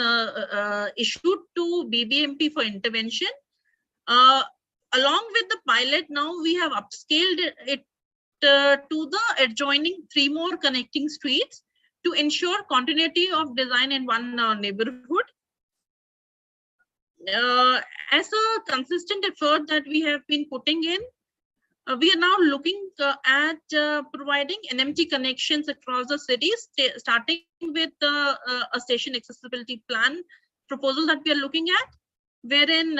issued to BBMP for intervention. Along with the pilot, now we have upscaled it to the adjoining 3 more connecting streets to ensure continuity of design in one neighborhood. As a consistent effort that we have been putting in, we are now looking at providing NMT connections across the cities, starting with a station accessibility plan proposal that we are looking at, wherein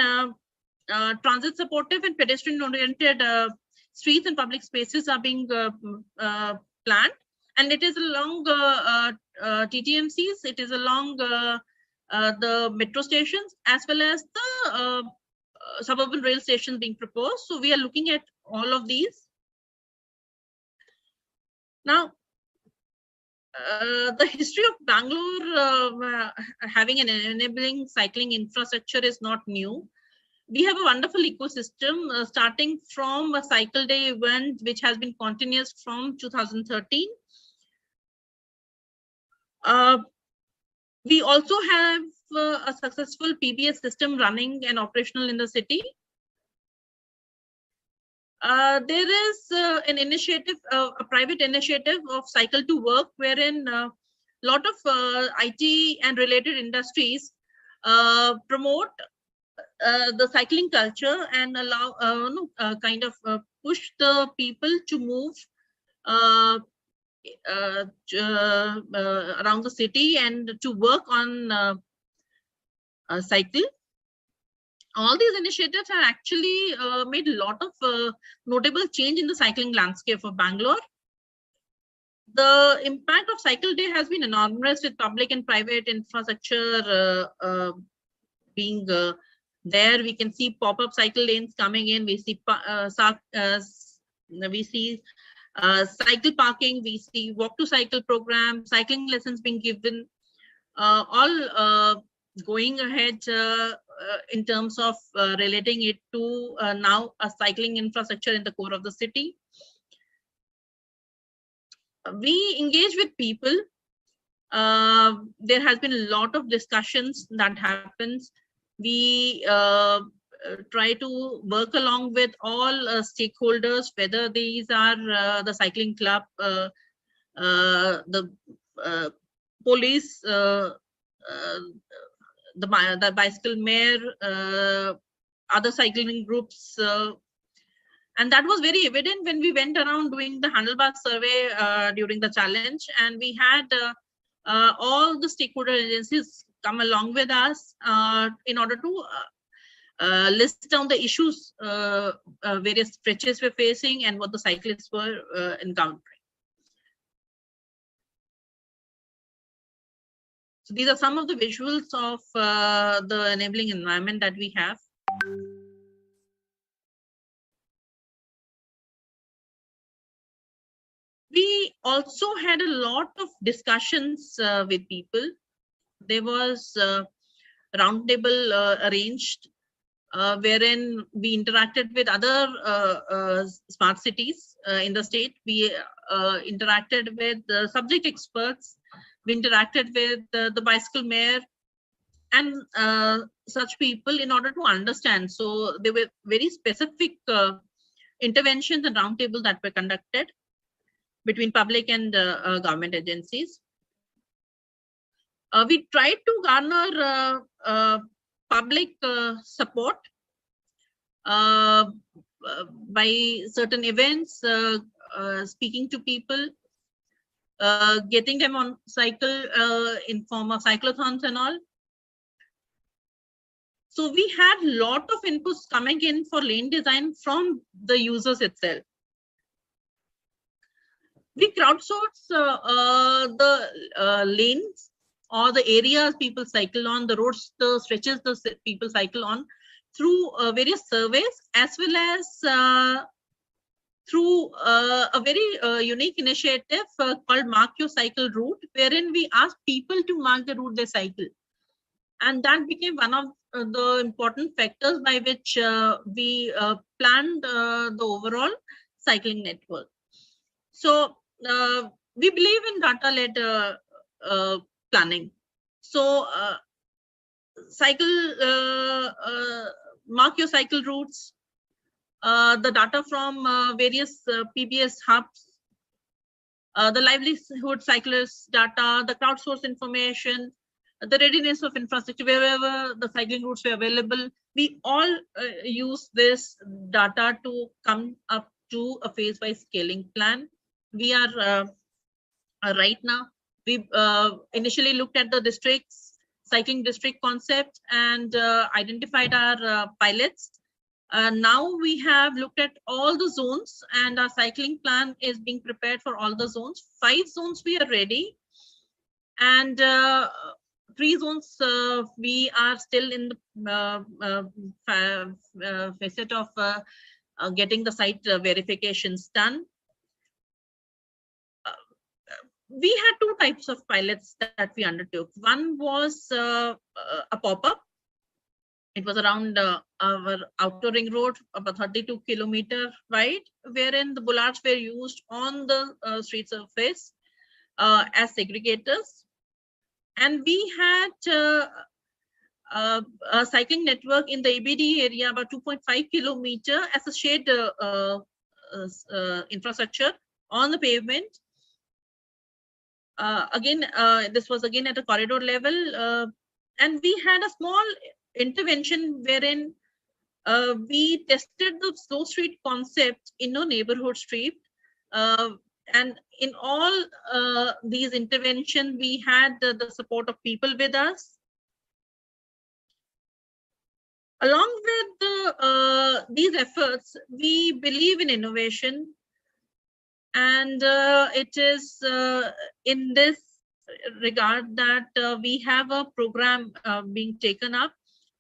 transit supportive and pedestrian oriented streets and public spaces are being planned. And it is along TTMCs, it is along the metro stations, as well as the suburban rail stations being proposed. So we are looking at all of these. Now, the history of Bangalore having an enabling cycling infrastructure is not new. We have a wonderful ecosystem starting from a Cycle Day event, which has been continuous from 2013. We also have a successful PBS system running and operational in the city. There is an initiative, a private initiative of Cycle to Work, wherein a lot of IT and related industries promote the cycling culture and allow kind of push the people to move around the city and to work on cycle. All these initiatives have actually made a lot of notable change in the cycling landscape of Bangalore. The impact of Cycle Day has been enormous, with public and private infrastructure being there. We can see pop-up cycle lanes coming in. We see Cycle parking, we see walk to cycle program, cycling lessons being given, all going ahead in terms of relating it to now a cycling infrastructure in the core of the city. We engage with people. There has been a lot of discussions that happens. We try to work along with all stakeholders, whether these are the cycling club, the police, the bicycle mayor, other cycling groups. And that was very evident when we went around doing the handlebar survey during the challenge, and we had all the stakeholder agencies come along with us in order to list down the issues various stretches were facing and what the cyclists were encountering. So these are some of the visuals of the enabling environment that we have. We also had a lot of discussions with people. There was a roundtable arranged wherein we interacted with other smart cities in the state. We interacted with the subject experts. We interacted with the bicycle mayor and such people in order to understand. So there were very specific interventions and roundtable that were conducted between public and government agencies. We tried to garner public support by certain events, speaking to people, getting them on cycle in form of cyclothons and all. So we had a lot of inputs coming in for lane design from the users itself. We crowdsource the lanes or the areas people cycle on, the roads, the stretches the people cycle on through various surveys, as well as through a very unique initiative called Mark Your Cycle Route, wherein we ask people to mark the route they cycle. And that became one of the important factors by which we planned the overall cycling network. So we believe in data-led planning. So mark your cycle routes, the data from various PBS hubs, the livelihood cyclist data, the crowdsource information, the readiness of infrastructure, wherever the cycling routes were available. We all use this data to come up to a phase-wise scaling plan. We are right now, we initially looked at the districts, cycling district concept, and identified our pilots. Now we have looked at all the zones, and our cycling plan is being prepared for all the zones. 5 zones we are ready, and 3 zones we are still in the facet of getting the site verifications done. We had 2 types of pilots that we undertook. One was a pop-up. It was around our outer ring road, about 32 kilometers wide, wherein the bollards were used on the street surface as segregators. And we had a cycling network in the ABD area, about 2.5 kilometers as a shared infrastructure on the pavement. This was again at a corridor level, and we had a small intervention wherein we tested the slow street concept in a neighborhood street, and in all these interventions we had the support of people with us. Along with these efforts, we believe in innovation. And it is in this regard that we have a program being taken up,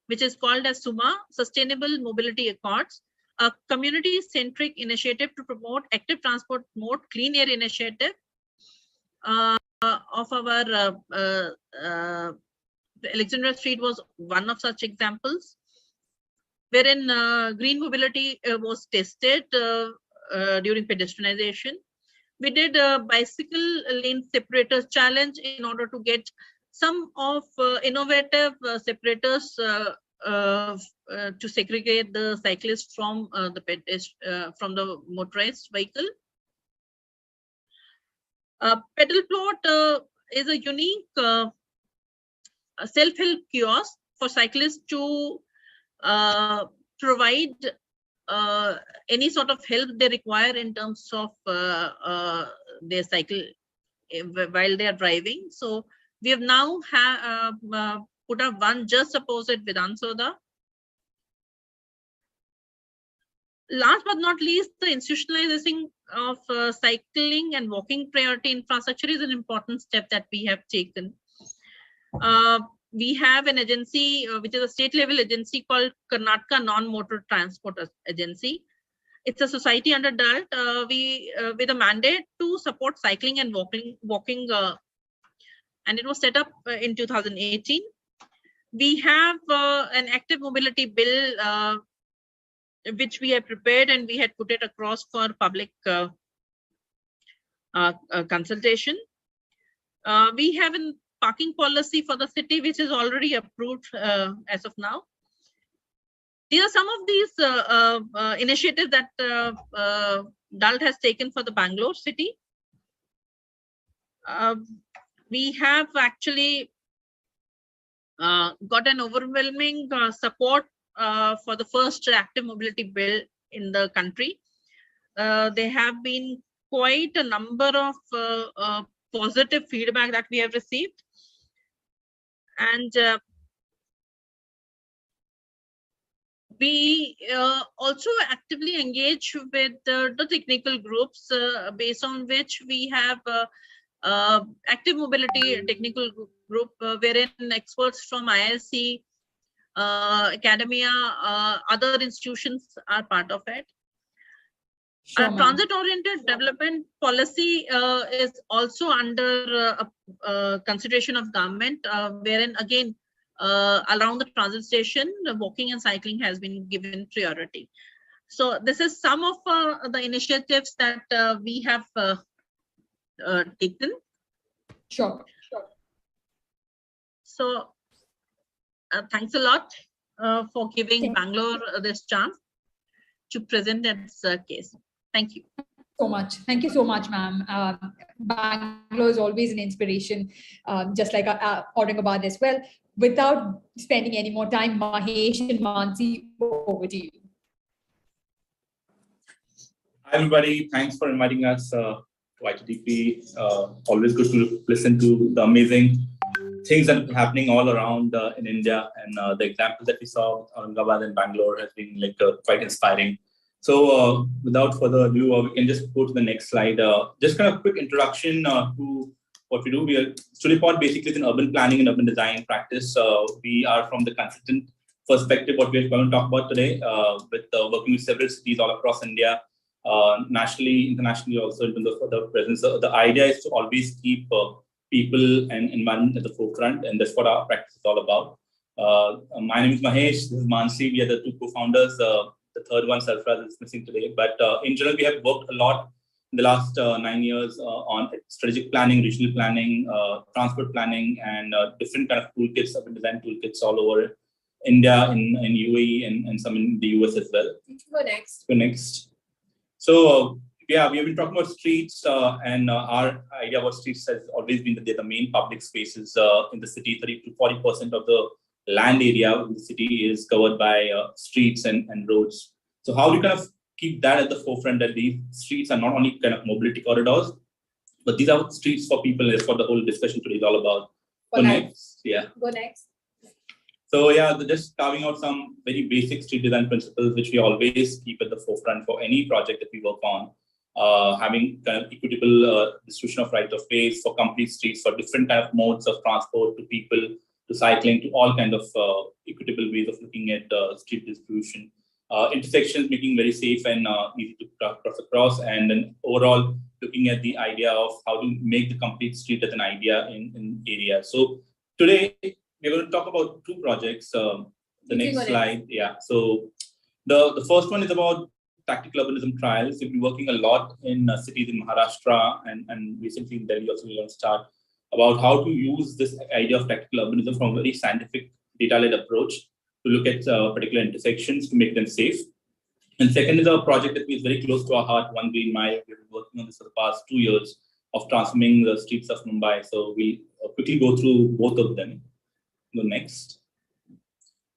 which is called as SUMA, Sustainable Mobility Accords. a community-centric initiative to promote active transport mode, clean air initiative of our Alexandra Street was one of such examples, wherein green mobility was tested during pedestrianization. We did a bicycle lane separators challenge in order to get some of innovative separators to segregate the cyclists from the motorized vehicle. Pedal Plot is a unique self-help kiosk for cyclists to provide any sort of help they require in terms of their cycle while they are driving. So we have now put up one just opposite Vidhan Soda. Last but not least, the institutionalizing of cycling and walking priority infrastructure is an important step that we have taken. We have an agency, which is a state level agency called Karnataka Non-Motor Transport Agency. It's a society under DALT with a mandate to support cycling and walking, and it was set up in 2018. We have an active mobility bill which we have prepared, and we had put it across for public consultation. We have a parking policy for the city, which is already approved as of now. These are some of these initiatives that DALT has taken for the Bangalore city. We have actually got an overwhelming support for the first active mobility bill in the country. There have been quite a number of positive feedback that we have received. And we also actively engage with the technical groups based on which we have active mobility technical group wherein experts from IISc, academia, other institutions are part of it. Our transit-oriented development policy is also under consideration of government, wherein again, around the transit station, walking and cycling has been given priority. So this is some of the initiatives that we have taken. Sure. So thanks a lot for giving Bangalore this chance to present its case. Thank you. So much. Thank you so much, ma'am. Bangalore is always an inspiration, just like Aurangabad as well. Without spending any more time, Mahesh and Mansi, over to you. Hi, everybody. Thanks for inviting us to ITDP. Always good to listen to the amazing things that are happening all around in India. And the example that we saw with Aurangabad and Bangalore has been like quite inspiring. So without further ado, we can just go to the next slide. Just kind of quick introduction to what we do. We are STREETS4PEOPLE basically is an urban planning and urban design practice. We are from the consultant perspective, what we're going to talk about today, with working with several cities all across India, nationally, internationally also in terms of the presence. The idea is to always keep people and environment at the forefront, and that's what our practice is all about. My name is Mahesh, this is Mansi, we are the two co-founders. The third one, Sarfraz, is missing today. But in general, we have worked a lot in the last 9 years on strategic planning, regional planning, transport planning, and different kind of toolkits, urban design toolkits all over India, in UAE, and some in the US as well. Go next. Go next. So yeah, we have been talking about streets, and our idea about streets has always been that they're the main public spaces in the city. 30 to 40% of the land area in the city is covered by streets and roads. So how do you kind of keep that at the forefront, that these streets are not only kind of mobility corridors, but these are streets for people. That's what the whole discussion today is all about. Go next. Yeah. Go next. So yeah, just carving out some very basic street design principles, which we always keep at the forefront for any project that we work on. Having kind of equitable distribution of right of ways for complete streets, for different kind of modes of transport, to people, to cycling, to all kind of equitable ways of looking at street distribution. intersections making very safe and easy to cross across, and then overall looking at the idea of how to make the complete street as an idea in area. So today we're going to talk about two projects. The next slide, yeah. So the first one is about tactical urbanism trials. We've been working a lot in cities in Maharashtra and recently in Delhi also. We're going to start about how to use this idea of tactical urbanism from a very scientific data-led approach to look at particular intersections to make them safe. And second is a project that is very close to our heart, One Green Mile. We've been working on this for the past 2 years of transforming the streets of Mumbai. So we'll quickly go through both of them. Go next.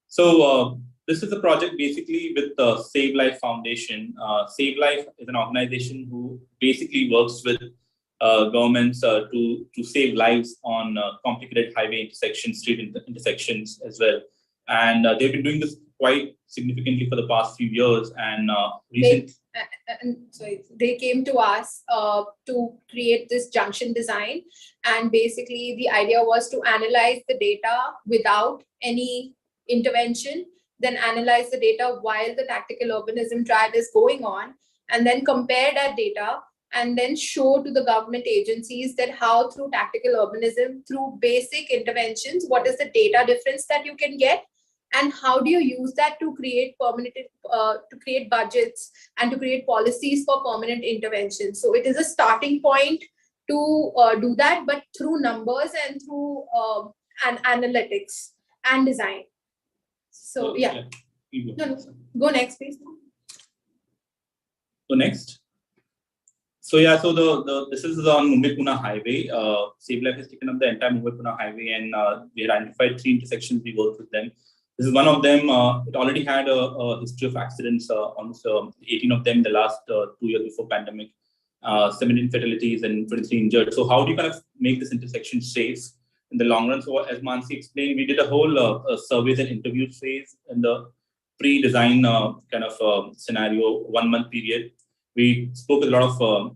So this is a project basically with the Save Life Foundation. Save Life is an organization who basically works with governments to save lives on complicated highway intersections, street intersections as well. And they've been doing this quite significantly for the past few years. And they came to us to create this junction design. And basically the idea was to analyze the data without any intervention, then analyze the data while the tactical urbanism trial is going on, and then compare that data and then show to the government agencies that how through tactical urbanism, through basic interventions, what is the data difference that you can get, and how do you use that to create permanent, to create budgets and to create policies for permanent intervention. So it is a starting point to do that, but through numbers and through analytics and design. So yeah. No, go next, please. Go next. So yeah, so this is on Mumbai-Pune highway. Save Life has taken up the entire Mumbai-Pune highway, and we identified 3 intersections. We worked with them. This is one of them. It already had a history of accidents, almost 18 of them in the last 2 years before pandemic, 17 fatalities and 23 injured. So how do you kind of make this intersection safe in the long run? So as Mansi explained, we did a whole surveys and interviews phase in the pre-design kind of scenario, 1 month period. We spoke with a lot of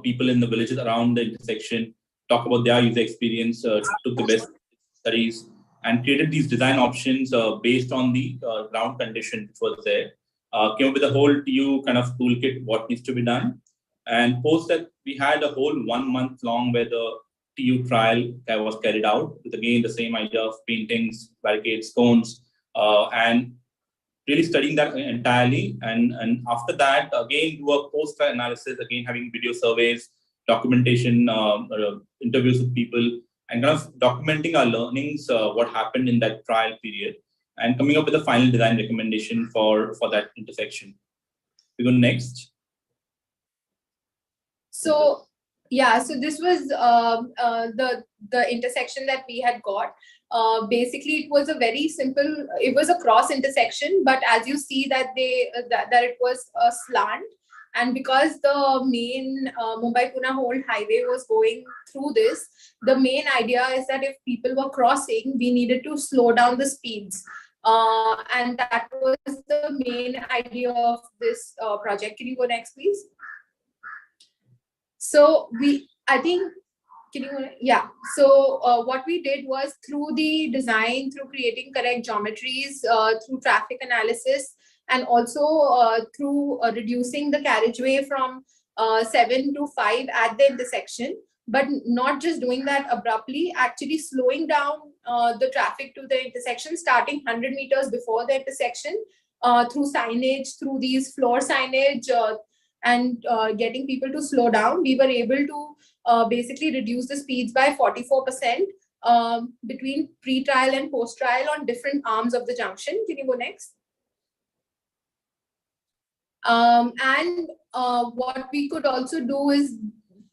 people in the villages around the intersection, talked about their user experience, took the best studies, and created these design options based on the ground condition which was there. Came up with a whole TU kind of toolkit, what needs to be done. And post that, we had a whole 1 month long where the TU trial was carried out with, again, the same idea of paintings, barricades, cones, and really studying that entirely. And after that, again, do a post-trial analysis, again, having video surveys, documentation, interviews with people, and kind of documenting our learnings, what happened in that trial period, and coming up with a final design recommendation for that intersection. We go next. So yeah, so this was the intersection that we had got. Basically, it was a very simple. It was a cross intersection, but as you see that that it was a slant, and because the main Mumbai-Pune whole highway was going through this, the main idea is that if people were crossing, we needed to slow down the speeds. And that was the main idea of this project. Can you go next, please? So what we did was through the design, through creating correct geometries, through traffic analysis, and also through reducing the carriageway from 7 to 5 at the intersection, but not just doing that abruptly, actually slowing down the traffic to the intersection, starting 100 meters before the intersection, through signage, through these floor signage, and getting people to slow down. We were able to basically reduce the speeds by 44% between pre-trial and post-trial on different arms of the junction. Can you go next? And what we could also do is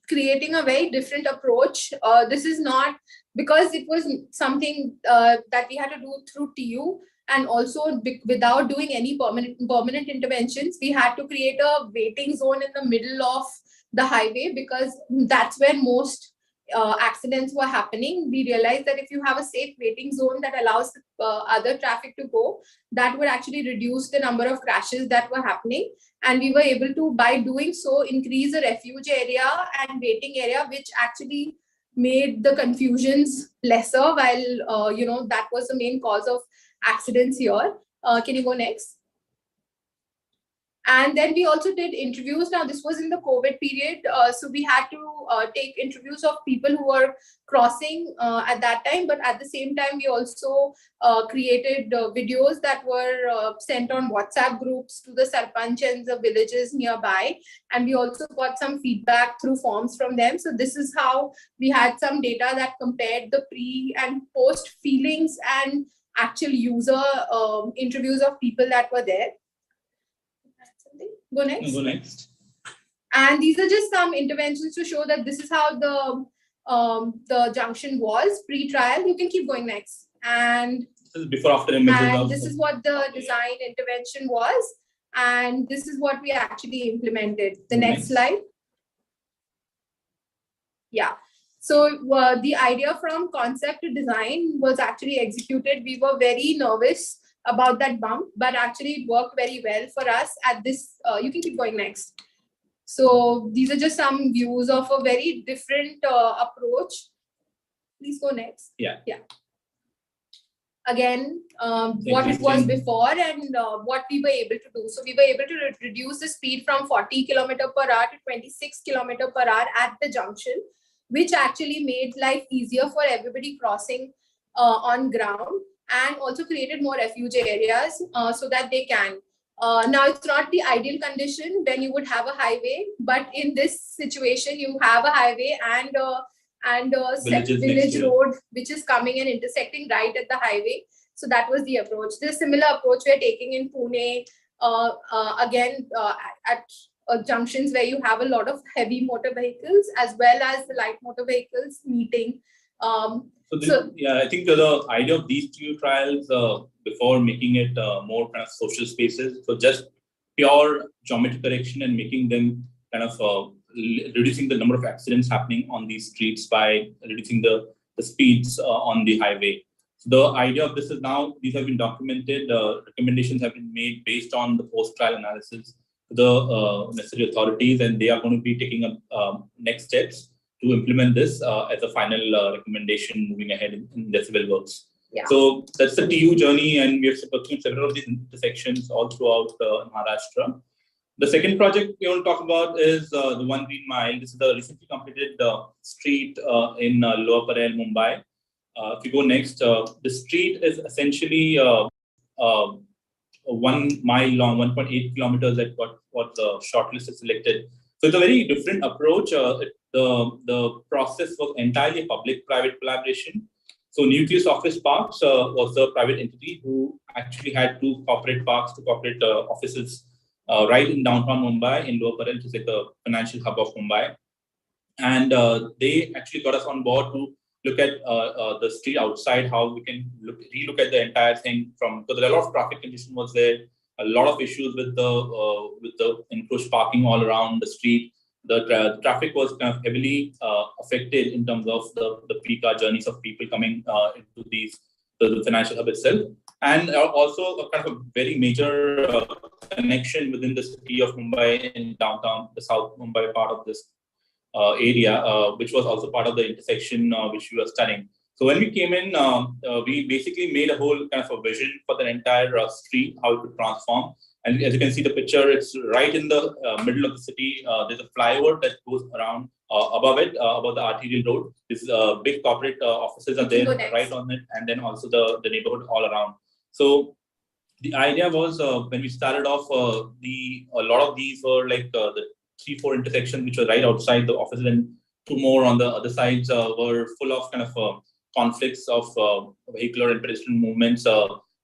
creating a very different approach. This is not because it was something that we had to do through TU, and also without doing any permanent interventions. We had to create a waiting zone in the middle of the highway because that's where most accidents were happening. We realized that if you have a safe waiting zone that allows other traffic to go, that would actually reduce the number of crashes that were happening. And we were able to, by doing so, increase the refuge area and waiting area, which actually made the confusions lesser, while that was the main cause of accidents here. Can you go next? And then we also did interviews. Now, this was in the COVID period. So we had to take interviews of people who were crossing at that time. But at the same time, we also created videos that were sent on WhatsApp groups to the sarpanch and the villages nearby. And we also got some feedback through forms from them. So this is how we had some data that compared the pre and post feelings and actual user interviews of people that were there. Go next. Go next. And these are just some interventions to show that this is how the junction was pre-trial. You can keep going next. And this is before after images. And this is what the design intervention was. And this is what we actually implemented. The next slide. Yeah. So the idea from concept to design was actually executed. We were very nervous about that bump, but actually it worked very well for us at this. You can keep going next. So these are just some views of a very different approach. Please go next. Yeah. Again, what it was before and what we were able to do. So we were able to reduce the speed from 40 km/h to 26 km/h at the junction, which actually made life easier for everybody crossing on ground, and also created more refuge areas so that they can. Now, it's not the ideal condition when you would have a highway, but in this situation, you have a highway and a village road, which is coming and intersecting right at the highway. So that was the approach. The similar approach we're taking in Pune, again, at junctions where you have a lot of heavy motor vehicles as well as the light motor vehicles meeting. Yeah, I think the idea of these two trials before making it more kind of social spaces, so just pure geometry correction and making them kind of reducing the number of accidents happening on these streets by reducing the speeds on the highway. So the idea of this is now these have been documented, recommendations have been made based on the post-trial analysis to the necessary authorities, and they are going to be taking up next steps to implement this as a final recommendation moving ahead in the civil works. Yeah. So that's the TU journey, and we have pursued several of these intersections all throughout Maharashtra. The second project we want to talk about is the 1 Green Mile. This is the recently completed street in Lower Parel, Mumbai. If you go next, the street is essentially 1 mile long, 1.8 kilometers at what the shortlist is selected. So it's a very different approach. The process was entirely public-private collaboration. So Nucleus Office Parks was the private entity who actually had two corporate offices right in downtown Mumbai in Lower Parel, which is like the financial hub of Mumbai. And they actually got us on board to look at the street outside, how we can relook at the entire thing because a lot of traffic congestion was there, a lot of issues with the encroached parking all around the street. The traffic was kind of heavily affected in terms of the peak hour journeys of people coming into the financial hub itself, and also a kind of a very major connection within the city of Mumbai in downtown, the South Mumbai part of this area, which was also part of the intersection which we were studying. So when we came in, we basically made a whole kind of a vision for the entire street, how it would transform. And as you can see the picture, it's right in the middle of the city. There's a flyover that goes around above it, above the arterial road. These big corporate offices are there right on it, and then also the neighborhood all around. So the idea was when we started off, a lot of these were like the 3-4 intersections which were right outside the offices, and 2 more on the other sides were full of kind of conflicts of vehicular and pedestrian movements.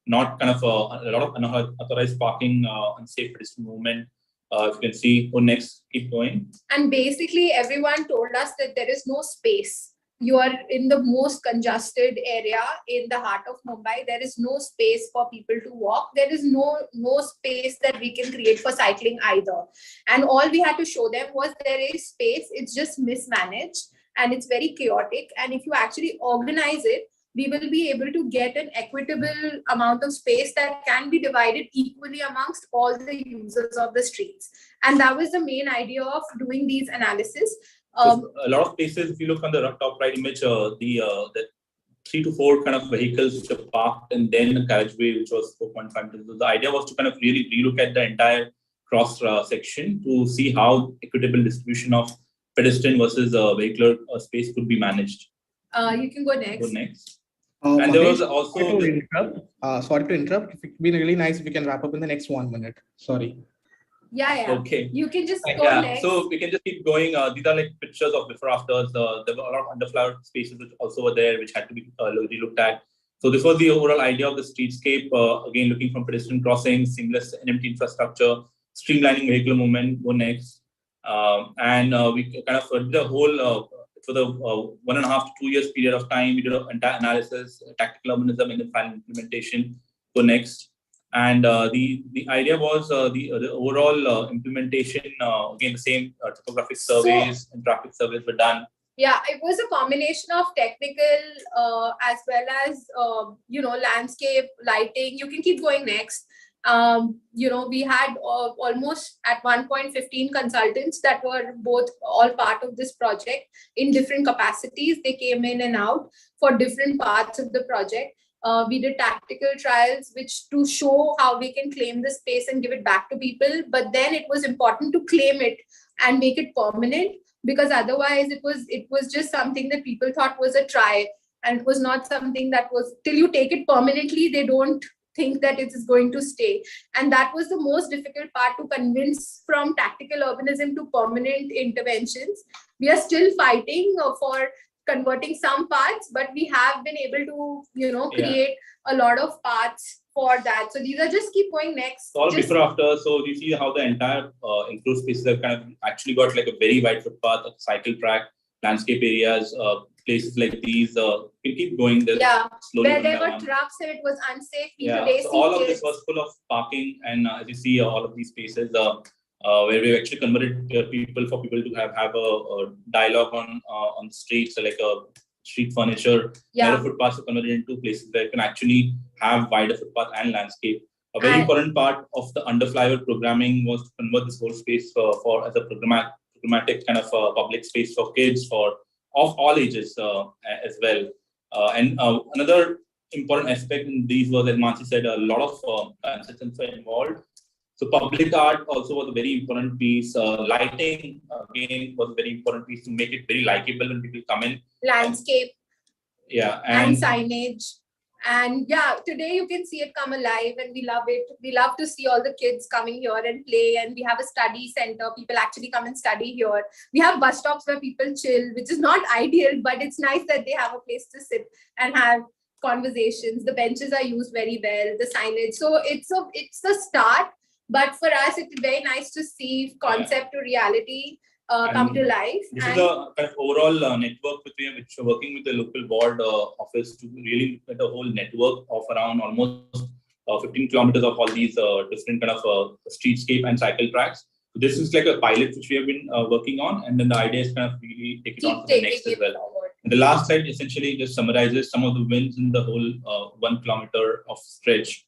Not kind of a lot of unauthorized parking, unsafe pedestrian movement. If you can see, go next, keep going. And basically, everyone told us that there is no space. You are in the most congested area in the heart of Mumbai. There is no space for people to walk. There is no space that we can create for cycling either. And all we had to show them was there is space. It's just mismanaged and it's very chaotic. And if you actually organize it, we will be able to get an equitable amount of space that can be divided equally amongst all the users of the streets. And that was the main idea of doing these analysis. A lot of places, if you look on the top right image, the 3 to 4 kind of vehicles which are parked, and then a carriageway which was 4.5 meters. So the idea was to kind of really relook at the entire cross section to see how equitable distribution of pedestrian versus vehicular space could be managed. You can go next. Go next. And there was also sorry to interrupt. It would be really nice if we can wrap up in the next 1 minute. Sorry. Yeah. Okay. You can just go next. So we can just keep going. These are like pictures of before afters. There were a lot of underflowered spaces which also were there, which had to be looked at. So this was the overall idea of the streetscape. Again, looking from pedestrian crossings, seamless NMT infrastructure, streamlining vehicular movement. Go next. And we kind of did the whole for the 1.5 to 2 years period of time. We did an entire analysis, tactical urbanism, and then final implementation. Go next. And the idea was the overall implementation, again, the same topographic surveys and traffic surveys were done. Yeah, it was a combination of technical as well as, landscape, lighting. You can keep going next. We had almost at one point 15 consultants that were both all part of this project in different capacities. They came in and out for different parts of the project. We did tactical trials, which to show how we can claim the space and give it back to people. But then it was important to claim it and make it permanent, because otherwise it was just something that people thought was a try, and it was not something that was, till you take it permanently, they don't think that it is going to stay. And that was the most difficult part, to convince from tactical urbanism to permanent interventions. We are still fighting for converting some parts, but we have been able to, create a lot of parts for that. So these are just keep going next. All before after. So you see how the entire enclosed spaces have kind of actually got like a very wide footpath, a cycle track, landscape areas, places like these. You keep going there. Yeah, slowly where there were trucks and it was unsafe. So all of this was full of parking, and as you see, all of these spaces where we actually converted people to have a dialogue on the streets, so like a street furniture. Narrow footpaths are converted into places where you can actually have wider footpath and landscape. A very important part of the under-flyover programming was to convert this whole space for as a programmatic kind of public space for kids of all ages as well. And another important aspect in these was, as Mansi said, a lot of consultants were involved. So public art also was a very important piece. Lighting, again, was a very important piece to make it very likable when people come in. Landscape. And signage. And today you can see it come alive, and we love it. We love to see all the kids coming here and play, and we have a study center. People actually come and study here. We have bus stops where people chill, which is not ideal, but it's nice that they have a place to sit and have conversations. The benches are used very well, the signage. So it's a start, but for us, it's very nice to see concept to reality come to life. This is a kind of overall network which we're working with the local board office to really get a whole network of around almost 15 kilometers of all these different kind of streetscape and cycle tracks. So this is like a pilot which we have been working on, and then the idea is kind of really take it on to the next as well. And the last slide essentially just summarizes some of the wins in the whole 1 kilometer of stretch.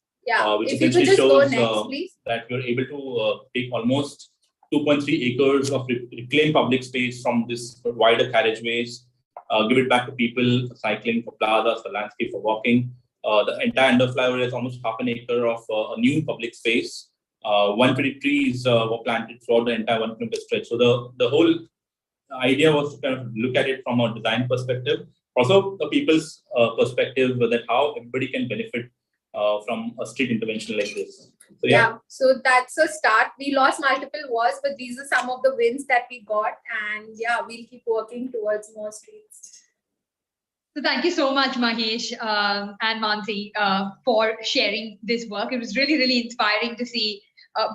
Which essentially shows that we're able to take almost 2.3 acres of reclaimed public space from this wider carriageways, give it back to people for cycling, for plazas, for landscape, for walking. The entire underflyover is almost 0.5 acre of a new public space. 120 trees were planted throughout the entire 1 kilometer stretch. So the whole idea was to kind of look at it from a design perspective, also the people's perspective, that how everybody can benefit from a street intervention like this. So so that's a start. We lost multiple wars, but these are some of the wins that we got, and we'll keep working towards more streets. So thank you so much, Mahesh and Mansi, for sharing this work. It was really, really inspiring to see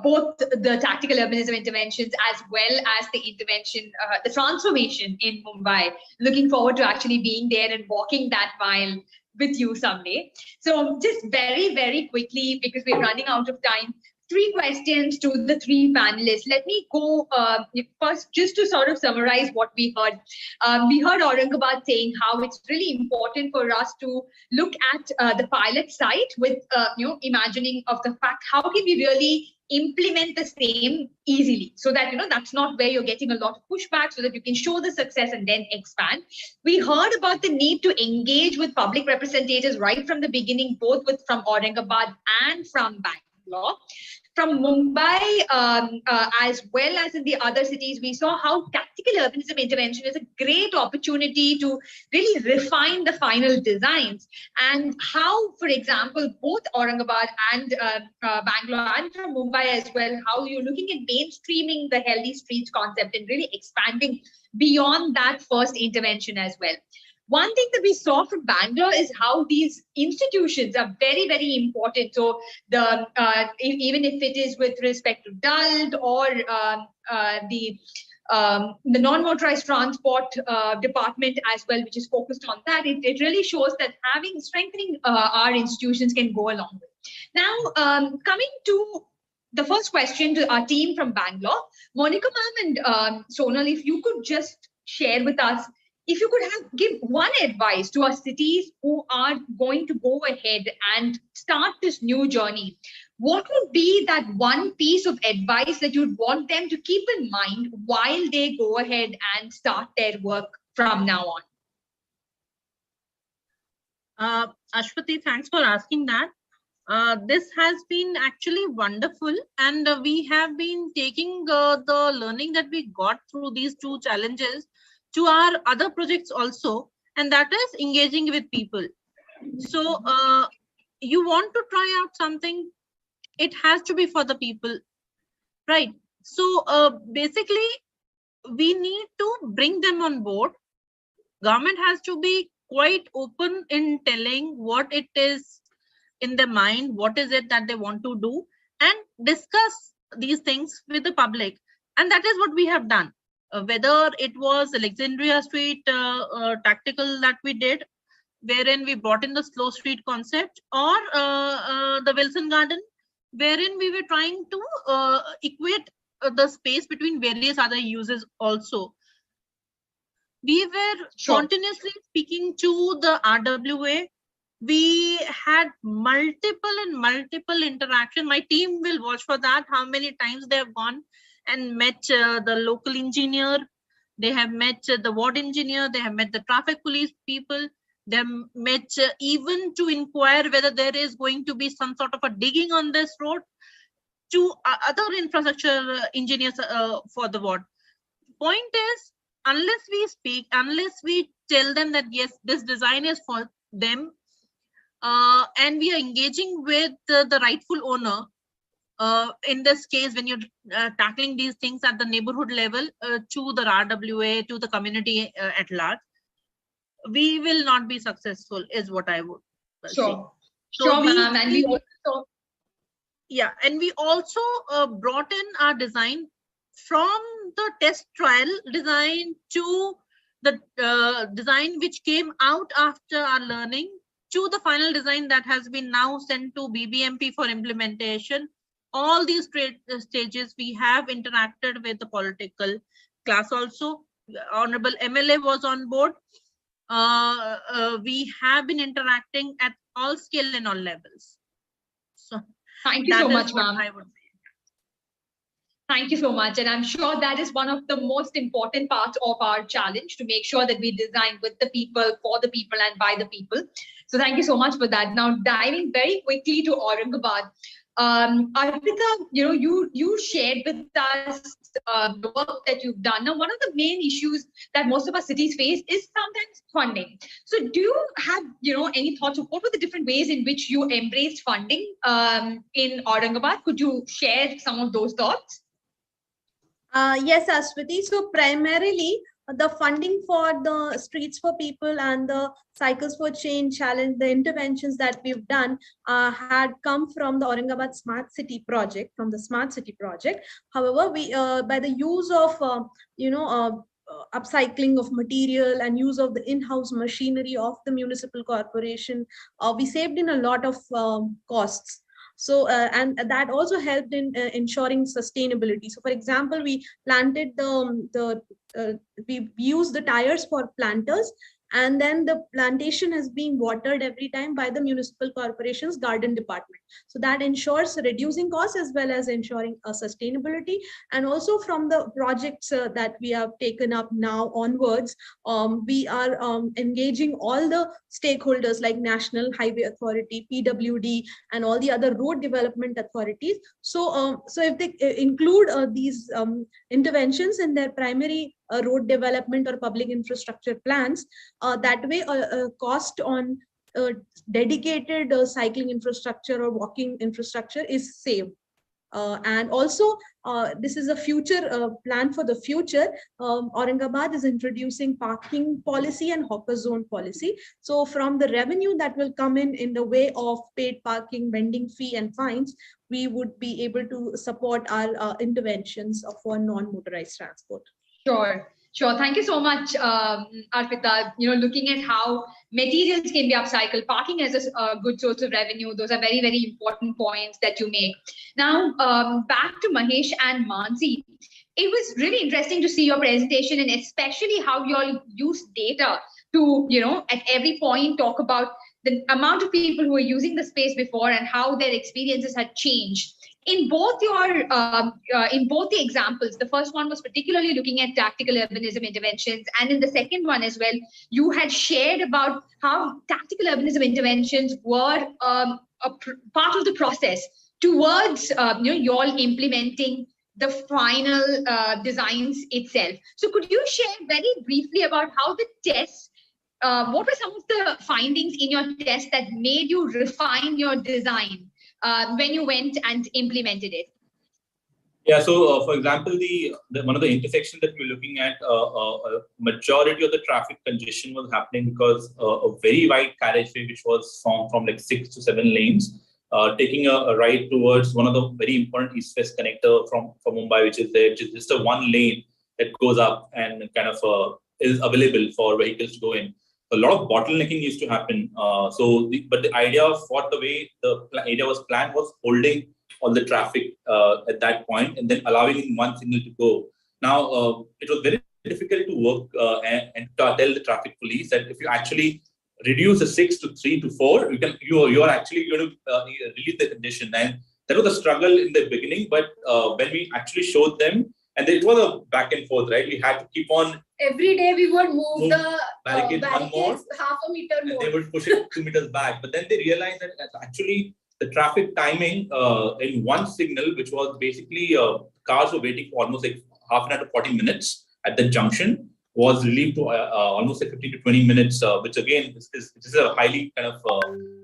both the tactical urbanism interventions as well as the intervention, the transformation in Mumbai. Looking forward to actually being there and walking that mile with you someday. So just very, very quickly, because we're running out of time, 3 questions to the 3 panelists. Let me go first, just to sort of summarize what we heard. We heard Aurangabad saying how it's really important for us to look at the pilot site with, imagining of the fact, how can we really implement the same easily, so that that's not where you're getting a lot of pushback, so that you can show the success and then expand. We heard about the need to engage with public representatives right from the beginning, both from Aurangabad and from Bangalore. from Mumbai, as well as in the other cities, we saw how tactical urbanism intervention is a great opportunity to really refine the final designs, and how, for example, both Aurangabad and Bangalore and from Mumbai as well, how you're looking at mainstreaming the healthy streets concept and really expanding beyond that first intervention as well. One thing that we saw from Bangalore is how these institutions are very, very important. So the even if it is with respect to DALT or the non-motorized transport department as well, which is focused on that, it really shows that strengthening our institutions can go a long way. Now, coming to the first question to our team from Bangalore, Monica ma'am and Sonal, if you could just share with us, if you could give one advice to our cities who are going to go ahead and start this new journey, what would be that one piece of advice that you'd want them to keep in mind while they go ahead and start their work from now on? Ashwati, thanks for asking that. This has been actually wonderful, and we have been taking the learning that we got through these two challenges to our other projects also, and that is engaging with people. So you want to try out something, it has to be for the people, right? So basically, we need to bring them on board. Government has to be quite open in telling what it is in their mind, what is it that they want to do, and discuss these things with the public. And that is what we have done. Whether it was Alexandria Street tactical that we did, wherein we brought in the slow street concept, or the Wilson Garden, wherein we were trying to equate the space between various other uses also. We were continuously speaking to the RWA. We had multiple interaction. My team will watch for that, how many times they have gone and met the local engineer, they have met the ward engineer, they have met the traffic police people, they have met even to inquire whether there is going to be some sort of a digging on this road, to other infrastructure engineers for the ward. Point is, unless we speak, unless we tell them that yes, this design is for them, and we are engaging with the rightful owner, in this case, when you're tackling these things at the neighborhood level, to the RWA, to the community at large, we will not be successful, is what I would say. Sure, ma'am. And we also, yeah, and we also brought in our design from the test trial design to the design which came out after our learning, to the final design that has been now sent to BBMP for implementation. All these stages we have interacted with the political class also. Honorable MLA was on board. We have been interacting at all scale and all levels. So thank you so much, ma'am. Thank you so much. And I'm sure that is one of the most important parts of our challenge, to make sure that we design with the people, for the people, and by the people. So thank you so much for that. Now, diving very quickly to Aurangabad. Arpita, you shared with us the work that you've done. Now, one of the main issues that most of our cities face is sometimes funding. So do you have, any thoughts of what were the different ways in which you embraced funding in Aurangabad? Could you share some of those thoughts? Yes, Ashwati. So primarily, the funding for the Streets for People and the Cycles for Change challenge, the interventions that we've done had come from the Aurangabad Smart City project, from the Smart City project. However, we by the use of upcycling of material and use of the in-house machinery of the municipal corporation, we saved in a lot of costs. So and that also helped in ensuring sustainability. So for example, we planted we used the tires for planters, And then the plantation is being watered every time by the municipal corporation's garden department. So that ensures reducing costs as well as ensuring sustainability. And also from the projects that we have taken up now onwards, we are engaging all the stakeholders like National Highway Authority, PWD, and all the other road development authorities. So if they include these interventions in their primary road development or public infrastructure plans, that way cost on dedicated cycling infrastructure or walking infrastructure is saved. And also, this is a future plan for the future. Aurangabad is introducing parking policy and hawker zone policy. So from the revenue that will come in the way of paid parking, vending fee and fines, we would be able to support our interventions for non-motorized transport. Sure. Sure. Thank you so much, Arpita. Looking at how materials can be upcycled, parking as a good source of revenue, those are very, very important points that you make. Now, back to Mahesh and Mansi. It was really interesting to see your presentation, and especially how you all use data to, at every point talk about the amount of people who were using the space before and how their experiences had changed. In both the examples, the first one was particularly looking at tactical urbanism interventions, and in the second one as well, you had shared about how tactical urbanism interventions were a part of the process towards you all implementing the final designs itself. So could you share very briefly about how the tests, what were some of the findings in your test that made you refine your design when you went and implemented it? Yeah, so for example, one of the intersections that we're looking at, a majority of the traffic congestion was happening because a very wide carriageway, which was from like 6 to 7 lanes, taking a right towards one of the very important east-west connector from Mumbai, which is there, which is just a 1 lane that goes up and kind of is available for vehicles to go in. A lot of bottlenecking used to happen. But the idea of the way the area was planned was holding all the traffic at that point and then allowing in one signal to go. Now, it was very difficult to work and tell the traffic police that if you actually reduce the 6 to 3 to 4, you are actually going to relieve the condition. And that was a struggle in the beginning, but when we actually showed them, and it was a back and forth, right? We had to keep on. Every day we would move the barricades half a meter more. And they would push it 2 meters back. But then they realized that actually the traffic timing in one signal, which was basically cars were waiting for almost like half an hour to 40 minutes at the junction, was relieved to almost like 15 to 20 minutes, which again is a highly kind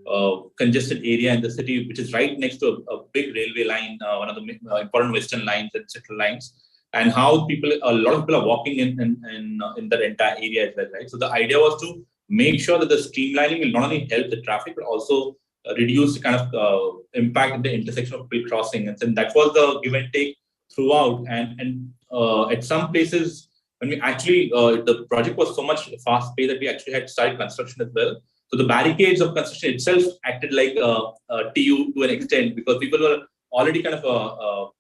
of congested area in the city, which is right next to a big railway line, one of the important western lines and central lines. And how a lot of people are walking in that entire area as well, right? So the idea was to make sure that the streamlining will not only help the traffic, but also reduce the kind of impact at the intersection of people crossing. And then that was the give and take throughout. And at some places, when we actually, the project was so much fast paced that we actually had started construction as well. So the barricades of construction itself acted like a TU to an extent, because people were already kind of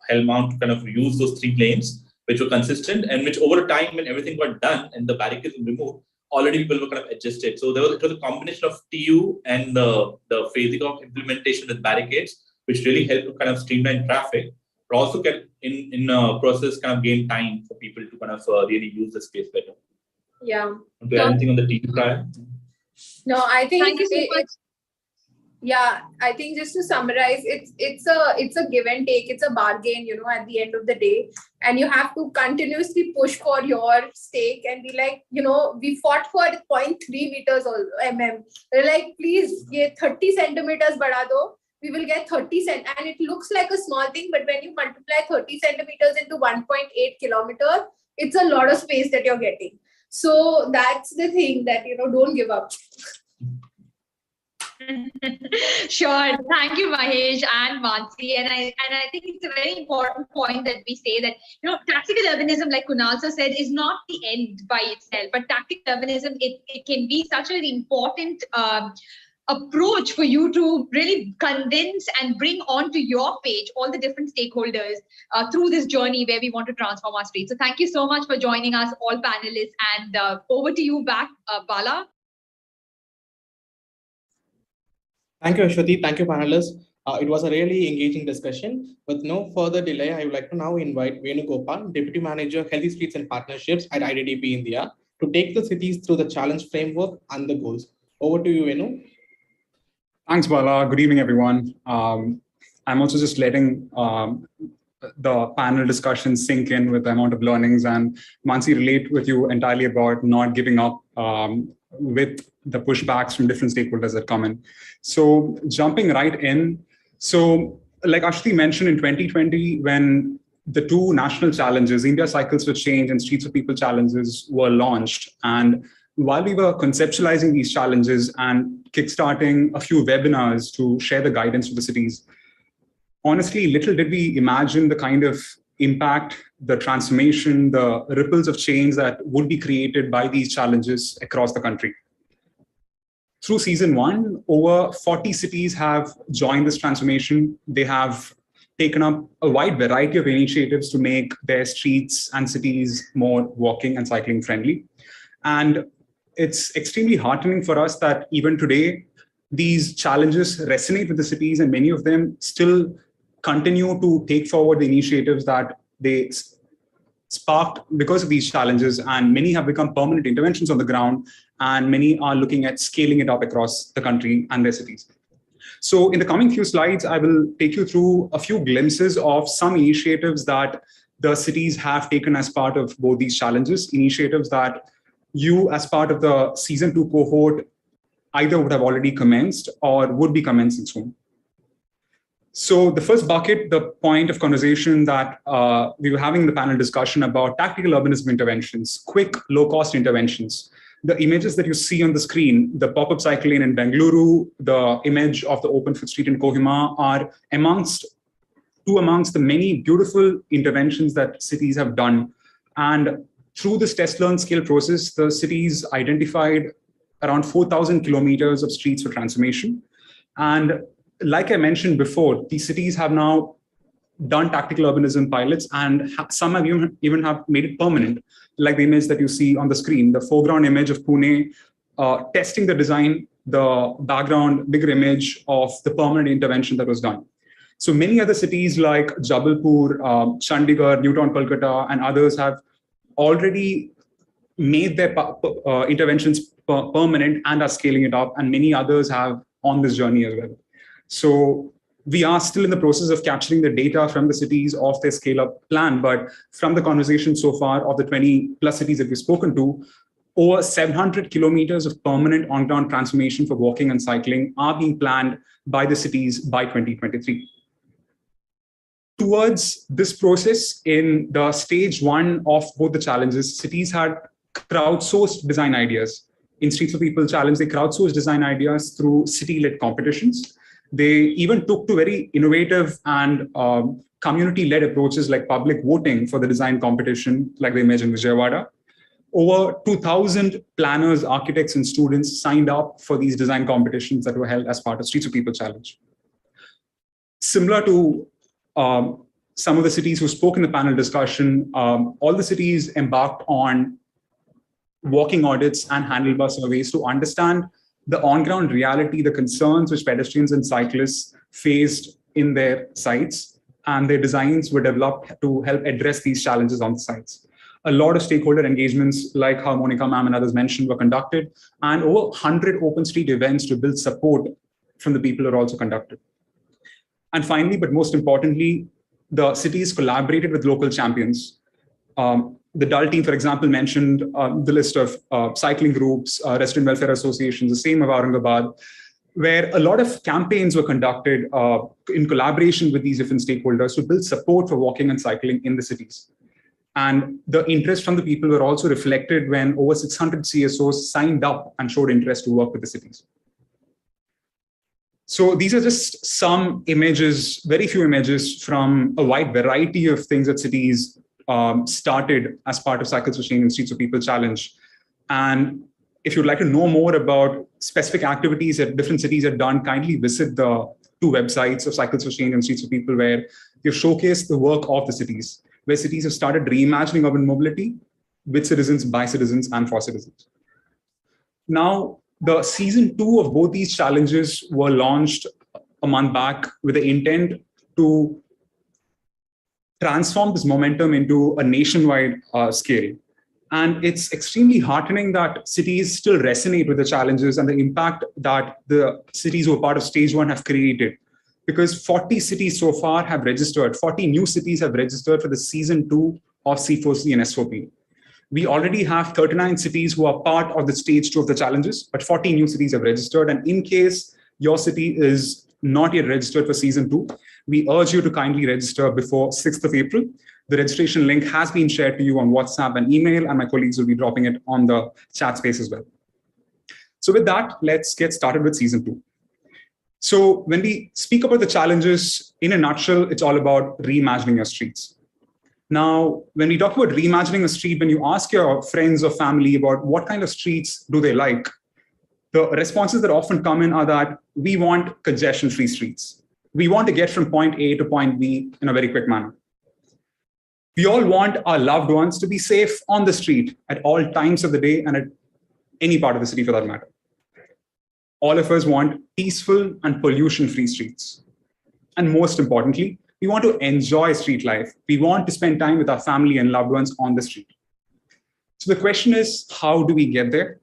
hell-bound to kind of use those 3 lanes, which were consistent, and which over time, when everything got done and the barricades were removed, already people were kind of adjusted. So it was a combination of TU and the phasing of implementation with barricades, which really helped to kind of streamline traffic, but also get in process kind of gain time for people to kind of really use the space better. Yeah. Do you have anything on the TU prior? No, I think thank you so much. Yeah, I think just to summarize, it's a give and take. It's a bargain, at the end of the day, and you have to continuously push for your stake and be like, we fought for 0.3 meters or mm. They're like, please, 30 centimeters bada do. We will get 30 cent, and it looks like a small thing, but when you multiply 30 centimeters into 1.8 kilometers, it's a lot of space that you're getting. So that's the thing that don't give up. Sure. Thank you, Mahesh and Mansi. And I think it's a very important point that we say that, tactical urbanism, like Kunal also said, is not the end by itself, but tactical urbanism, it can be such an important approach for you to really condense and bring onto your page all the different stakeholders through this journey where we want to transform our streets. So thank you so much for joining us, all panelists, and over to you back, Bala. Thank you, Ashwati. Thank you, panelists. It was a really engaging discussion. With no further delay, I would like to now invite Venu Gopal, Deputy Manager, Healthy Streets and Partnerships at IDDP India, to take the cities through the challenge framework and the goals. Over to you, Venu. Thanks, Bala. Good evening, everyone. I'm also just letting the panel discussion sink in with the amount of learnings, and Mansi, relate with you entirely about not giving up with the pushbacks from different stakeholders that come in. So jumping right in. So like Ashwati mentioned, in 2020, when the two national challenges, India Cycles for Change and Streets for People challenges, were launched, and while we were conceptualizing these challenges and kickstarting a few webinars to share the guidance to the cities, honestly, little did we imagine the kind of impact, the transformation, the ripples of change that would be created by these challenges across the country. Through season 1, over 40 cities have joined this transformation. They have taken up a wide variety of initiatives to make their streets and cities more walking and cycling friendly. And it's extremely heartening for us that even today, these challenges resonate with the cities, and many of them still continue to take forward the initiatives that they sparked because of these challenges, and many have become permanent interventions on the ground, and many are looking at scaling it up across the country and their cities. So in the coming few slides, I will take you through a few glimpses of some initiatives that the cities have taken as part of both these challenges, initiatives that you, as part of the season 2 cohort, either would have already commenced or would be commencing soon. So the first bucket, the point of conversation that we were having in the panel discussion about tactical urbanism interventions, quick, low-cost interventions. The images that you see on the screen, the pop-up cycle lane in Bengaluru, the image of the open foot street in Kohima, are amongst the many beautiful interventions that cities have done. And through this test learn scale process, the cities identified around 4,000 kilometers of streets for transformation. And like I mentioned before, these cities have now done tactical urbanism pilots, and some have even have made it permanent, like the image that you see on the screen, the foreground image of Pune, testing the design, the background, bigger image of the permanent intervention that was done. So many other cities like Jabalpur, Chandigarh, Newtown, Kolkata, and others have already made their interventions permanent and are scaling it up, and many others have on this journey as well. So we are still in the process of capturing the data from the cities of their scale-up plan, but from the conversation so far of the 20 plus cities that we've spoken to, over 700 kilometers of permanent on-ground transformation for walking and cycling are being planned by the cities by 2023. Towards this process, in the stage 1 of both the challenges, cities had crowdsourced design ideas. In Streets for People challenge, they crowdsourced design ideas through city-led competitions. They even took to very innovative and community-led approaches like public voting for the design competition, like the image in Vijayawada. Over 2,000 planners, architects, and students signed up for these design competitions that were held as part of Streets for People challenge. Similar to some of the cities who spoke in the panel discussion, all the cities embarked on walking audits and handlebar surveys to understand the on-ground reality, the concerns which pedestrians and cyclists faced in their sites, and their designs were developed to help address these challenges on the sites. A lot of stakeholder engagements, like how Monica ma'am and others mentioned, were conducted, and over 100 open street events to build support from the people are also conducted. And finally, but most importantly, the cities collaborated with local champions. The DUL team, for example, mentioned the list of cycling groups, resident welfare associations, the same of Aurangabad, where a lot of campaigns were conducted in collaboration with these different stakeholders to build support for walking and cycling in the cities. And the interest from the people were also reflected when over 600 CSOs signed up and showed interest to work with the cities. So these are just some images, very few images from a wide variety of things that cities started as part of CYCLES4CHANGE and Streets for People challenge. And If you'd like to know more about specific activities that different cities have done, kindly visit the 2 websites of Cycles for Change and Streets for People, where you've showcased the work of the cities, where cities have started reimagining urban mobility with citizens, by citizens, and for citizens. Now, the season 2 of both these challenges were launched a month back with the intent to transform this momentum into a nationwide scale. And it's extremely heartening that cities still resonate with the challenges and the impact that the cities who are part of stage 1 have created. Because 40 cities so far have registered, 40 new cities have registered for the season 2 of C4C and S4P. We already have 39 cities who are part of the stage 2 of the challenges, but 40 new cities have registered. And in case your city is not yet registered for season 2, we urge you to kindly register before 6th of April. The registration link has been shared to you on WhatsApp and email, and my colleagues will be dropping it on the chat space as well. So with that, let's get started with season 2. So when we speak about the challenges, in a nutshell, it's all about reimagining your streets. Now, when we talk about reimagining a street, when you ask your friends or family about what kind of streets do they like, the responses that often come in are that we want congestion-free streets. We want to get from point A to point B in a very quick manner. We all want our loved ones to be safe on the street at all times of the day and at any part of the city for that matter. All of us want peaceful and pollution-free streets. And most importantly, we want to enjoy street life. We want to spend time with our family and loved ones on the street. So the question is, how do we get there?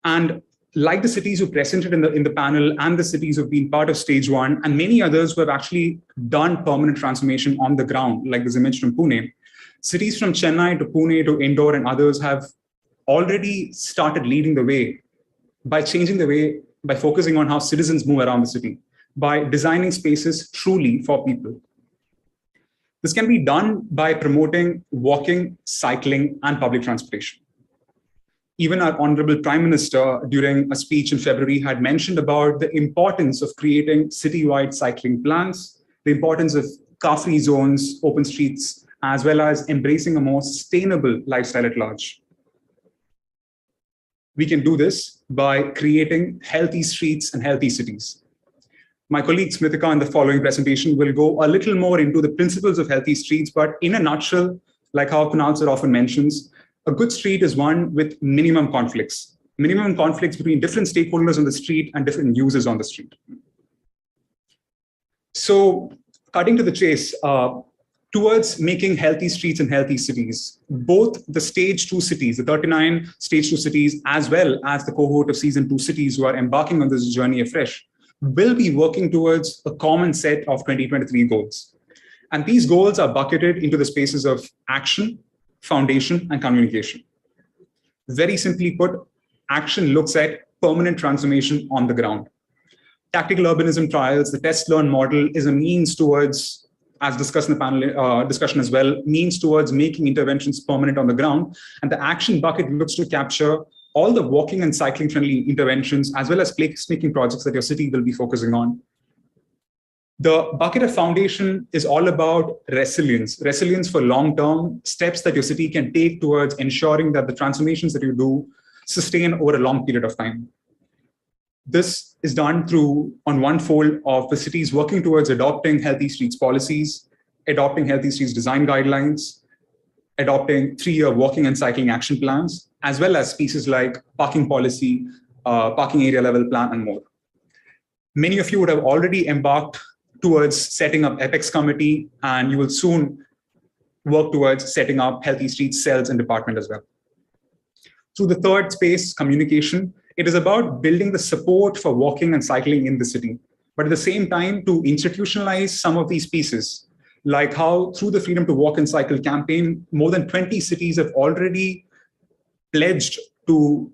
And like the cities who presented in the panel and the cities who've been part of stage 1 and many others who have actually done permanent transformation on the ground, like this image from Pune, cities from Chennai to Pune to Indore and others have already started leading the way by changing the way, by focusing on how citizens move around the city, by designing spaces truly for people. This can be done by promoting walking, cycling, and public transportation. Even our Honorable Prime Minister, during a speech in February, had mentioned about the importance of creating citywide cycling plans, the importance of car-free zones, open streets, as well as embracing a more sustainable lifestyle at large. We can do this by creating healthy streets and healthy cities. My colleague Smritika in the following presentation will go a little more into the principles of healthy streets, but in a nutshell, like how Kunal sir often mentions, a good street is one with minimum conflicts between different stakeholders on the street and different users on the street. So cutting to the chase, towards making healthy streets and healthy cities, both the stage 2 cities, the 39 stage 2 cities, as well as the cohort of season 2 cities who are embarking on this journey afresh, will be working towards a common set of 2023 goals. And these goals are bucketed into the spaces of action, foundation, and communication. Very simply put, action looks at permanent transformation on the ground. Tactical urbanism trials, the test-learn model is a means towards, as discussed in the panel discussion as well, means towards making interventions permanent on the ground. And the action bucket looks to capture all the walking and cycling friendly interventions, as well as place-making projects that your city will be focusing on. The bucket of foundation is all about resilience for long-term steps that your city can take towards ensuring that the transformations that you do sustain over a long period of time. This is done through, on one fold, of the cities working towards adopting healthy streets policies, adopting healthy streets design guidelines, adopting 3-year walking and cycling action plans, as well as pieces like parking policy, parking area level plan, and more. Many of you would have already embarked towards setting up Apex committee, and you will soon work towards setting up healthy streets cells and department as well. Through the third space, communication, it is about building the support for walking and cycling in the city, but at the same time to institutionalize some of these pieces, like how through the Freedom to Walk and Cycle campaign, more than 20 cities have already pledged to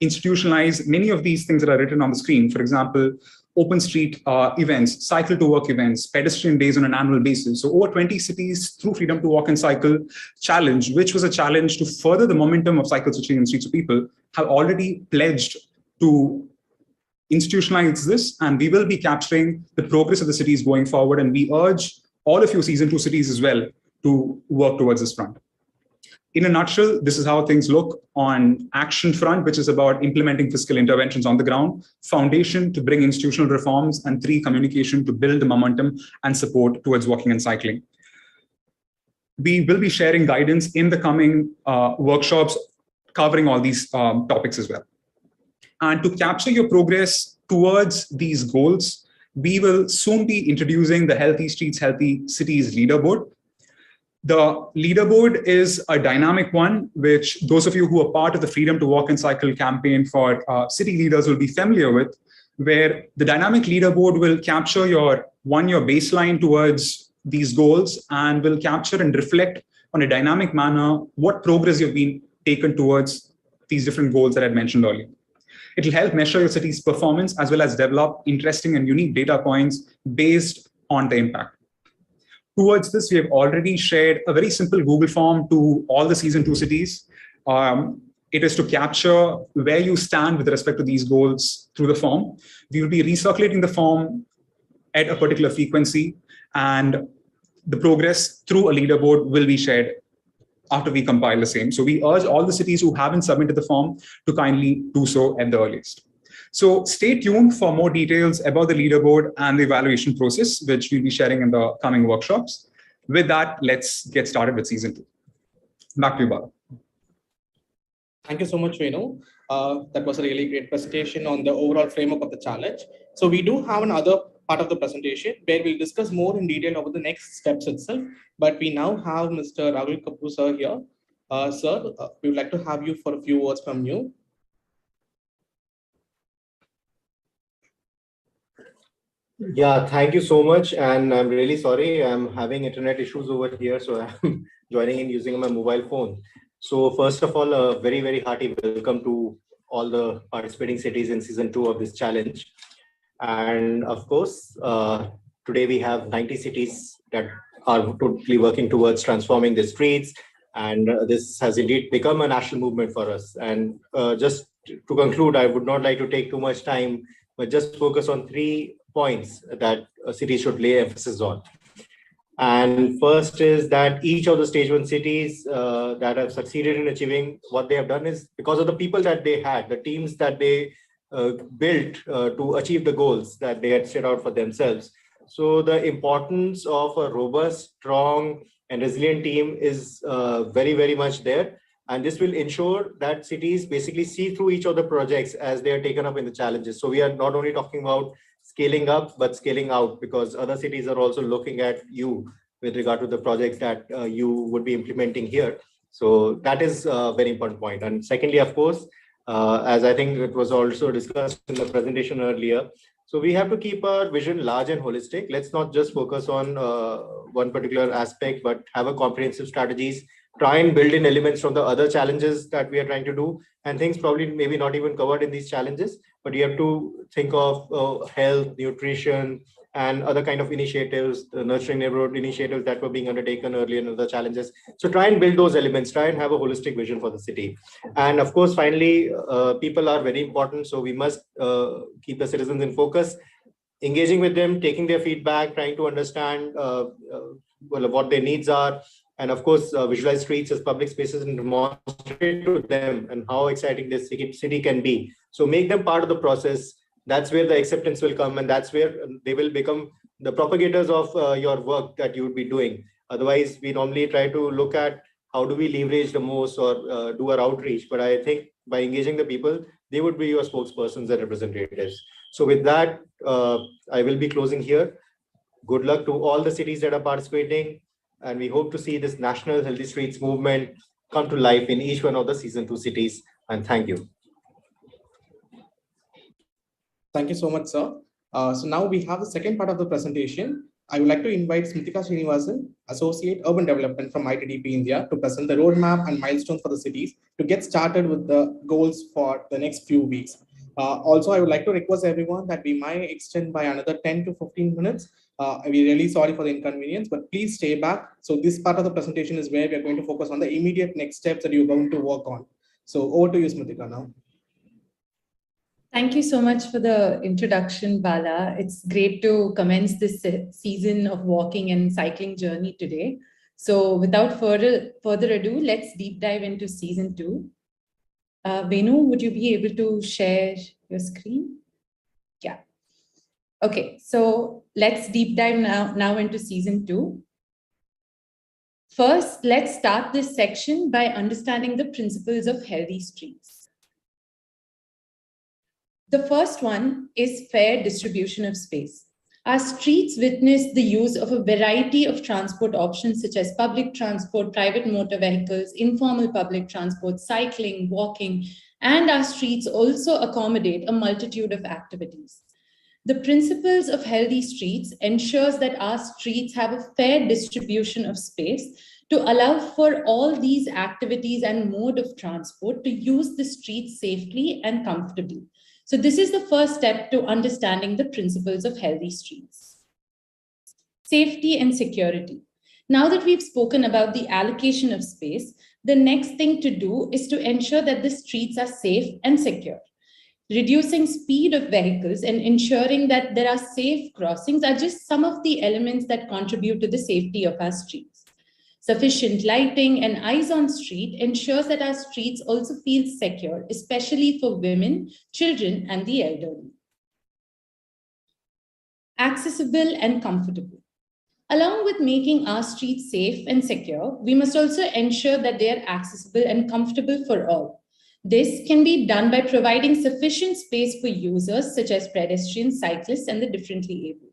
institutionalize many of these things that are written on the screen. For example, open street events, cycle to work events, pedestrian days on an annual basis. So over 20 cities through Freedom to Walk and Cycle challenge, which was a challenge to further the momentum of Cycles for Change and Streets for People, have already pledged to institutionalize this, and we will be capturing the progress of the cities going forward. And we urge all of you season 2 cities as well to work towards this front. In a nutshell, this is how things look on action front, which is about implementing fiscal interventions on the ground, foundation to bring institutional reforms, and 3, communication to build the momentum and support towards walking and cycling. We will be sharing guidance in the coming workshops covering all these topics as well. And to capture your progress towards these goals, we will soon be introducing the Healthy Streets, Healthy Cities leaderboard. The leaderboard is a dynamic one, which those of you who are part of the Freedom to Walk and Cycle campaign for city leaders will be familiar with, where the dynamic leaderboard will capture your one-year baseline towards these goals and will capture and reflect on a dynamic manner what progress you've been taken towards these different goals that I mentioned earlier. It will help measure your city's performance as well as develop interesting and unique data points based on the impact. Towards this, we have already shared a very simple Google form to all the Season 2 cities. It is to capture where you stand with respect to these goals through the form. We will be recirculating the form at a particular frequency, and the progress through a leaderboard will be shared after we compile the same. So we urge all the cities who haven't submitted the form to kindly do so at the earliest. So stay tuned for more details about the leaderboard and the evaluation process, which we'll be sharing in the coming workshops. With that, let's get started with Season 2. Back to you, Bala. Thank you so much, Venu. That was a really great presentation on the overall framework of the challenge. So we do have another part of the presentation where we'll discuss more in detail about the next steps itself. But we now have Mr. Rahul Kapoor sir here. Sir, we would like to have you for a few words from you. Yeah, thank you so much. And I'm really sorry, I'm having internet issues over here. So I'm joining in using my mobile phone. So first of all, a very, very hearty welcome to all the participating cities in Season 2 of this challenge. And of course, today we have 90 cities that are totally working towards transforming the streets. And this has indeed become a national movement for us. And just to conclude, I would not like to take too much time, but just focus on 3 points that a city should lay emphasis on. And first is that each of the stage 1 cities that have succeeded in achieving what they have done is because of the people that they had, the teams that they built to achieve the goals that they had set out for themselves. So the importance of a robust, strong, and resilient team is very, very much there. And this will ensure that cities basically see through each of the projects as they are taken up in the challenges. So we are not only talking about scaling up, but scaling out, because other cities are also looking at you with regard to the projects that you would be implementing here. So that is a very important point. And secondly, of course, as I think it was also discussed in the presentation earlier, so we have to keep our vision large and holistic. Let's not just focus on one particular aspect, but have a comprehensive strategies, try and build in elements from the other challenges that we are trying to do, and things probably maybe not even covered in these challenges, but you have to think of health, nutrition, and other kind of initiatives, the nurturing neighborhood initiatives that were being undertaken earlier in other challenges. So try and build those elements, try and have a holistic vision for the city. And of course, finally, people are very important. So we must keep the citizens in focus, engaging with them, taking their feedback, trying to understand what their needs are. And of course, visualize streets as public spaces and demonstrate to them and how exciting this city can be. So make them part of the process. That's where the acceptance will come, and that's where they will become the propagators of your work that you would be doing. Otherwise, we normally try to look at how do we leverage the most or do our outreach. But I think by engaging the people, they would be your spokespersons and representatives. So with that, I will be closing here. Good luck to all the cities that are participating. And we hope to see this national healthy streets movement come to life in each one of the Season 2 cities. And thank you. Thank you so much, sir. So now we have the second part of the presentation. I would like to invite Smritika Srinivasan, Associate Urban Development from ITDP India, to present the roadmap and milestones for the cities to get started with the goals for the next few weeks. Also, I would like to request everyone that we might extend by another 10 to 15 minutes. We're really sorry for the inconvenience, but please stay back. So this part of the presentation is where we are going to focus on the immediate next steps that you're going to work on. So over to you, Smritika, now. Thank you so much for the introduction, Bala. It's great to commence this season of walking and cycling journey today. So without further ado, let's deep dive into season 2. Venu, would you be able to share your screen? Yeah. Okay, so let's deep dive now into season 2. First, let's start this section by understanding the principles of healthy streets. The first one is fair distribution of space. Our streets witness the use of a variety of transport options such as public transport, private motor vehicles, informal public transport, cycling, walking, and our streets also accommodate a multitude of activities. The principles of healthy streets ensures that our streets have a fair distribution of space to allow for all these activities and mode of transport to use the streets safely and comfortably. So this is the first step to understanding the principles of healthy streets. Safety and security. Now that we've spoken about the allocation of space, the next thing to do is to ensure that the streets are safe and secure. Reducing speed of vehicles and ensuring that there are safe crossings are just some of the elements that contribute to the safety of our streets. Sufficient lighting and eyes on street ensures that our streets also feel secure, especially for women, children, and the elderly. Accessible and comfortable. Along with making our streets safe and secure, we must also ensure that they are accessible and comfortable for all. This can be done by providing sufficient space for users such as pedestrians, cyclists, and the differently able.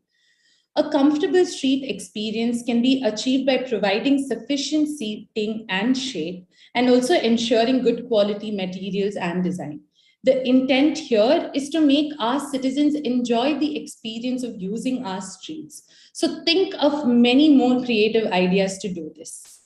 A comfortable street experience can be achieved by providing sufficient seating and shade, and also ensuring good quality materials and design. The intent here is to make our citizens enjoy the experience of using our streets. So think of many more creative ideas to do this.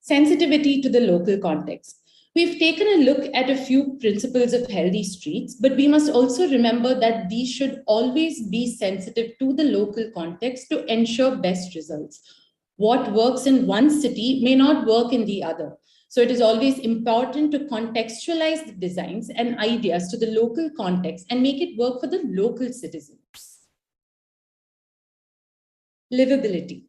Sensitivity to the local context. We've taken a look at a few principles of healthy streets, but we must also remember that these should always be sensitive to the local context to ensure best results. What works in one city may not work in the other. So it is always important to contextualize the designs and ideas to the local context and make it work for the local citizens. Livability.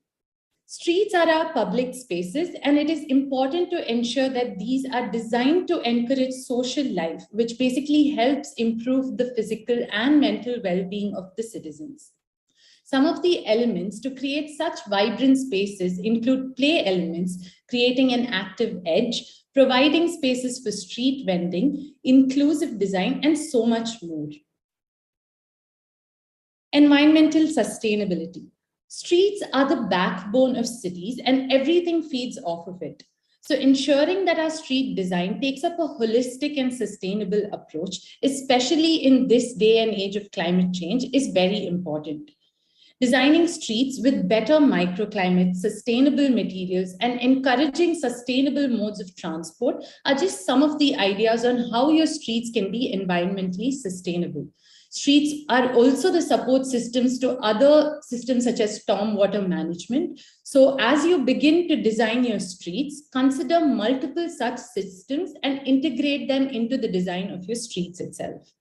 Streets are our public spaces, and it is important to ensure that these are designed to encourage social life, which basically helps improve the physical and mental well-being of the citizens. Some of the elements to create such vibrant spaces include play elements, creating an active edge, providing spaces for street vending, inclusive design, and so much more. Environmental sustainability. Streets are the backbone of cities and everything feeds off of it. So ensuring that our street design takes up a holistic and sustainable approach, especially in this day and age of climate change, is very important. Designing streets with better microclimates, sustainable materials, and encouraging sustainable modes of transport are just some of the ideas on how your streets can be environmentally sustainable. Streets are also the support systems to other systems such as stormwater management. So as you begin to design your streets, consider multiple such systems and integrate them into the design of your streets itself.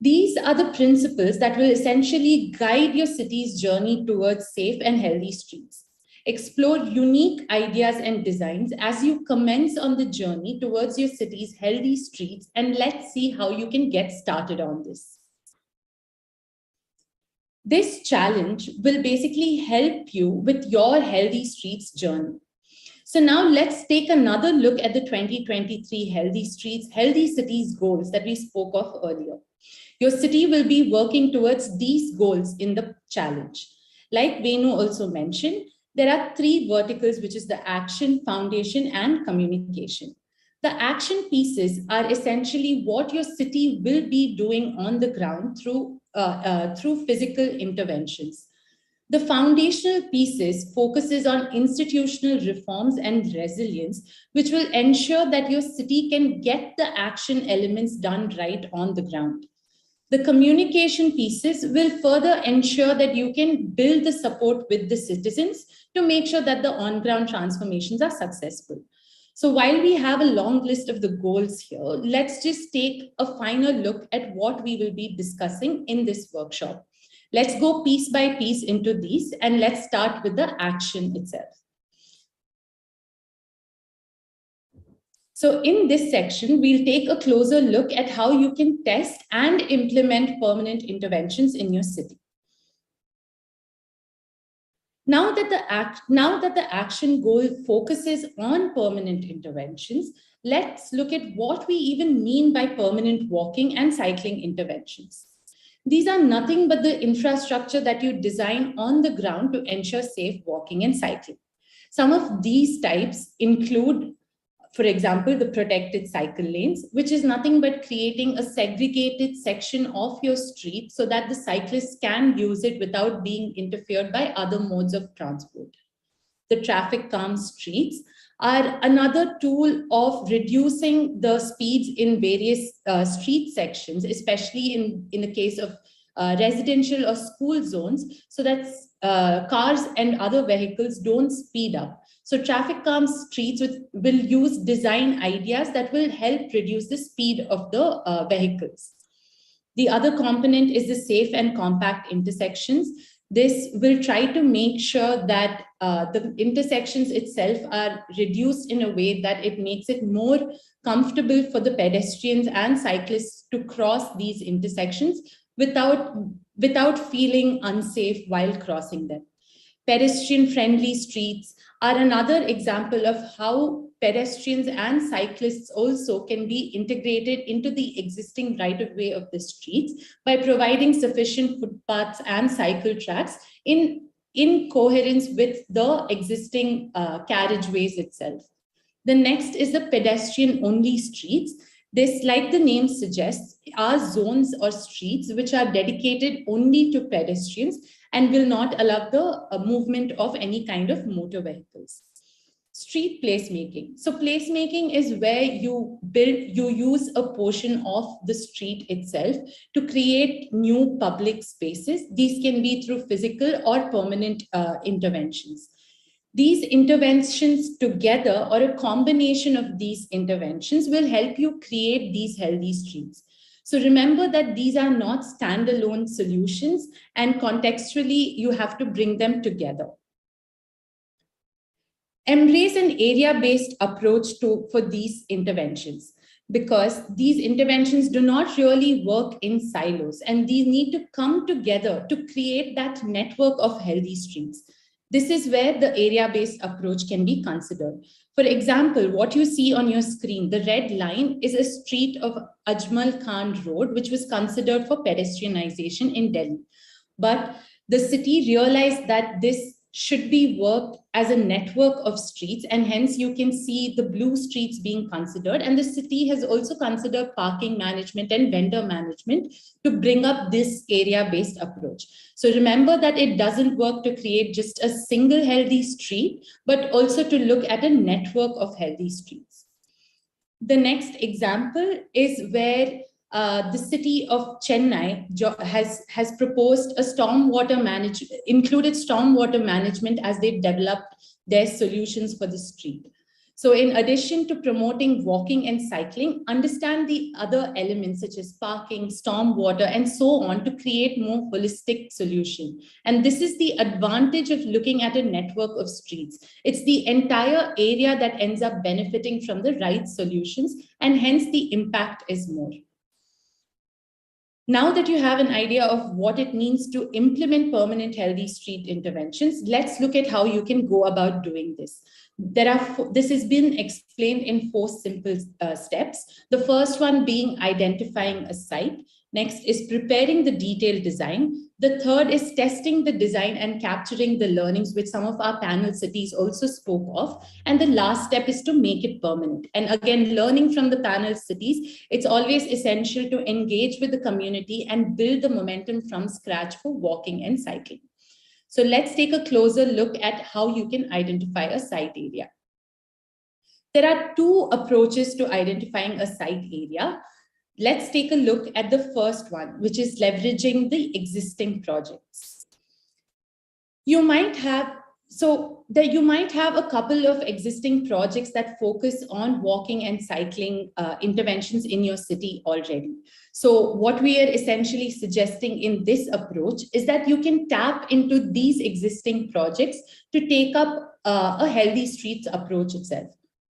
These are the principles that will essentially guide your city's journey towards safe and healthy streets. Explore unique ideas and designs as you commence on the journey towards your city's healthy streets, and let's see how you can get started on this. This challenge will basically help you with your healthy streets journey. So now let's take another look at the 2023 Healthy Streets, Healthy Cities goals that we spoke of earlier. Your city will be working towards these goals in the challenge. Like Venu also mentioned, there are 3 verticals, which is the action, foundation, and communication. The action pieces are essentially what your city will be doing on the ground through physical interventions. The foundational pieces focuses on institutional reforms and resilience, which will ensure that your city can get the action elements done right on the ground. The communication pieces will further ensure that you can build the support with the citizens to make sure that the on-ground transformations are successful. So while we have a long list of the goals here, let's just take a final look at what we will be discussing in this workshop. Let's go piece by piece into these, and let's start with the action itself. So in this section, we'll take a closer look at how you can test and implement permanent interventions in your city. Now that the action goal focuses on permanent interventions, let's look at what we even mean by permanent walking and cycling interventions. These are nothing but the infrastructure that you design on the ground to ensure safe walking and cycling. Some of these types include, for example, the protected cycle lanes, which is nothing but creating a segregated section of your street so that the cyclists can use it without being interfered by other modes of transport. The traffic calm streets are another tool of reducing the speeds in various street sections, especially in the case of residential or school zones, so that cars and other vehicles don't speed up. So traffic calm streets will use design ideas that will help reduce the speed of the vehicles. The other component is the safe and compact intersections. This will try to make sure that the intersections itself are reduced in a way that it makes it more comfortable for the pedestrians and cyclists to cross these intersections without feeling unsafe while crossing them. Pedestrian-friendly streets are another example of how pedestrians and cyclists also can be integrated into the existing right-of-way of the streets by providing sufficient footpaths and cycle tracks in coherence with the existing carriageways itself. The next is the pedestrian-only streets. This, like the name suggests, are zones or streets which are dedicated only to pedestrians and will not allow the movement of any kind of motor vehicles. Street placemaking. So placemaking is where you use a portion of the street itself to create new public spaces. These can be through physical or permanent interventions. These interventions together, or a combination of these interventions, will help you create these healthy streets. So remember that these are not standalone solutions, and contextually, you have to bring them together. Embrace an area-based approach for these interventions, because these interventions do not really work in silos, and these need to come together to create that network of healthy streets. This is where the area-based approach can be considered. For example, what you see on your screen, the red line is a street of Ajmal Khan Road, which was considered for pedestrianization in Delhi. But the city realized that this should be worked as a network of streets, and hence you can see the blue streets being considered. And the city has also considered parking management and vendor management to bring up this area-based approach. So remember that it doesn't work to create just a single healthy street, but also to look at a network of healthy streets. The next example is where the city of Chennai has proposed a included stormwater management as they developed their solutions for the street. So in addition to promoting walking and cycling, understand the other elements such as parking, stormwater, and so on to create more holistic solution. And this is the advantage of looking at a network of streets. It's the entire area that ends up benefiting from the right solutions, and hence the impact is more. Now that you have an idea of what it means to implement permanent healthy street interventions, let's look at how you can go about doing this. This has been explained in 4 simple steps. The first one being identifying a site. Next is preparing the detailed design. The third is testing the design and capturing the learnings, which some of our panel cities also spoke of. And the last step is to make it permanent. And again, learning from the panel cities, it's always essential to engage with the community and build the momentum from scratch for walking and cycling. So let's take a closer look at how you can identify a site area. There are 2 approaches to identifying a site area. Let's take a look at the first one, which is leveraging the existing projects. You might have So that you might have a couple of existing projects that focus on walking and cycling interventions in your city already. So what we are essentially suggesting in this approach is that you can tap into these existing projects to take up a healthy streets approach itself.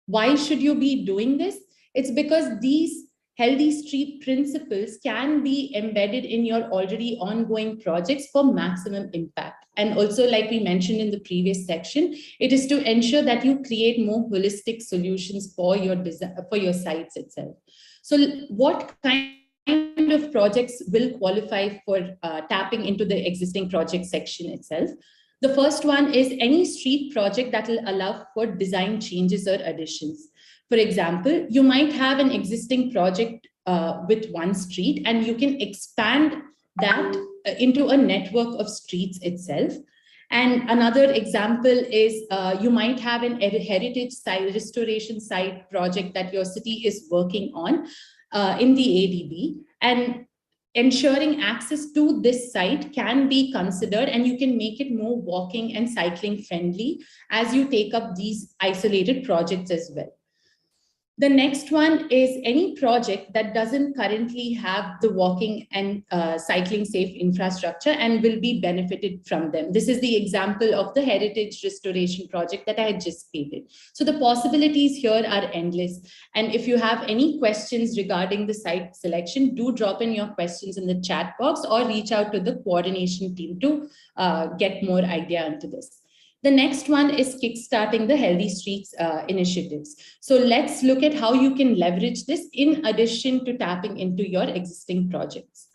Why should you be doing this? It's because these healthy street principles can be embedded in your already ongoing projects for maximum impact. And also, like we mentioned in the previous section, it is to ensure that you create more holistic solutions for your sites itself. So what kind of projects will qualify for tapping into the existing project section itself? The first one is any street project that will allow for design changes or additions. For example, you might have an existing project with one street, and you can expand that into a network of streets itself. And another example is you might have an heritage site, restoration site project that your city is working on in the ADB. And ensuring access to this site can be considered, and you can make it more walking and cycling friendly as you take up these isolated projects as well. The next one is any project that doesn't currently have the walking and cycling safe infrastructure and will be benefited from them. This is the example of the heritage restoration project that I had just stated. So the possibilities here are endless. And if you have any questions regarding the site selection, do drop in your questions in the chat box or reach out to the coordination team to get more idea into this. The next one is kickstarting the Healthy Streets initiatives. So let's look at how you can leverage this in addition to tapping into your existing projects.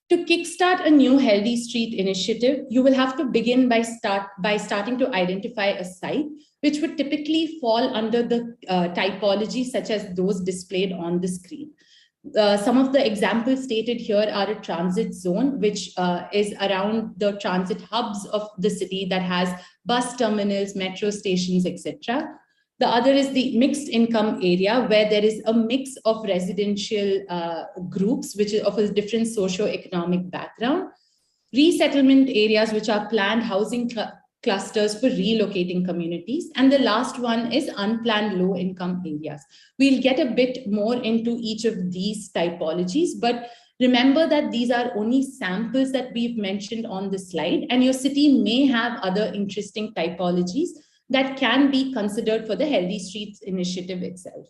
To kickstart a new Healthy Street initiative, you will have to begin by starting to identify a site, which would typically fall under the typology such as those displayed on the screen. Some of the examples stated here are a transit zone, which is around the transit hubs of the city that has bus terminals, metro stations, etc. The other is the mixed income area, where there is a mix of residential groups, which is of a different socio-economic background. Resettlement areas, which are planned housing clusters for relocating communities. And the last one is unplanned low-income areas. We'll get a bit more into each of these typologies, but remember that these are only samples that we've mentioned on the slide, and your city may have other interesting typologies that can be considered for the Healthy Streets initiative itself.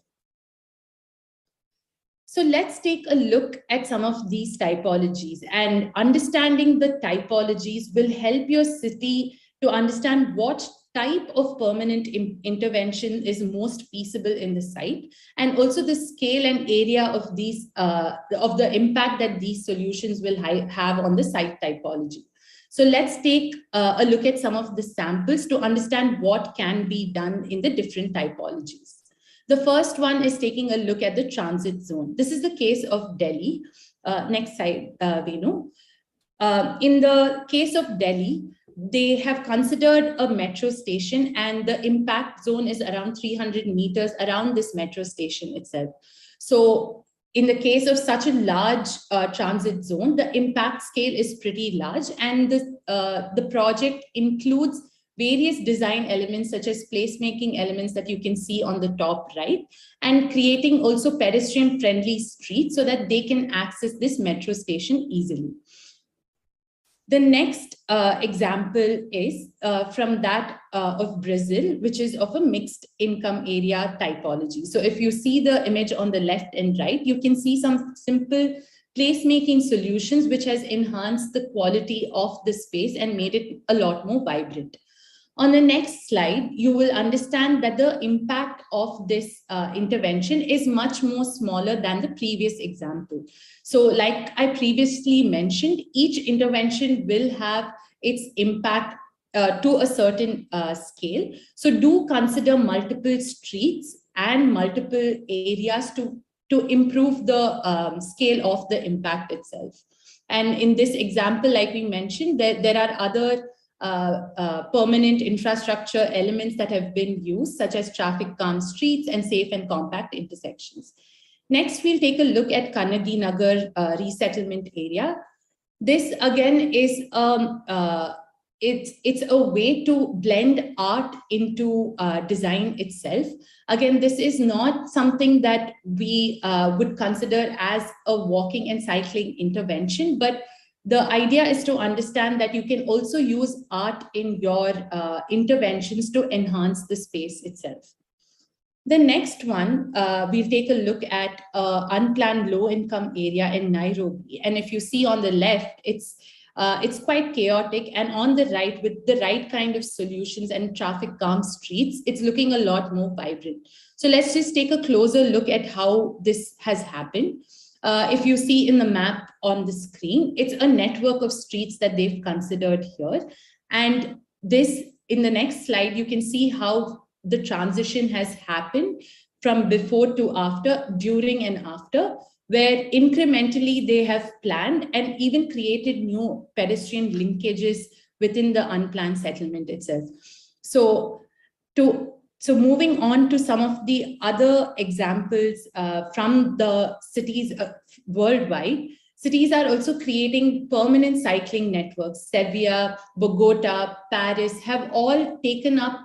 So let's take a look at some of these typologies, and understanding the typologies will help your city to understand what type of permanent intervention is most feasible in the site, and also the scale and area of these of the impact that these solutions will have on the site typology. So let's take a look at some of the samples to understand what can be done in the different typologies. The first one is taking a look at the transit zone. This is the case of Delhi. Next slide, Venu. In the case of Delhi, they have considered a metro station, and the impact zone is around 300 meters around this metro station itself. So in the case of such a large transit zone, the impact scale is pretty large, and the project includes various design elements such as placemaking elements that you can see on the top right, and creating also pedestrian friendly streets so that they can access this metro station easily. The next example is from that of Brazil, which is of a mixed income area typology. So if you see the image on the left and right, you can see some simple placemaking solutions which has enhanced the quality of the space and made it a lot more vibrant. On the next slide, you will understand that the impact of this intervention is much more smaller than the previous example. So like I previously mentioned, each intervention will have its impact to a certain scale. So do consider multiple streets and multiple areas to improve the scale of the impact itself. And in this example, like we mentioned, there are other permanent infrastructure elements that have been used, such as traffic calm streets and safe and compact intersections. Next, we'll take a look at Kannagi Nagar resettlement area. This again is it's a way to blend art into design itself. Again, this is not something that we would consider as a walking and cycling intervention, but the idea is to understand that you can also use art in your interventions to enhance the space itself. The next one, we'll take a look at unplanned low-income area in Nairobi. And if you see on the left, it's quite chaotic. And on the right, with the right kind of solutions and traffic calm streets, it's looking a lot more vibrant. So let's just take a closer look at how this has happened. If you see in the map on the screen, it's a network of streets that they've considered here. And this, in the next slide, you can see how the transition has happened from before to after, during and after, where incrementally they have planned and even created new pedestrian linkages within the unplanned settlement itself. So moving on to some of the other examples from the cities worldwide, cities are also creating permanent cycling networks. Sevilla, Bogota, Paris have all taken up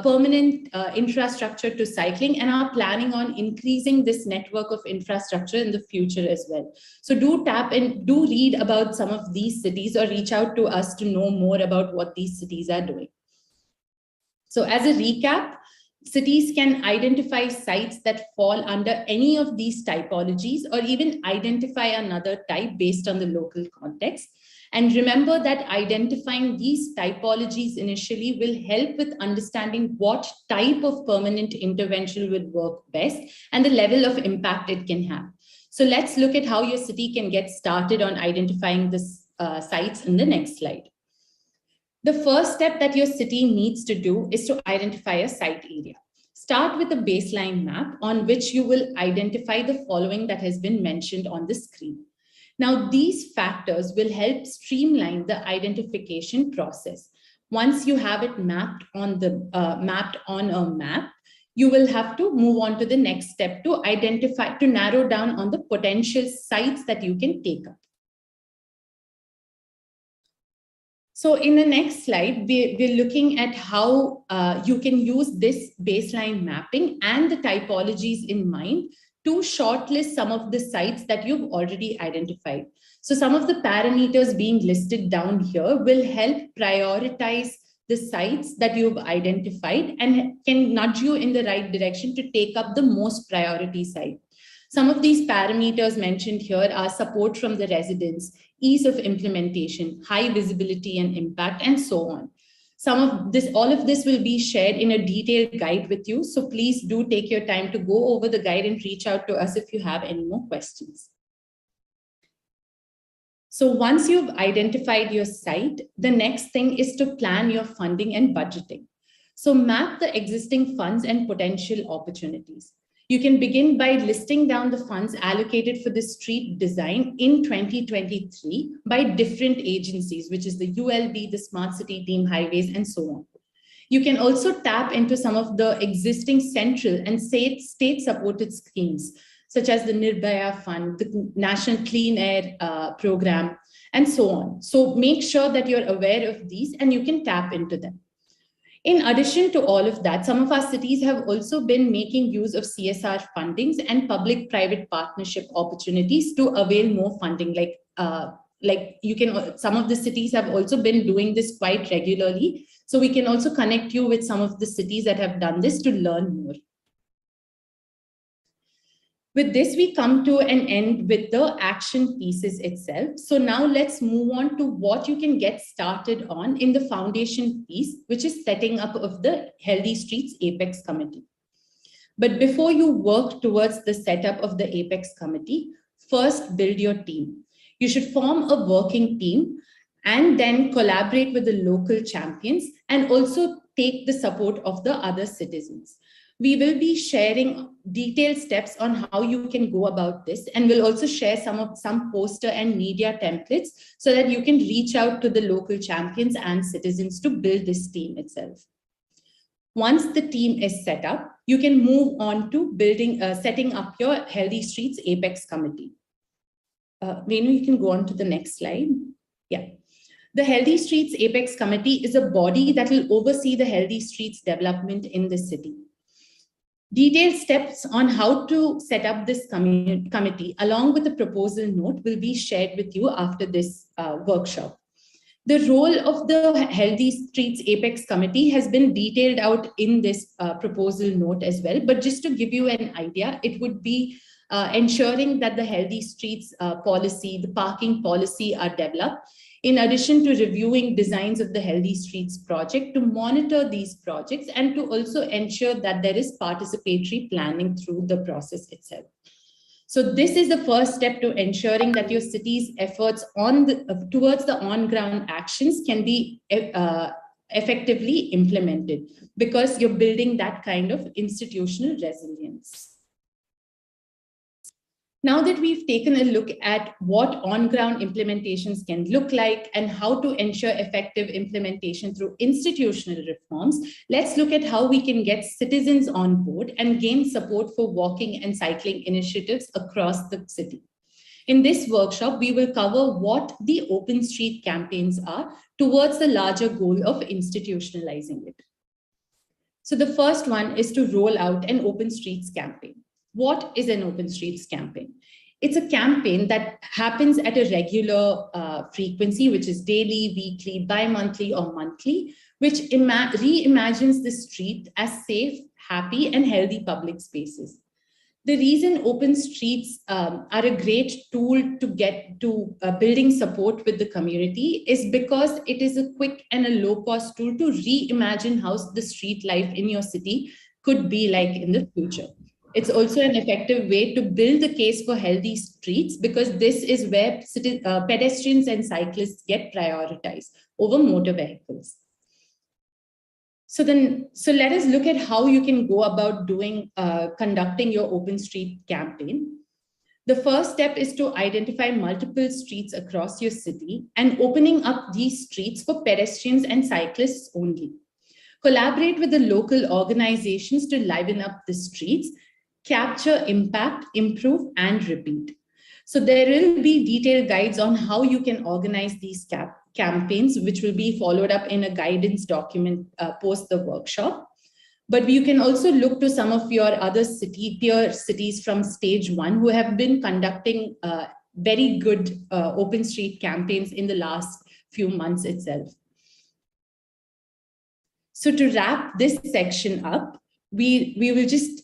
permanent infrastructure to cycling and are planning on increasing this network of infrastructure in the future as well. So do tap and do read about some of these cities or reach out to us to know more about what these cities are doing. So as a recap, cities can identify sites that fall under any of these typologies or even identify another type based on the local context. And remember that identifying these typologies initially will help with understanding what type of permanent intervention will work best and the level of impact it can have. So let's look at how your city can get started on identifying these sites in the next slide. The first step that your city needs to do is to identify a site area. Start with a baseline map on which you will identify the following that has been mentioned on the screen. Now, these factors will help streamline the identification process. Once you have it mapped on a map, you will have to move on to the next step to identify, to narrow down on the potential sites that you can take up. So in the next slide, we're looking at how you can use this baseline mapping and the typologies in mind to shortlist some of the sites that you've already identified. So some of the parameters being listed down here will help prioritize the sites that you've identified and can nudge you in the right direction to take up the most priority site. Some of these parameters mentioned here are support from the residents, ease of implementation, high visibility and impact, and so on. All of this will be shared in a detailed guide with you. So please do take your time to go over the guide and reach out to us if you have any more questions. So once you've identified your site, the next thing is to plan your funding and budgeting. So map the existing funds and potential opportunities. You can begin by listing down the funds allocated for the street design in 2023 by different agencies, which is the ULB, the Smart City Team, Highways, and so on. You can also tap into some of the existing central and state-supported schemes, such as the Nirbhaya Fund, the National Clean Air Program, and so on. So make sure that you're aware of these and you can tap into them. In addition to all of that, some of our cities have also been making use of CSR fundings and public-private partnership opportunities to avail more funding. Some of the cities have also been doing this quite regularly. So we can also connect you with some of the cities that have done this to learn more. With this, we come to an end with the action pieces itself. So now let's move on to what you can get started on in the foundation piece, which is setting up of the Healthy Streets Apex Committee. But before you work towards the setup of the Apex Committee, first build your team. You should form a working team and then collaborate with the local champions and also take the support of the other citizens. We will be sharing detailed steps on how you can go about this, and we'll also share some poster and media templates so that you can reach out to the local champions and citizens to build this team itself. Once the team is set up, you can move on to setting up your Healthy Streets Apex Committee. Venu, you can go on to the next slide. Yeah. The Healthy Streets Apex Committee is a body that will oversee the healthy streets development in the city. Detailed steps on how to set up this committee, along with the proposal note, will be shared with you after this workshop. The role of the Healthy Streets Apex Committee has been detailed out in this proposal note as well. But just to give you an idea, it would be ensuring that the Healthy Streets policy, the parking policy are developed, in addition to reviewing designs of the Healthy Streets project, to monitor these projects and to also ensure that there is participatory planning through the process itself. So this is the first step to ensuring that your city's efforts towards the on-ground actions can be effectively implemented, because you're building that kind of institutional resilience. Now that we've taken a look at what on-ground implementations can look like and how to ensure effective implementation through institutional reforms, let's look at how we can get citizens on board and gain support for walking and cycling initiatives across the city. In this workshop, we will cover what the open street campaigns are towards the larger goal of institutionalizing it. So the first one is to roll out an open streets campaign. What is an open streets campaign? It's a campaign that happens at a regular frequency, which is daily, weekly, bi-monthly, or monthly, which reimagines the street as safe, happy, and healthy public spaces. The reason open streets are a great tool to get to building support with the community is because it is a quick and a low-cost tool to reimagine how the street life in your city could be like in the future. It's also an effective way to build the case for healthy streets, because this is where pedestrians and cyclists get prioritized over motor vehicles. So let us look at how you can go about conducting your open street campaign. The first step is to identify multiple streets across your city and opening up these streets for pedestrians and cyclists only. Collaborate with the local organizations to liven up the streets, capture impact, improve, and repeat. So there will be detailed guides on how you can organize these campaigns, which will be followed up in a guidance document post the workshop. But you can also look to some of your other peer cities from stage 1 who have been conducting very good open street campaigns in the last few months itself. So to wrap this section up, we will just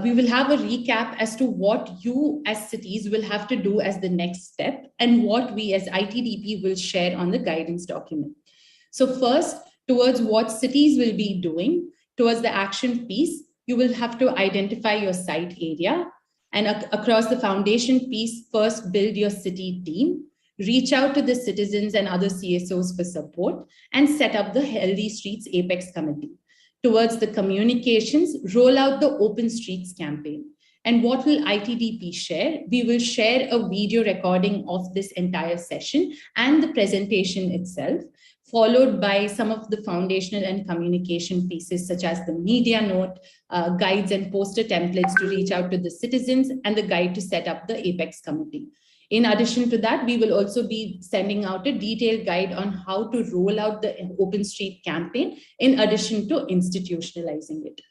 we will have a recap as to what you as cities will have to do as the next step and what we as ITDP will share on the guidance document. So first, towards what cities will be doing, towards the action piece, you will have to identify your site area, and across the foundation piece, first build your city team, reach out to the citizens and other CSOs for support, and set up the Healthy Streets Apex Committee. Towards the communications, roll out the Open Streets campaign. And what will ITDP share? We will share a video recording of this entire session and the presentation itself, followed by some of the foundational and communication pieces, such as the media note, guides and poster templates to reach out to the citizens, and the guide to set up the Apex Committee. In addition to that, we will also be sending out a detailed guide on how to roll out the Open Street campaign, in addition to institutionalizing it.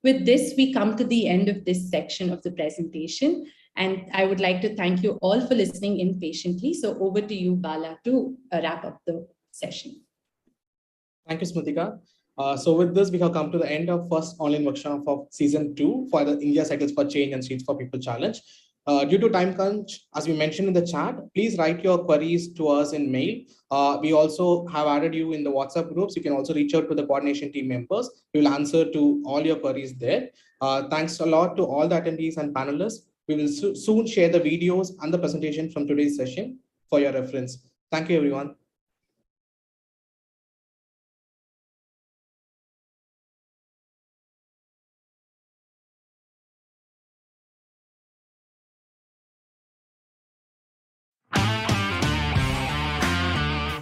With this, we come to the end of this section of the presentation, and I would like to thank you all for listening in patiently. So over to you, Bala, to wrap up the session. Thank you, Smritika. So with this, we have come to the end of first online workshop of season 2 for the India Cycles for Change and Streets for People Challenge. Due to time crunch, as we mentioned in the chat, please write your queries to us in mail. We also have added you in the WhatsApp groups. You can also reach out to the coordination team members. We will answer to all your queries there. Thanks a lot to all the attendees and panelists. We will soon share the videos and the presentation from today's session for your reference. Thank you, everyone.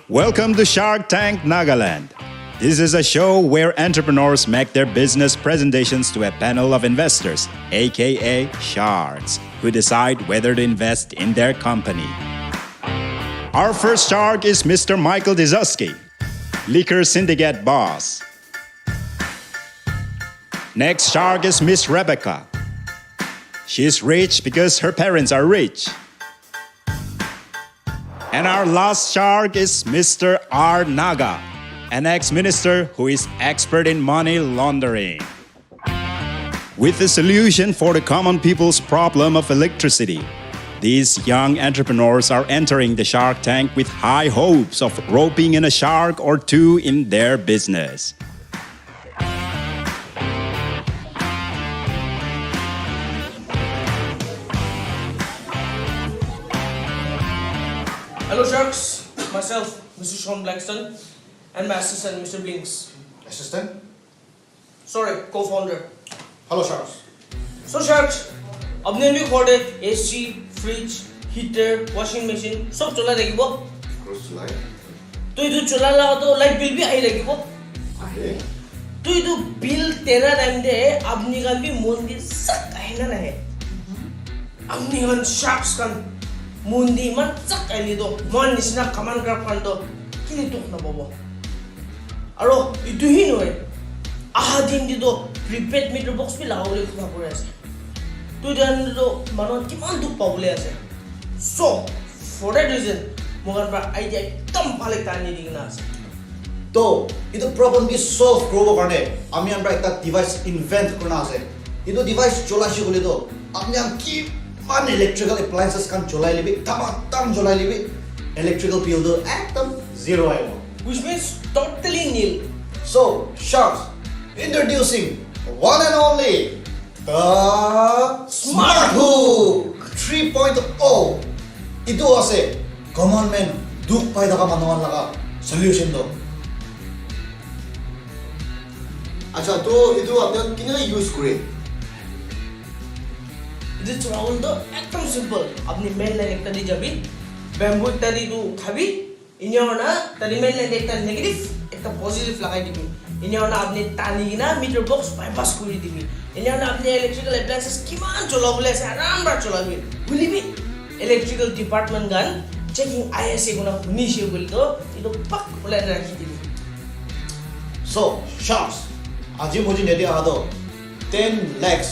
Welcome to Shark Tank Nagaland. This is a show where entrepreneurs make their business presentations to a panel of investors, aka sharks, who decide whether to invest in their company. Our first shark is Mr. Michael Dizuski, liquor syndicate boss. Next shark is Miss Rebecca. She's rich because her parents are rich. And our last shark is Mr. R. Naga, an ex-minister who is expert in money laundering. With a solution for the common people's problem of electricity, these young entrepreneurs are entering the Shark Tank with high hopes of roping in a shark or two in their business. Hello Sharks, myself, Mr. Sean Blackstone, and my assistant, Mr. Blinks. Assistant? Sorry, co-founder. Hello Sharks. So Sharks, अपने भी खोटे AC, fridge, heater, washing machine सब चला रहेगी वो. Of course चलाए. तो इधर चला ला तो light bill भी आई रहेगी वो. आहे. तो इधर bill तेरा टाइम दे अपनी का भी मुंडी सक आई ना रहे. अपनी का Sharks का मुंडी मन सक आई दो. मन निस्ना कमान ग्राफ कर दो. किले तो ना बाबा. अरो इधर ही नहीं. आहा दिन दी दो prepaid meter box भी लाओ ले खुदा पड़े ऐसे. तो इधर तो मानो किमान दुख पावले ऐसे. So for that reason, मगर पर idea कम पाले तानी दिखना ऐसे. तो इधर problem भी solve करो करने. आमी हम एक device invent करना ऐसे. इधर device चला शी बोले तो अपने हम की मान electrical appliances kan चला ले भी तम चला ले भी electrical bill तो एकदम zero आएगा. Which means totally nil. So Sharks, introducing one and only the Smart Hook 3.0. Itu ase common man duk pai daga manuan laga solution do. अच्छा तो इधर आपने किन्हें use करे? इधर चलाऊं तो एकदम simple. अपनी main line एक तरी जबी, bamboo तरी तो खाबी, इन्हें वाला तरी main line एक तरी negative, एक तरी positive लगाई दिबी. इन्हें वाला अपने तानी की ना meter box bypass करी दिबी. इन्हें वाला अपने electrical appliances किमान चला बोले ऐसे आराम बार चला भी. बोली भी electrical department gun checking ISA गुना निशे बोली तो इधर पक बोले रखी दिबी. So Sharks, आजी मुझे नेटे आ दो 10 lakhs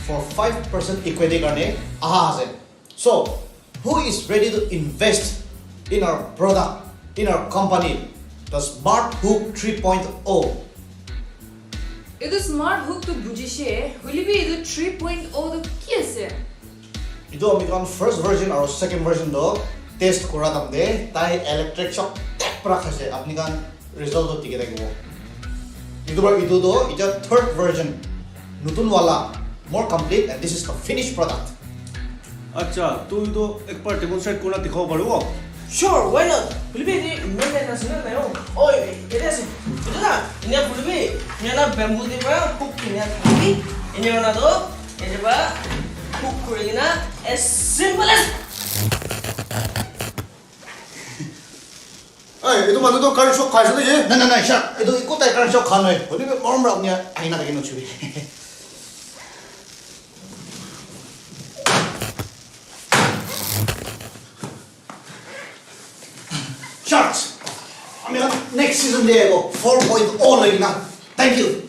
for 5% equity करने आहा से. So who is ready to invest in our product, in our company, the Smart Hook 3.0? ಇದು ಸ್ಮಾರ್ಟ್ ಹುಕ್ to বুঝিছে হলিবি ಇದು 3.0 to কি আছে Itu amikan first version or second version do test kora tamde tai electric shock tek pra khase apni kan result do tike dakibo. Itu do ita third version nutun wala more complete and this is the finished product. अच्छा तू तो एक बार demonstrate करना दिखाओ पड़ेगा. Sure, why not? Pulbe ni main national na yo. Oy, ere se. Ito na. Inya pulbe. Inya na bamboo di ba hook inya thabi. Inya na do. Ere ba hook kuri na as simple as. Ay, itu mana tu current shock khai sa ye? Na, Shark. Itu ikut tai current shock khan hoy. Pulbe morom rak niya aina dagin no chui. Sharks, I mean, next season there go 4.0 lagi na. Thank you.